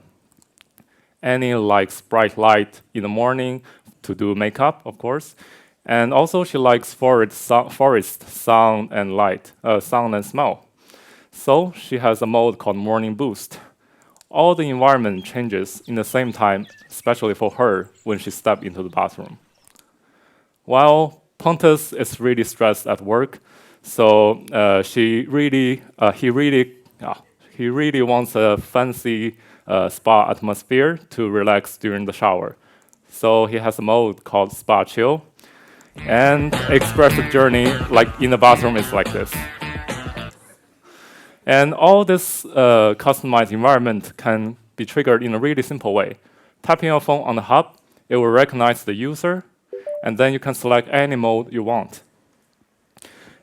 Annie likes bright light in the morning to do makeup, of course, and also she likes forest sound and light, sound and smell. So she has a mode called Morning Boost. All the environment changes in the same time, especially for her when she steps into the bathroom. While Pontus is really stressed at work, so he really wants a fancy spa atmosphere to relax during the shower. So he has a mode called Spa Chill, and expressive journey like in the bathroom is like this. And all this customized environment can be triggered in a really simple way. Tapping your phone on the hub, it will recognize the user, and then you can select any mode you want.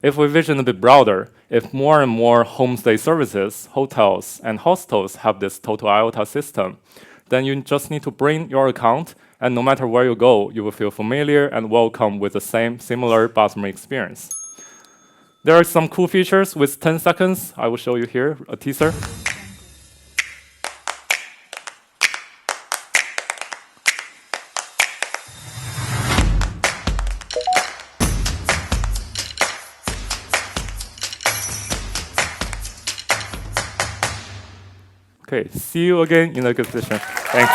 If we vision a bit broader, if more and more homestay services, hotels, and hostels have this Total IOTA system, then you just need to bring your account, and no matter where you go, you will feel familiar and welcome with the similar bathroom experience. There are some cool features with 10 seconds. I will show you here a teaser. Okay, see you again in a good session. Thanks.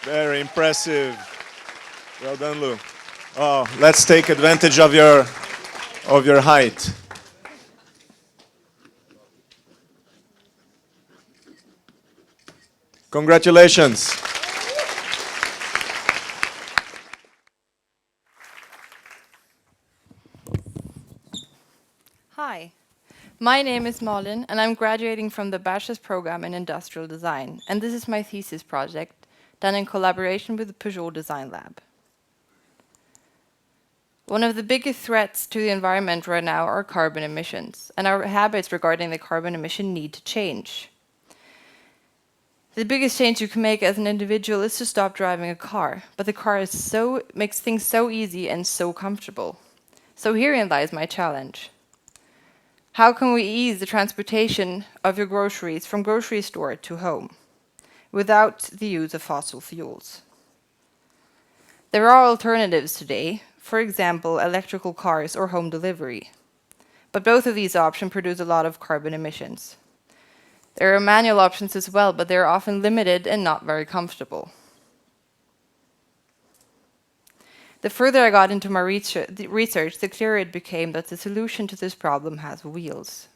Very impressive. Well done, Lou. Oh, let's take advantage of your height. Congratulations. Hi, my name is Malin, and I'm graduating from the bachelor's program in industrial design, and this is my thesis project, done in collaboration with the Peugeot Design Lab. One of the biggest threats to the environment right now are carbon emissions, and our habits regarding the carbon emission need to change. The biggest change you can make as an individual is to stop driving a car, but the car makes things so easy and so comfortable. So herein lies my challenge. How can we ease the transportation of your groceries from grocery store to home without the use of fossil fuels? There are alternatives today, for example, electrical cars or home delivery. But both of these options produce a lot of carbon emissions. There are manual options as well, but they are often limited and not very comfortable. The further I got into my research, the clearer it became that the solution to this problem has wheels.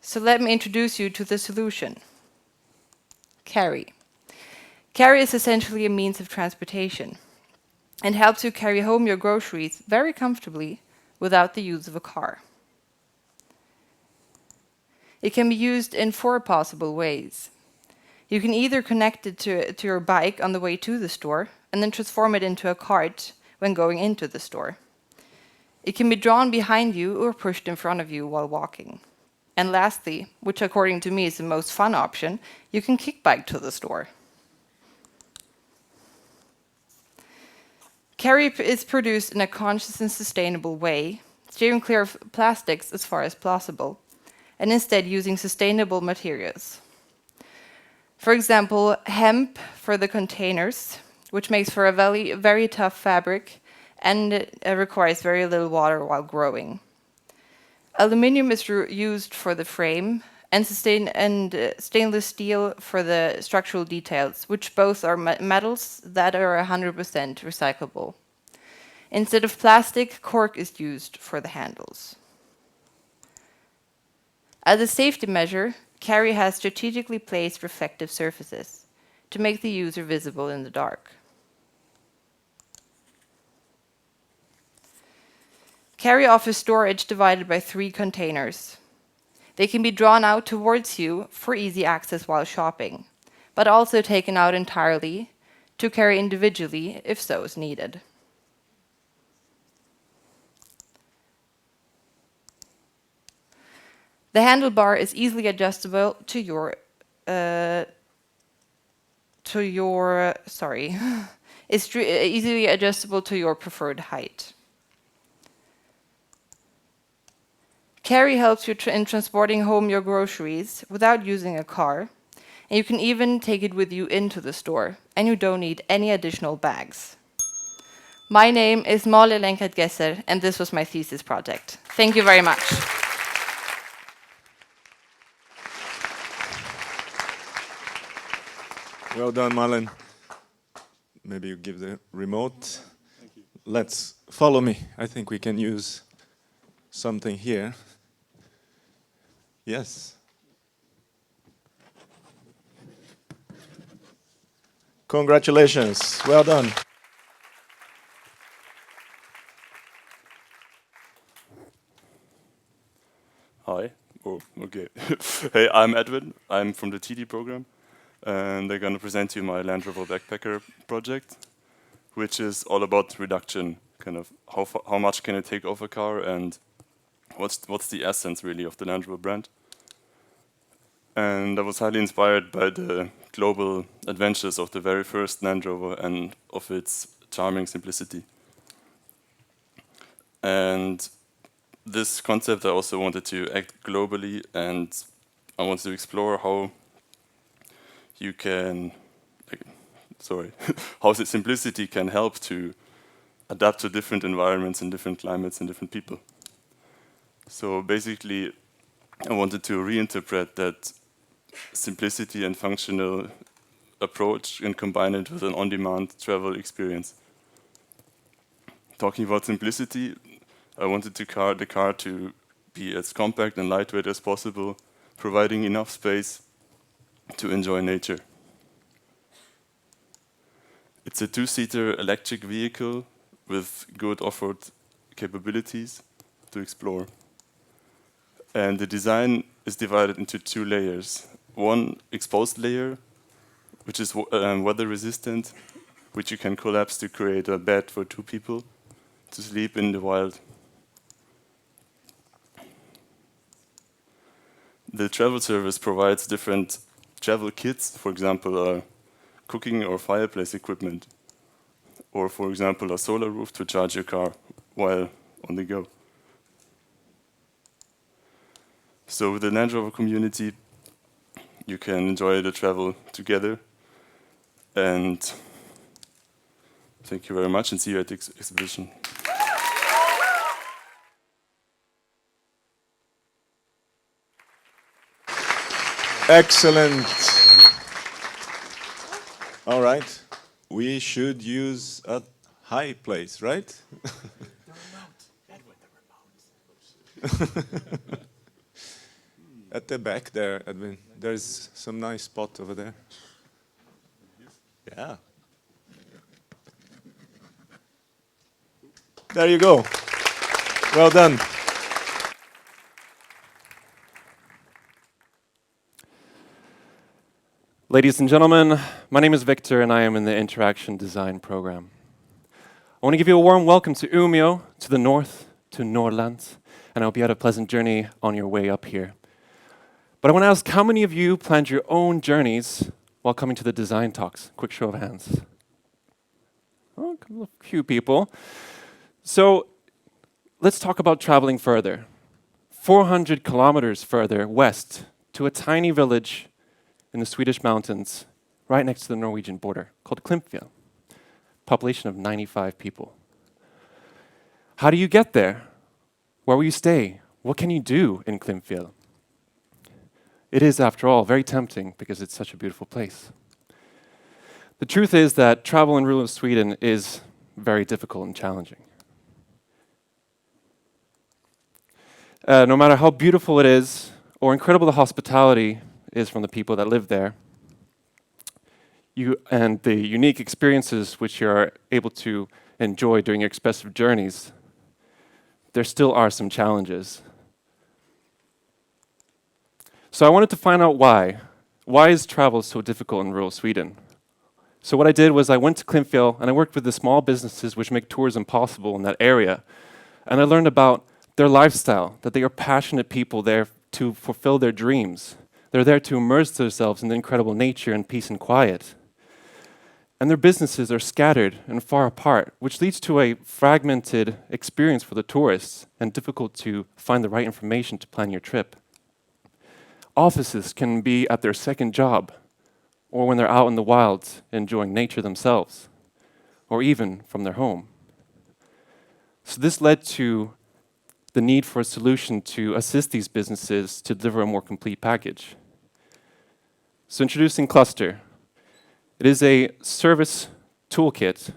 So let me introduce you to the solution. Carry. Carry is essentially a means of transportation and helps you carry home your groceries very comfortably without the use of a car. It can be used in 4 possible ways. You can either connect it to your bike on the way to the store and then transform it into a cart when going into the store. It can be drawn behind you or pushed in front of you while walking. And lastly, which according to me is the most fun option, you can kickbike to the store. Carry is produced in a conscious and sustainable way, steering clear of plastics as far as possible, and instead using sustainable materials. For example, hemp for the containers, which makes for a very tough fabric and requires very little water while growing. Aluminium is used for the frame and stainless steel for the structural details, which both are metals that are 100% recyclable. Instead of plastic, cork is used for the handles. As a safety measure, Carry has strategically placed reflective surfaces to make the user visible in the dark. Carry offers storage divided by 3 containers. They can be drawn out towards you for easy access while shopping, but also taken out entirely to carry individually if so is needed. The handlebar is easily adjustable to your easily adjustable to your preferred height. Carry helps you in transporting home your groceries without using a car, and you can even take it with you into the store, and you don't need any additional bags. My name is Malin Lenkert-Gesser, and this was my thesis project. Thank you very much. Well done, Malin. Maybe you give the remote. Thank you. Let's follow me. I think we can use something here. Yes. Congratulations. Well done. Hi. Oh, okay. Hey, I'm Edwin. I'm from the TD program, and I'm going to present you my Land Rover Backpacker project, which is all about reduction, kind of how much can it take off a car, and what's the essence really of the Land Rover brand. And I was highly inspired by the global adventures of the very first Land Rover and of its charming simplicity. And this concept I also wanted to act globally, and I wanted to explore how you can, how the simplicity can help to adapt to different environments and different climates and different people. So basically, I wanted to reinterpret that simplicity and functional approach and combine it with an on-demand travel experience. Talking about simplicity, I wanted the car to be as compact and lightweight as possible, providing enough space to enjoy nature. It's a 2-seater electric vehicle with good off-road capabilities to explore. And the design is divided into 2 layers. One exposed layer, which is weather resistant, which you can collapse to create a bed for 2 people to sleep in the wild. The travel service provides different travel kits, for example, cooking or fireplace equipment, or for example, a solar roof to charge your car while on the go. So with the Land Rover community, you can enjoy the travel together. And thank you very much, and see you at the exhibition. Excellent. All right. We should use a high place, right? At the back there, Edwin. There's some nice spot over there. Yeah. There you go. Well done. Ladies and gentlemen, my name is Victor and I am in the Interaction Design program. I want to give you a warm welcome to Umeå, to the north, to Norrland, and I hope you had a pleasant journey on your way up here. But I want to ask, how many of you planned your own journeys while coming to the design talks? Quick show of hands. Oh, a few people. So let's talk about traveling further. 400 kilometers further west to a tiny village in the Swedish mountains, right next to the Norwegian border, called Klimpfjell. population of 95 people. How do you get there? Where will you stay? What can you do in Klimpfjäll? It is, after all, very tempting because it's such a beautiful place. The truth is that travel in rural Sweden is very difficult and challenging. No matter how beautiful it is or incredible the hospitality is from the people that live there, and the unique experiences which you are able to enjoy during your expressive journeys, there still are some challenges. So I wanted to find out why. Why is travel so difficult in rural Sweden? So what I did was I went to Klimpfjäll and I worked with the small businesses which make tourism possible in that area. And I learned about their lifestyle, that they are passionate people there to fulfill their dreams. They're there to immerse themselves in the incredible nature and peace and quiet. And their businesses are scattered and far apart, which leads to a fragmented experience for the tourists and difficult to find the right information to plan your trip. Offices can be at their second job, or when they're out in the wilds enjoying nature themselves, or even from their home. So this led to the need for a solution to assist these businesses to deliver a more complete package. So introducing Cluster. It is a service toolkit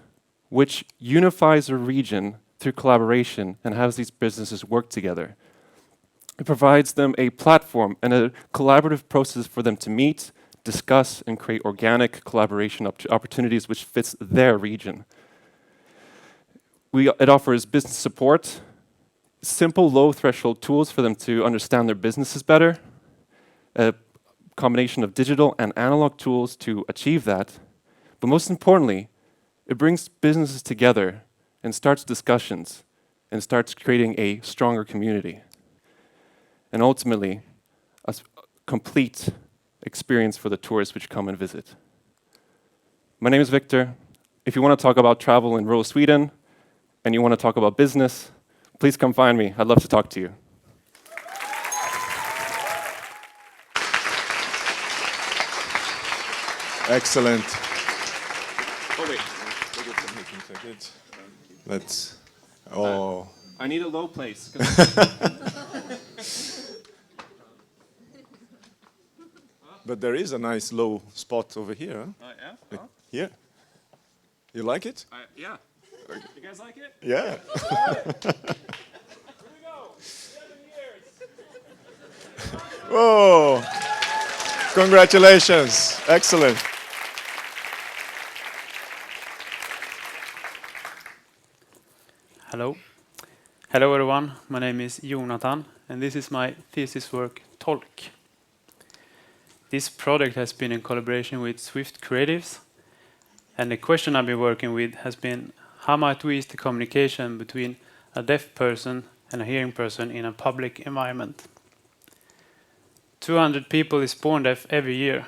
which unifies a region through collaboration and has these businesses work together. It provides them a platform and a collaborative process for them to meet, discuss, and create organic collaboration opportunities which fits their region. It offers business support, simple low-threshold tools for them to understand their businesses better, a combination of digital and analog tools to achieve that. But most importantly, it brings businesses together and starts discussions and starts creating a stronger community. And ultimately, a complete experience for the tourists which come and visit. My name is Victor. If you want to talk about travel in rural Sweden and you want to talk about business, please come find me. I'd love to talk to you. Excellent. Oh, wait. Let's. Oh. I need a low place. But there is a nice low spot over here. Huh? Yeah? Oh. Yeah. You like it? Yeah. You guys like it? Yeah. Here we go. 7 years. Oh, congratulations. Excellent. Hello. Hello everyone, my name is Jonathan and this is my thesis work, Tolk. This project has been in collaboration with Swift Creatives and the question I've been working with has been how might we ease the communication between a deaf person and a hearing person in a public environment. 200 people is born deaf every year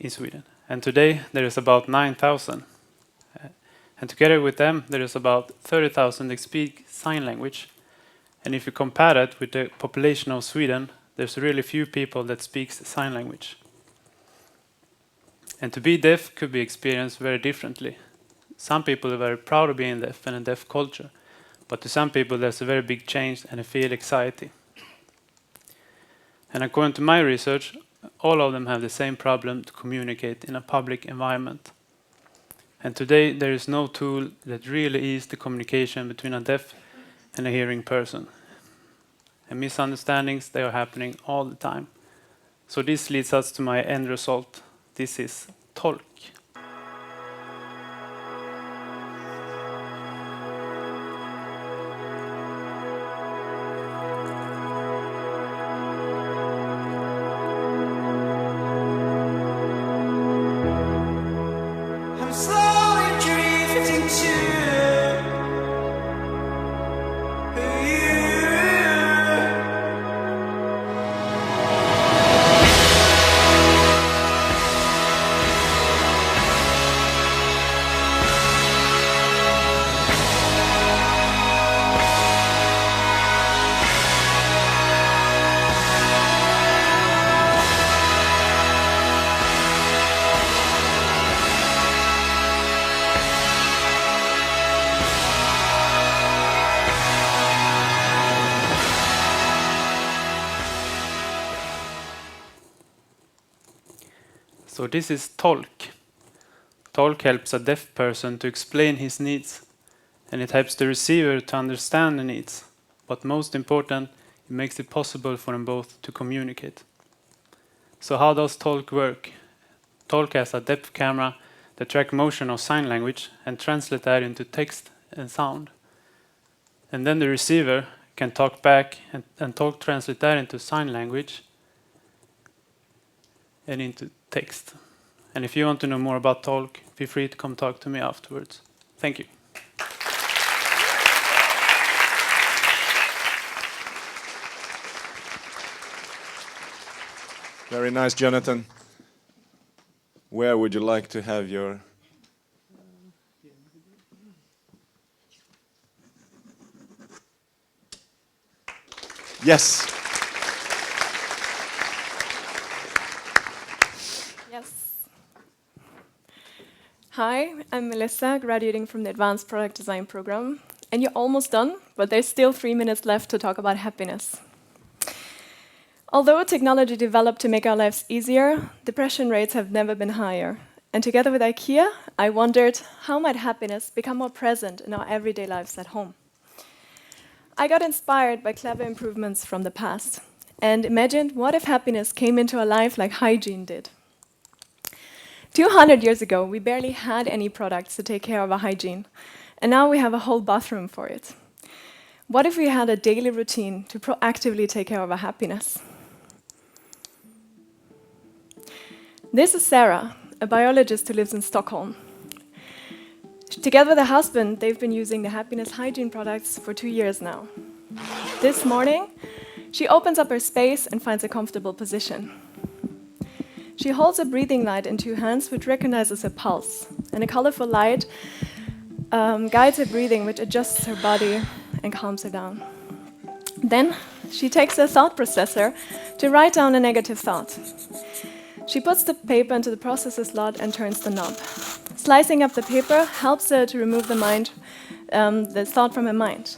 in Sweden and today there is about 9,000. And together with them, there is about 30,000 that speak sign language. And if you compare that with the population of Sweden, there's really few people that speak sign language. And to be deaf could be experienced very differently. Some people are very proud of being deaf and a deaf culture. But to some people, there's a very big change and they feel anxiety. And according to my research, all of them have the same problem to communicate in a public environment. And today there is no tool that really eases the communication between a deaf and a hearing person. And misunderstandings, they are happening all the time. So this leads us to my end result. This is Tolk. So this is Tolk. Tolk helps a deaf person to explain his needs, and it helps the receiver to understand the needs. But most important, it makes it possible for them both to communicate. So how does Tolk work? Tolk has a depth camera that tracks motion of sign language and translate that into text and sound. And then the receiver can talk back and Tolk translate that into sign language and into text. And if you want to know more about Tolk, feel free to come talk to me afterwards. Thank you. Very nice, Jonathan. Where would you like to have your... Yes. Yes. Hi, I'm Melissa, graduating from the Advanced Product Design program. And you're almost done, but there's still 3 minutes left to talk about happiness. Although technology developed to make our lives easier, depression rates have never been higher. And together with IKEA, I wondered how might happiness become more present in our everyday lives at home. I got inspired by clever improvements from the past and imagined what if happiness came into our life like hygiene did. 200 years ago, we barely had any products to take care of our hygiene, and now we have a whole bathroom for it. What if we had a daily routine to proactively take care of our happiness? This is Sarah, a biologist who lives in Stockholm. Together with her husband, they've been using the happiness hygiene products for 2 years now. This morning, she opens up her space and finds a comfortable position. She holds a breathing light in 2 hands, which recognizes her pulse, and a colorful light guides her breathing, which adjusts her body and calms her down. Then, she takes her thought processor to write down a negative thought. She puts the paper into the processor slot and turns the knob. Slicing up the paper helps her to remove the thought from her mind.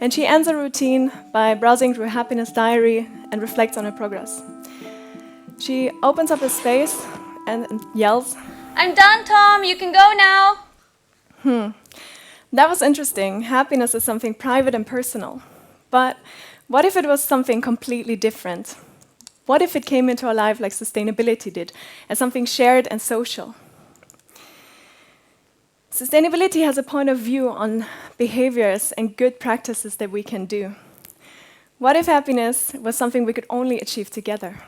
And she ends her routine by browsing through her happiness diary and reflects on her progress. She opens up her space and yells, "I'm done, Tom. You can go now." That was interesting. Happiness is something private and personal. But what if it was something completely different? What if it came into our life like sustainability did, as something shared and social? Sustainability has a point of view on behaviors and good practices that we can do. What if happiness was something we could only achieve together?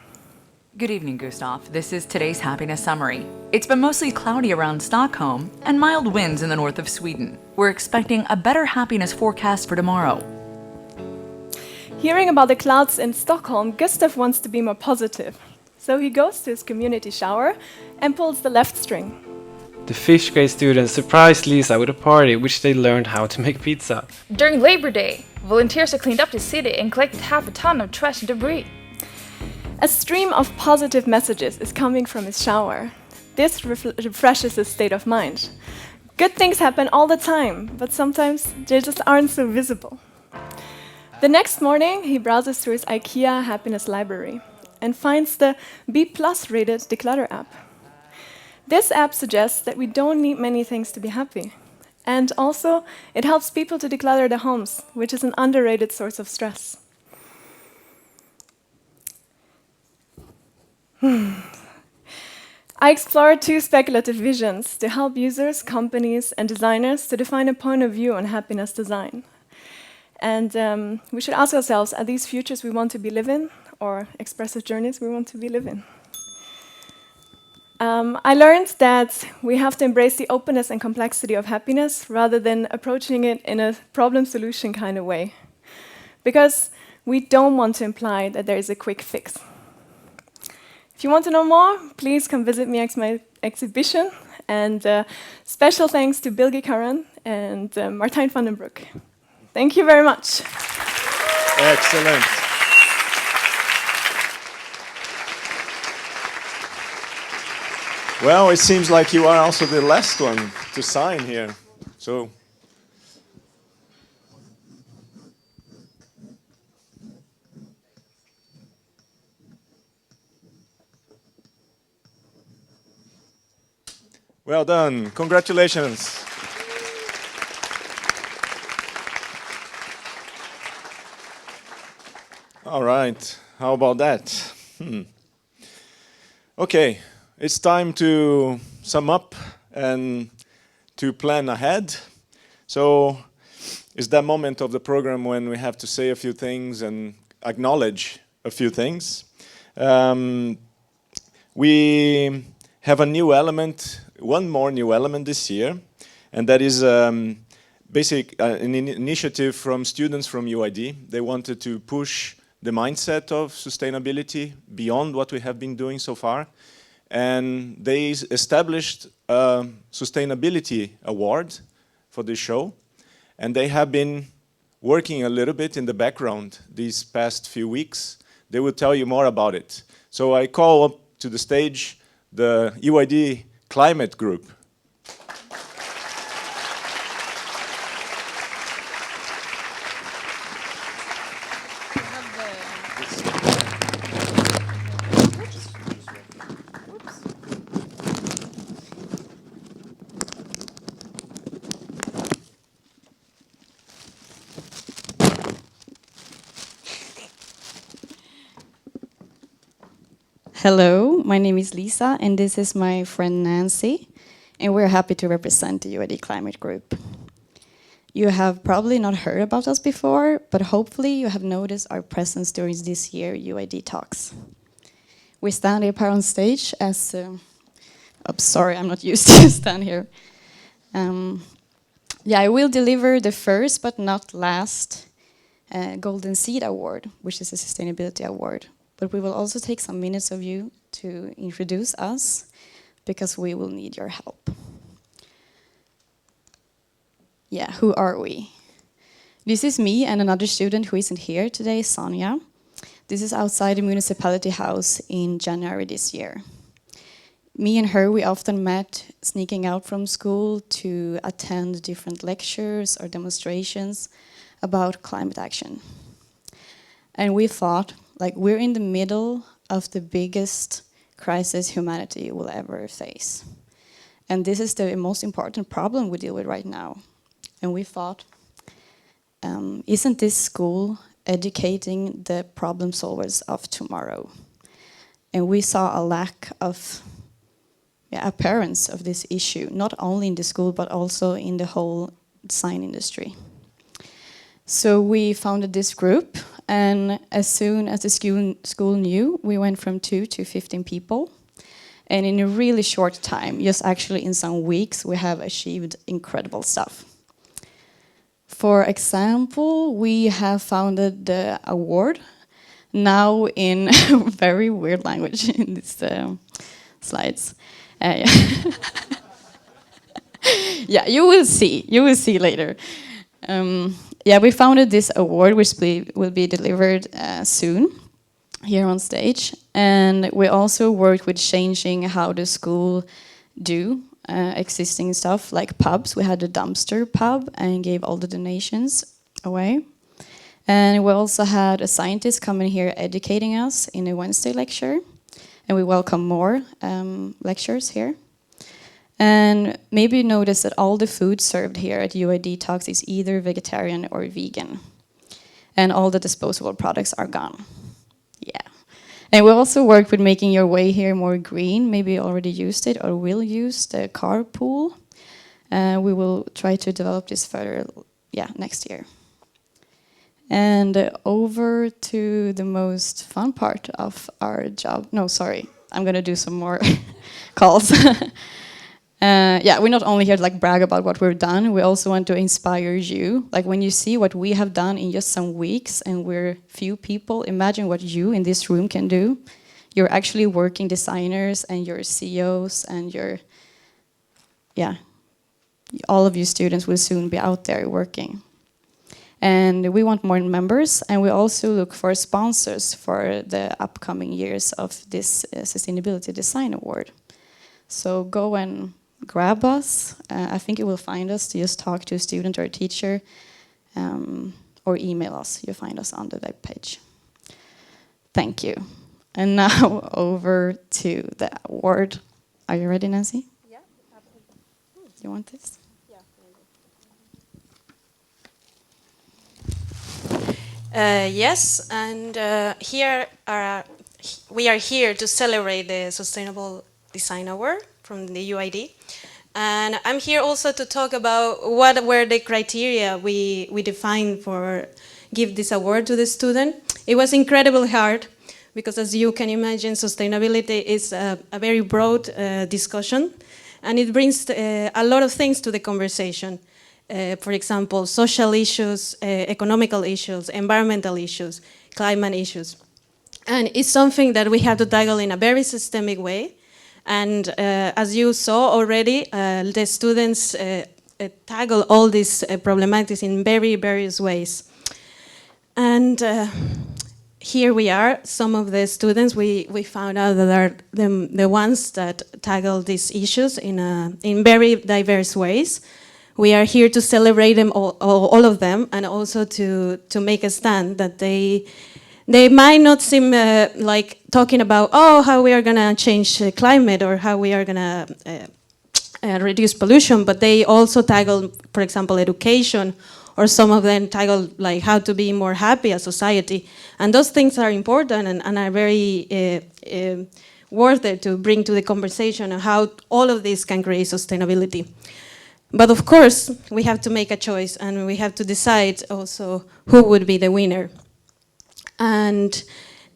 Good evening, Gustav. This is today's happiness summary. It's been mostly cloudy around Stockholm and mild winds in the north of Sweden. We're expecting a better happiness forecast for tomorrow. Hearing about the clouds in Stockholm, Gustav wants to be more positive. So he goes to his community shower and pulls the left string. The fish grade students surprised Lisa with a party which they learned how to make pizza. During Labor Day, volunteers have cleaned up the city and collected half a ton of trash and debris. A stream of positive messages is coming from his shower. This refreshes his state of mind. Good things happen all the time, but sometimes they just aren't so visible. The next morning, he browses through his IKEA happiness library and finds the B+ rated Declutter app. This app suggests that we don't need many things to be happy. And also, it helps people to declutter their homes, which is an underrated source of stress. I explored 2 speculative visions to help users, companies, and designers to define a point of view on happiness design. And we should ask ourselves, are these futures we want to be living, or expressive journeys we want to be living? I learned that we have to embrace the openness and complexity of happiness rather than approaching it in a problem-solution kind of way. Because we don't want to imply that there is a quick fix. If you want to know more, please come visit me at my exhibition. And special thanks to Bilge Karan and Martijn van den Broek. Thank you very much. Excellent. Well, it seems like you are also the last one to sign here. So Well done. Congratulations. All right. How about that? Okay. It's time to sum up and to plan ahead. So it's that moment of the program when we have to say a few things and acknowledge a few things. We have a new element, one more new element this year, and that is an initiative from students from UID. They wanted to push the mindset of sustainability beyond what we have been doing so far, and they established a sustainability award for this show, and they have been working a little bit in the background these past few weeks. They will tell you more about it. So I call up to the stage the UID Climate Group. Hello, my name is Lisa, and this is my friend Nancy, and we're happy to represent the UID Climate Group. You have probably not heard about us before, but hopefully you have noticed our presence during this year UID Talks. We stand up here on stage as... sorry, I'm not used to stand here. Yeah, I will deliver the first but not last Golden Seed Award, which is a sustainability award. But we will also take some minutes of you to introduce us, because we will need your help. Yeah, who are we? This is me and another student who isn't here today, Sonia. This is outside the municipality house in January this year. Me and her, we often met sneaking out from school to attend different lectures or demonstrations about climate action. And we thought, like, we're in the middle of the biggest crisis humanity will ever face. And this is the most important problem we deal with right now. And we thought, isn't this school educating the problem solvers of tomorrow? And we saw a lack of appearance of this issue, not only in the school, but also in the whole design industry. So we founded this group, and as soon as the school knew, we went from 2 to 15 people. And in a really short time, just actually in some weeks, we have achieved incredible stuff. For example, we have founded the award, now in very weird language in these slides. Yeah, you will see later. Yeah, we founded this award, which will be delivered soon here on stage. And we also worked with changing how the school do existing stuff, like pubs. We had a dumpster pub and gave all the donations away. And we also had a scientist coming here educating us in a Wednesday lecture. And we welcome more lectures here. And maybe you notice that all the food served here at UID Talks is either vegetarian or vegan. And all the disposable products are gone. Yeah. And we also work with making your way here more green. Maybe you already used it or will use the carpool. We will try to develop this further next year. And over to the most fun part of our job. No, sorry. I'm going to do some more calls. Yeah, we're not only here to like brag about what we've done, we also want to inspire you. Like when you see what we have done in just some weeks and we're few people, imagine what you in this room can do. You're actually working designers and you're CEOs and all of you students will soon be out there working. And we want more members, and we also look for sponsors for the upcoming years of this Sustainability Design Award. So go and grab us. I think you will find us. Just talk to a student or a teacher, or email us. You'll find us on the webpage. Thank you. And now over to the award. Are you ready, Nancy? Yeah, absolutely. You want this? Yes, and we are here to celebrate the Sustainable Design Award from the UID. And I'm here also to talk about what were the criteria we defined for give this award to the student. It was incredibly hard because, as you can imagine, sustainability is a very broad discussion, and it brings a lot of things to the conversation. For example, social issues, economical issues, environmental issues, climate issues. And it's something that we have to tackle in a very systemic way. And as you saw already, the students tackle all these problematics in very various ways. And here we are, some of the students we found out that are the ones that tackle these issues in very diverse ways. We are here to celebrate them, all of them, and also to make a stand that they might not seem like talking about, oh, how we are going to change climate or how we are going to reduce pollution, but they also tackle, for example, education, or some of them tackle like how to be more happy as society. And those things are important and are very worth it to bring to the conversation of how all of this can create sustainability. But of course, we have to make a choice and we have to decide also who would be the winner. And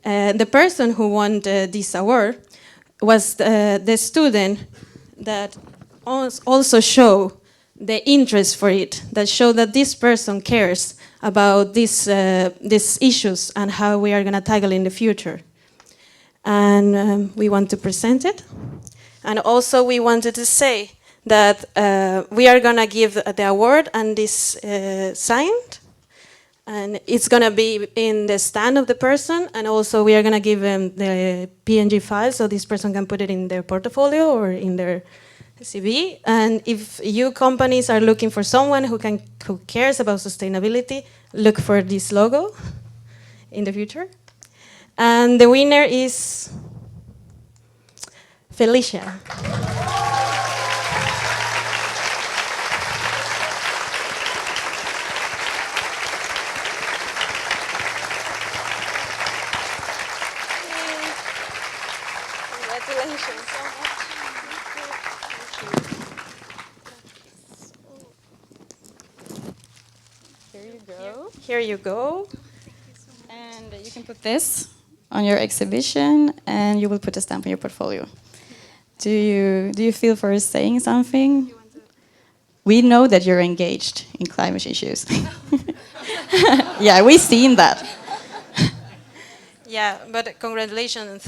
the person who won this award was the student that also showed the interest for it, that showed that this person cares about these issues and how we are going to tackle in the future. And we want to present it. And also we wanted to say that we are going to give the award and this signed. And it's going to be in the stand of the person, and also we are going to give them the PNG file so this person can put it in their portfolio or in their CV. And if you companies are looking for someone who cares about sustainability, look for this logo in the future. And the winner is Felicia. Congratulations so much. Here you go. Here you go. And you can put this on your exhibition, and you will put a stamp on your portfolio. Do you feel for saying something? We know that you're engaged in climate issues. Yeah, we've seen that. Yeah, but congratulations and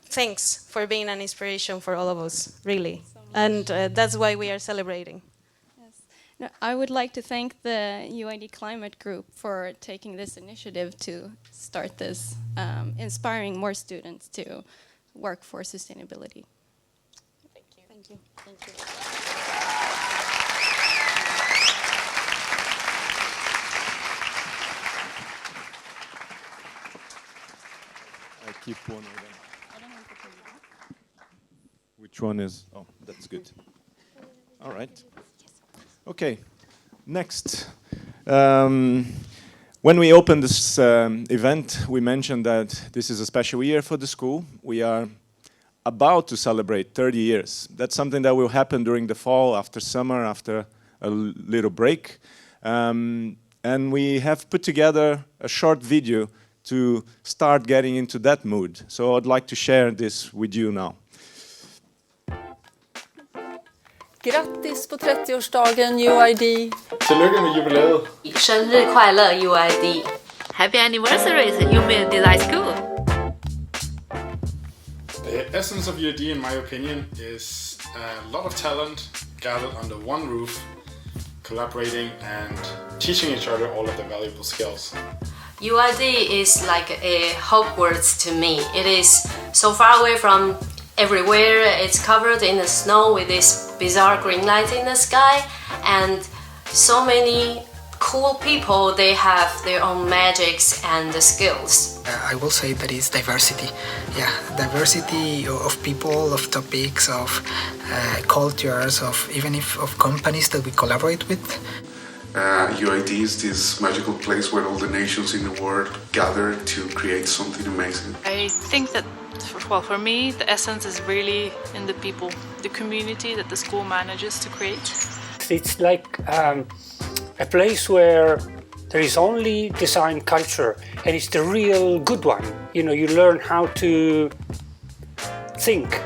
thanks for being an inspiration for all of us, really. And that's why we are celebrating. Yes. No, I would like to thank the UID Climate Group for taking this initiative to start this, inspiring more students to work for sustainability. Thank you. Thank you. Thank you. I keep one of them. Which one is? Oh, that's good. All right. Okay. Next. When we opened this event, we mentioned that this is a special year for the school. We are about to celebrate 30 years. That's something that will happen during the fall, after summer, after a little break. And we have put together a short video to start getting into that mood. So I'd like to share this with you now. Grattis på 30-årsdagen UID! Tillykke med jubilæet! 生日快乐 UID! Happy anniversary UID Design School! The essence of UID, in my opinion, is a lot of talent gathered under one roof, collaborating and teaching each other all of the valuable skills. UID is like a Hogwarts to me. It is so far away from everywhere. It's covered in the snow with this bizarre green light in the sky, and so many cool people, they have their own magics and the skills. I will say that is diversity. Yeah, diversity of people, of topics, of cultures, of even if of companies that we collaborate with. UID is this magical place where all the nations in the world gather to create something amazing. I think that, well, for me, the essence is really in the people, the community that the school manages to create. It's like a place where there is only design culture, and it's the real good one. You know, you learn how to think.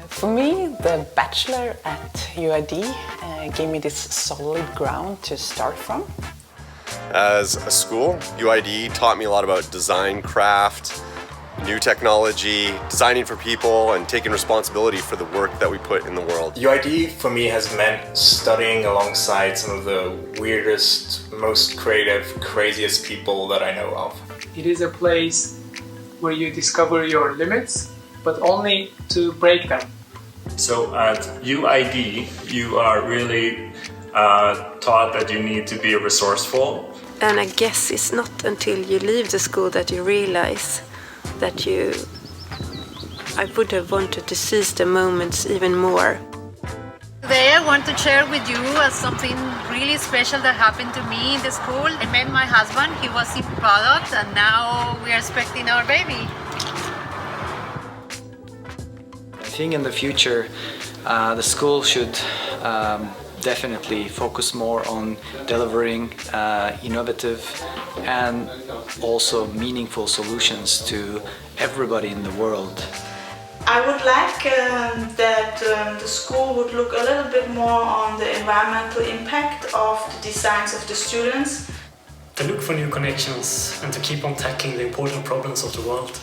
For me, the bachelor at UID gave me this solid ground to start from. As a school, UID taught me a lot about design, craft, new technology, designing for people, and taking responsibility for the work that we put in the world. UID for me has meant studying alongside some of the weirdest, most creative, craziest people that I know of. It is a place where you discover your limits, but only to break them. So at UID, you are really taught that you need to be resourceful. And I guess it's not until you leave the school that you realize that I would have wanted to seize the moments even more. Today I want to share with you something really special that happened to me in the school. I met my husband, he was in product, and now we are expecting our baby. I think in the future the school should definitely focus more on delivering innovative and also meaningful solutions to everybody in the world. I would like that the school would look a little bit more on the environmental impact of the designs of the students. To look for new connections and to keep on tackling the important problems of the world.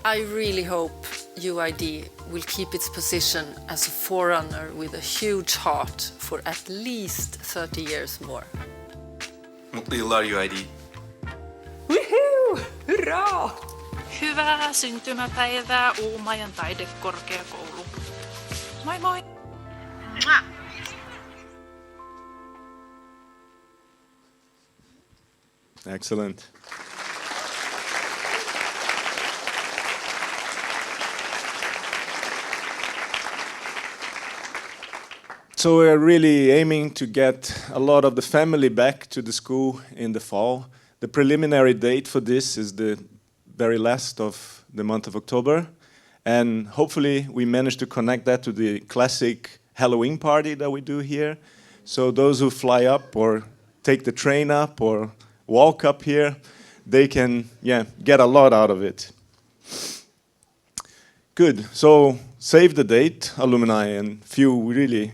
I really hope UID will keep its position as a forerunner with a huge heart for at least 30 years more. Mutlu yıllar UID. Woohoo! Hurra! Hyvää syntymäpäivää Uumajan taidekorkeakoulu. Moi moi! Excellent. So we're really aiming to get a lot of the family back to the school in the fall. The preliminary date for this is the very last of the month of October. And hopefully we manage to connect that to the classic Halloween party that we do here. So those who fly up or take the train up or walk up here, they can get a lot out of it. Good. So save the date, alumni, and few really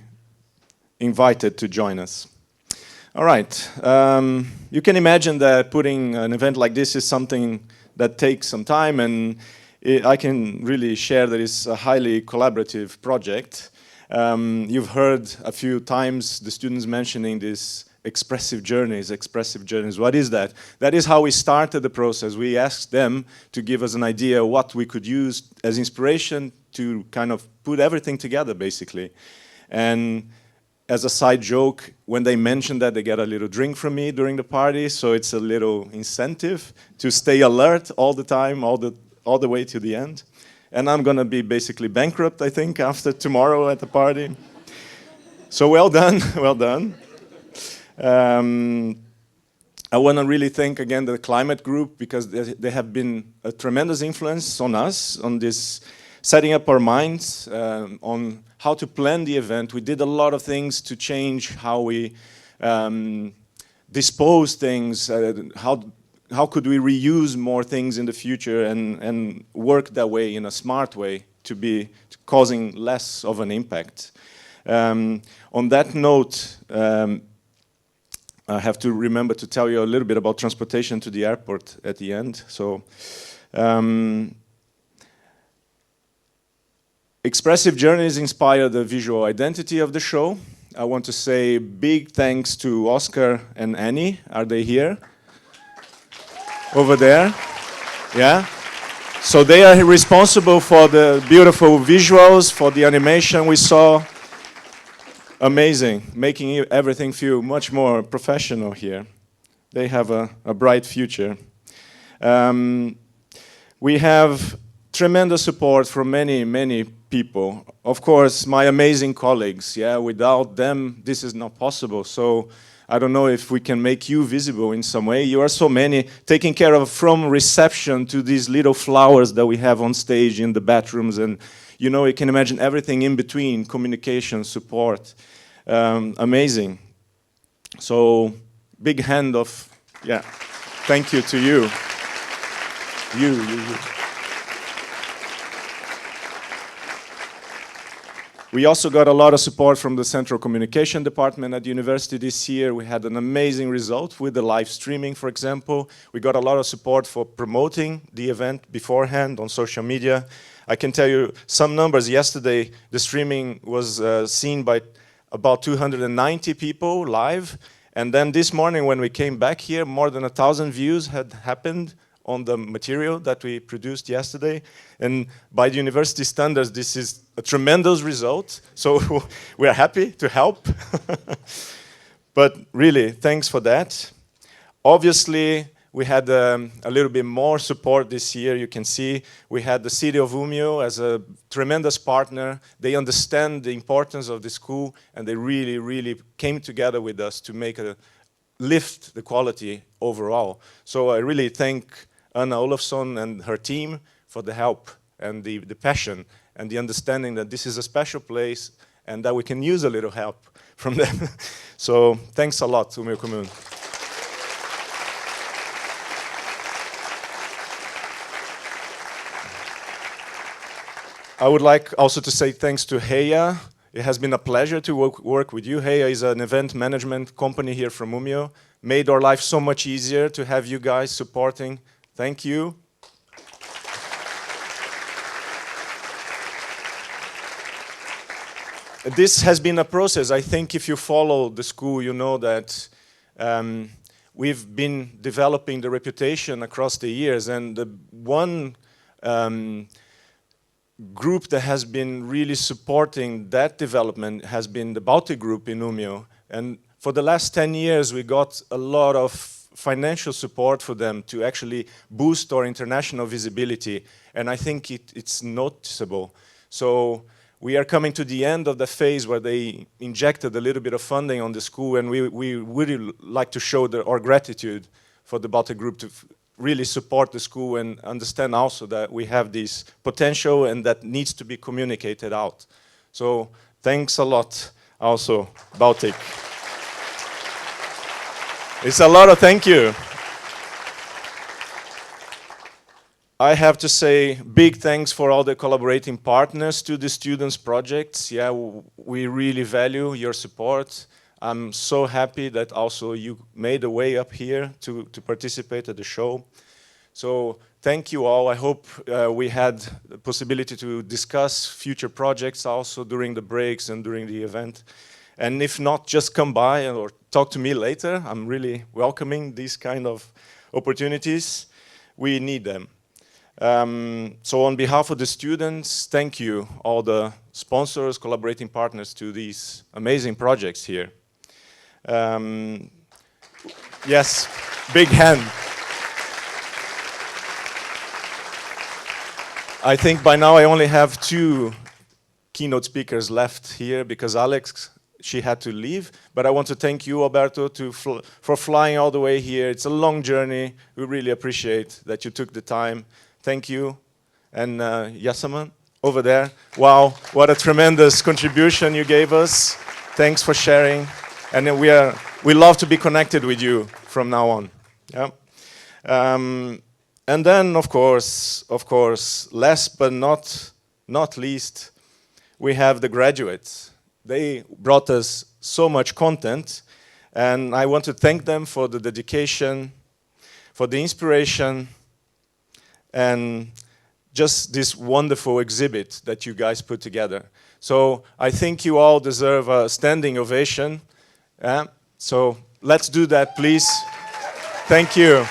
invited to join us. All right. You can imagine that putting an event like this is something that takes some time, and I can really share that it's a highly collaborative project. You've heard a few times the students mentioning this expressive journeys. What is that? That is how we started the process. We asked them to give us an idea what we could use as inspiration to kind of put everything together, basically. And as a side joke, when they mention that, they get a little drink from me during the party, so it's a little incentive to stay alert all the time, all the way to the end. And I'm going to be basically bankrupt, I think, after tomorrow at the party. So well done, well done. I want to really thank again the climate group, because they have been a tremendous influence on us, on this setting up our minds, on how to plan the event. We did a lot of things to change how we dispose things, how could we reuse more things in the future and work that way in a smart way to be causing less of an impact. On that note, I have to remember to tell you a little bit about transportation to the airport at the end. So, expressive journeys inspire the visual identity of the show. I want to say big thanks to Oscar and Annie. Are they here? Over there? Yeah? So they are responsible for the beautiful visuals, for the animation we saw. amazing, making everything feel much more professional here. They have a bright future. We have tremendous support from many, many people. Of course, my amazing colleagues. Yeah, without them, this is not possible. So I don't know if we can make you visible in some way. You are so many, taking care of from reception to these little flowers that we have on stage in the bathrooms, and you know, you can imagine everything in between, communication, support. Amazing. So big hand of, yeah, thank you to you. You. We also got a lot of support from the Central Communication Department at the university this year. We had an amazing result with the live streaming, for example. We got a lot of support for promoting the event beforehand on social media. I can tell you some numbers. Yesterday, the streaming was seen by about 290 people live. And then this morning when we came back here, more than 1,000 views had happened on the material that we produced yesterday. And by the university standards, this is a tremendous result. So we are happy to help. But really, thanks for that. Obviously, we had a little bit more support this year. You can see we had the city of Umeå as a tremendous partner. They understand the importance of the school, and they really, really came together with us to make lift the quality overall. So I really thank Anna Olofsson and her team for the help and the passion and the understanding that this is a special place and that we can use a little help from them. So thanks a lot, Umeå kommun. I would like also to say thanks to Heya. It has been a pleasure to work with you. Heya is an event management company here from Umeå. Made our life so much easier to have you guys supporting. Thank you. This has been a process. I think if you follow the school, you know that we've been developing the reputation across the years, and the one group that has been really supporting that development has been the Baltic Group in Umeå. And for the last 10 years, we got a lot of financial support for them to actually boost our international visibility. And I think it's noticeable. So we are coming to the end of the phase where they injected a little bit of funding on the school, and we really like to show our gratitude for the Baltic Group to really support the school and understand also that we have this potential and that needs to be communicated out. So thanks a lot also, Baltic. It's a lot of thank you. I have to say big thanks for all the collaborating partners to the students' projects. Yeah, we really value your support. I'm so happy that also you made a way up here to participate at the show. So thank you all. I hope we had the possibility to discuss future projects also during the breaks and during the event. And if not, just come by or talk to me later. I'm really welcoming these kind of opportunities. We need them. So on behalf of the students, thank you, all the sponsors, collaborating partners to these amazing projects here. Yes, big hand. I think by now I only have 2 keynote speakers left here because Alex, she had to leave. But I want to thank you, Alberto, for flying all the way here. It's a long journey. We really appreciate that you took the time. Thank you. And Yasaman, over there. Wow, what a tremendous contribution you gave us. Thanks for sharing. And then we love to be connected with you from now on. Yeah. And then, of course, last but not least, we have the graduates. They brought us so much content, and I want to thank them for the dedication, for the inspiration, and just this wonderful exhibit that you guys put together. So I think you all deserve a standing ovation. So let's do that, please. Thank you.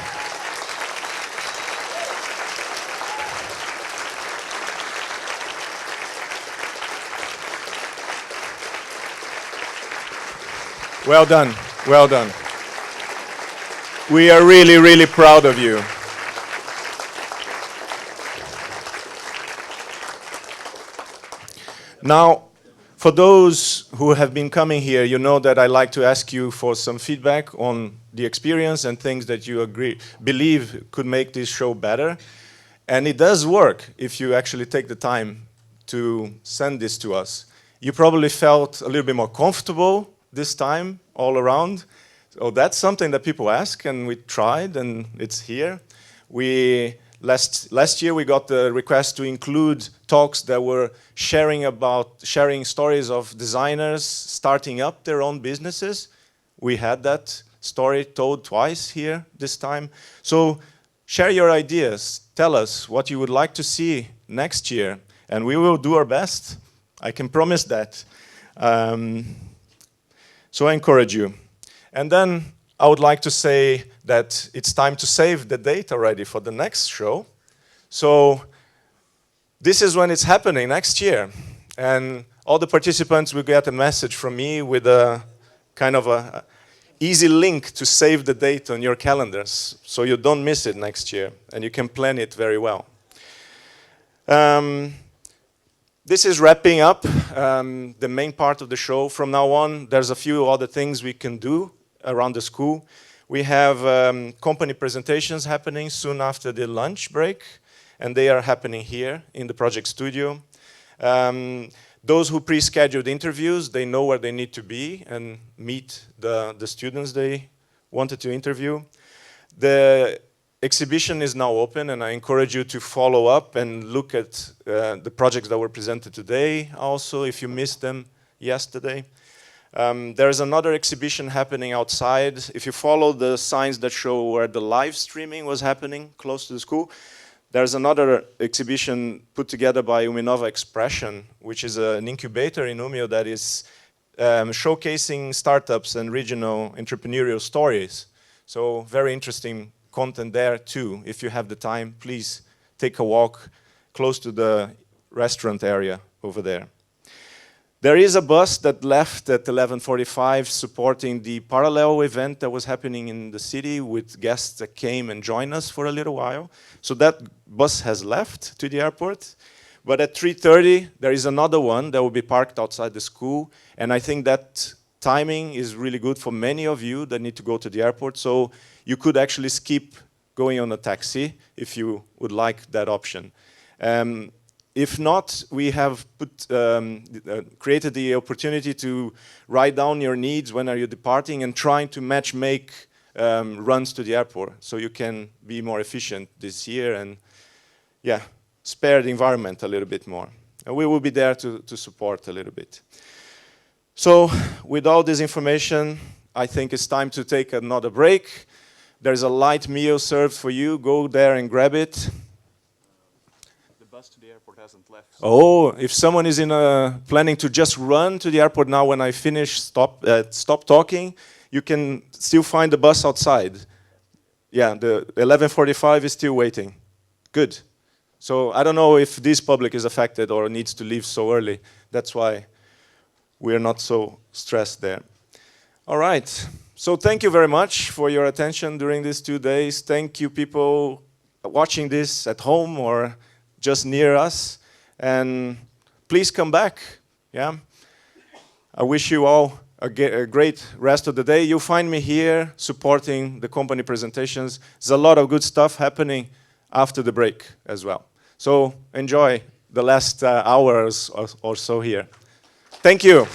Well done, well done. We are really, really proud of you. Now, for those who have been coming here, you know that I like to ask you for some feedback on the experience and things that you believe could make this show better. And it does work if you actually take the time to send this to us. You probably felt a little bit more comfortable this time all around. So that's something that people ask, and we tried, and it's here. Last year we got the request to include talks that were sharing stories of designers starting up their own businesses. We had that story told twice here this time. So share your ideas. Tell us what you would like to see next year, and we will do our best. I can promise that. So I encourage you. And then I would like to say that it's time to save the date already for the next show. So this is when it's happening next year. And all the participants will get a message from me with a kind of a easy link to save the date on your calendars so you don't miss it next year and you can plan it very well. This is wrapping up the main part of the show. From now on, there's a few other things we can do around the school. We have company presentations happening soon after the lunch break, and they are happening here in the project studio. Those who pre-scheduled interviews, they know where they need to be and meet the students they wanted to interview. The exhibition is now open, and I encourage you to follow up and look at the projects that were presented today also, if you missed them yesterday. There's another exhibition happening outside. If you follow the signs that show where the live streaming was happening close to the school, there's another exhibition put together by Uminova Expression, which is an incubator in Umeå that is showcasing startups and regional entrepreneurial stories. So very interesting content there too. If you have the time, please take a walk close to the restaurant area over there. There is a bus that left at 11:45 supporting the parallel event that was happening in the city with guests that came and joined us for a little while. So that bus has left to the airport. But at 3:30, there is another one that will be parked outside the school. And I think that timing is really good for many of you that need to go to the airport. So you could actually skip going on a taxi if you would like that option. If not, we have created the opportunity to write down your needs, when are you departing, and trying to make runs to the airport so you can be more efficient this year and spare the environment a little bit more. And we will be there to support a little bit. So with all this information, I think it's time to take another break. There's a light meal served for you. Go there and grab it. To the airport hasn't left. Oh, if someone is planning to just run to the airport now when I finish, stop talking, you can still find the bus outside. Yeah, the 11:45 is still waiting. Good. So I don't know if this public is affected or needs to leave so early. That's why we're not so stressed there. All right. So thank you very much for your attention during these 2 days. Thank you, people watching this at home or just near us, and please come back. Yeah, I wish you all a great rest of the day. You'll find me here supporting the company presentations. There's a lot of good stuff happening after the break as well. So enjoy the last hours or so here. Thank you.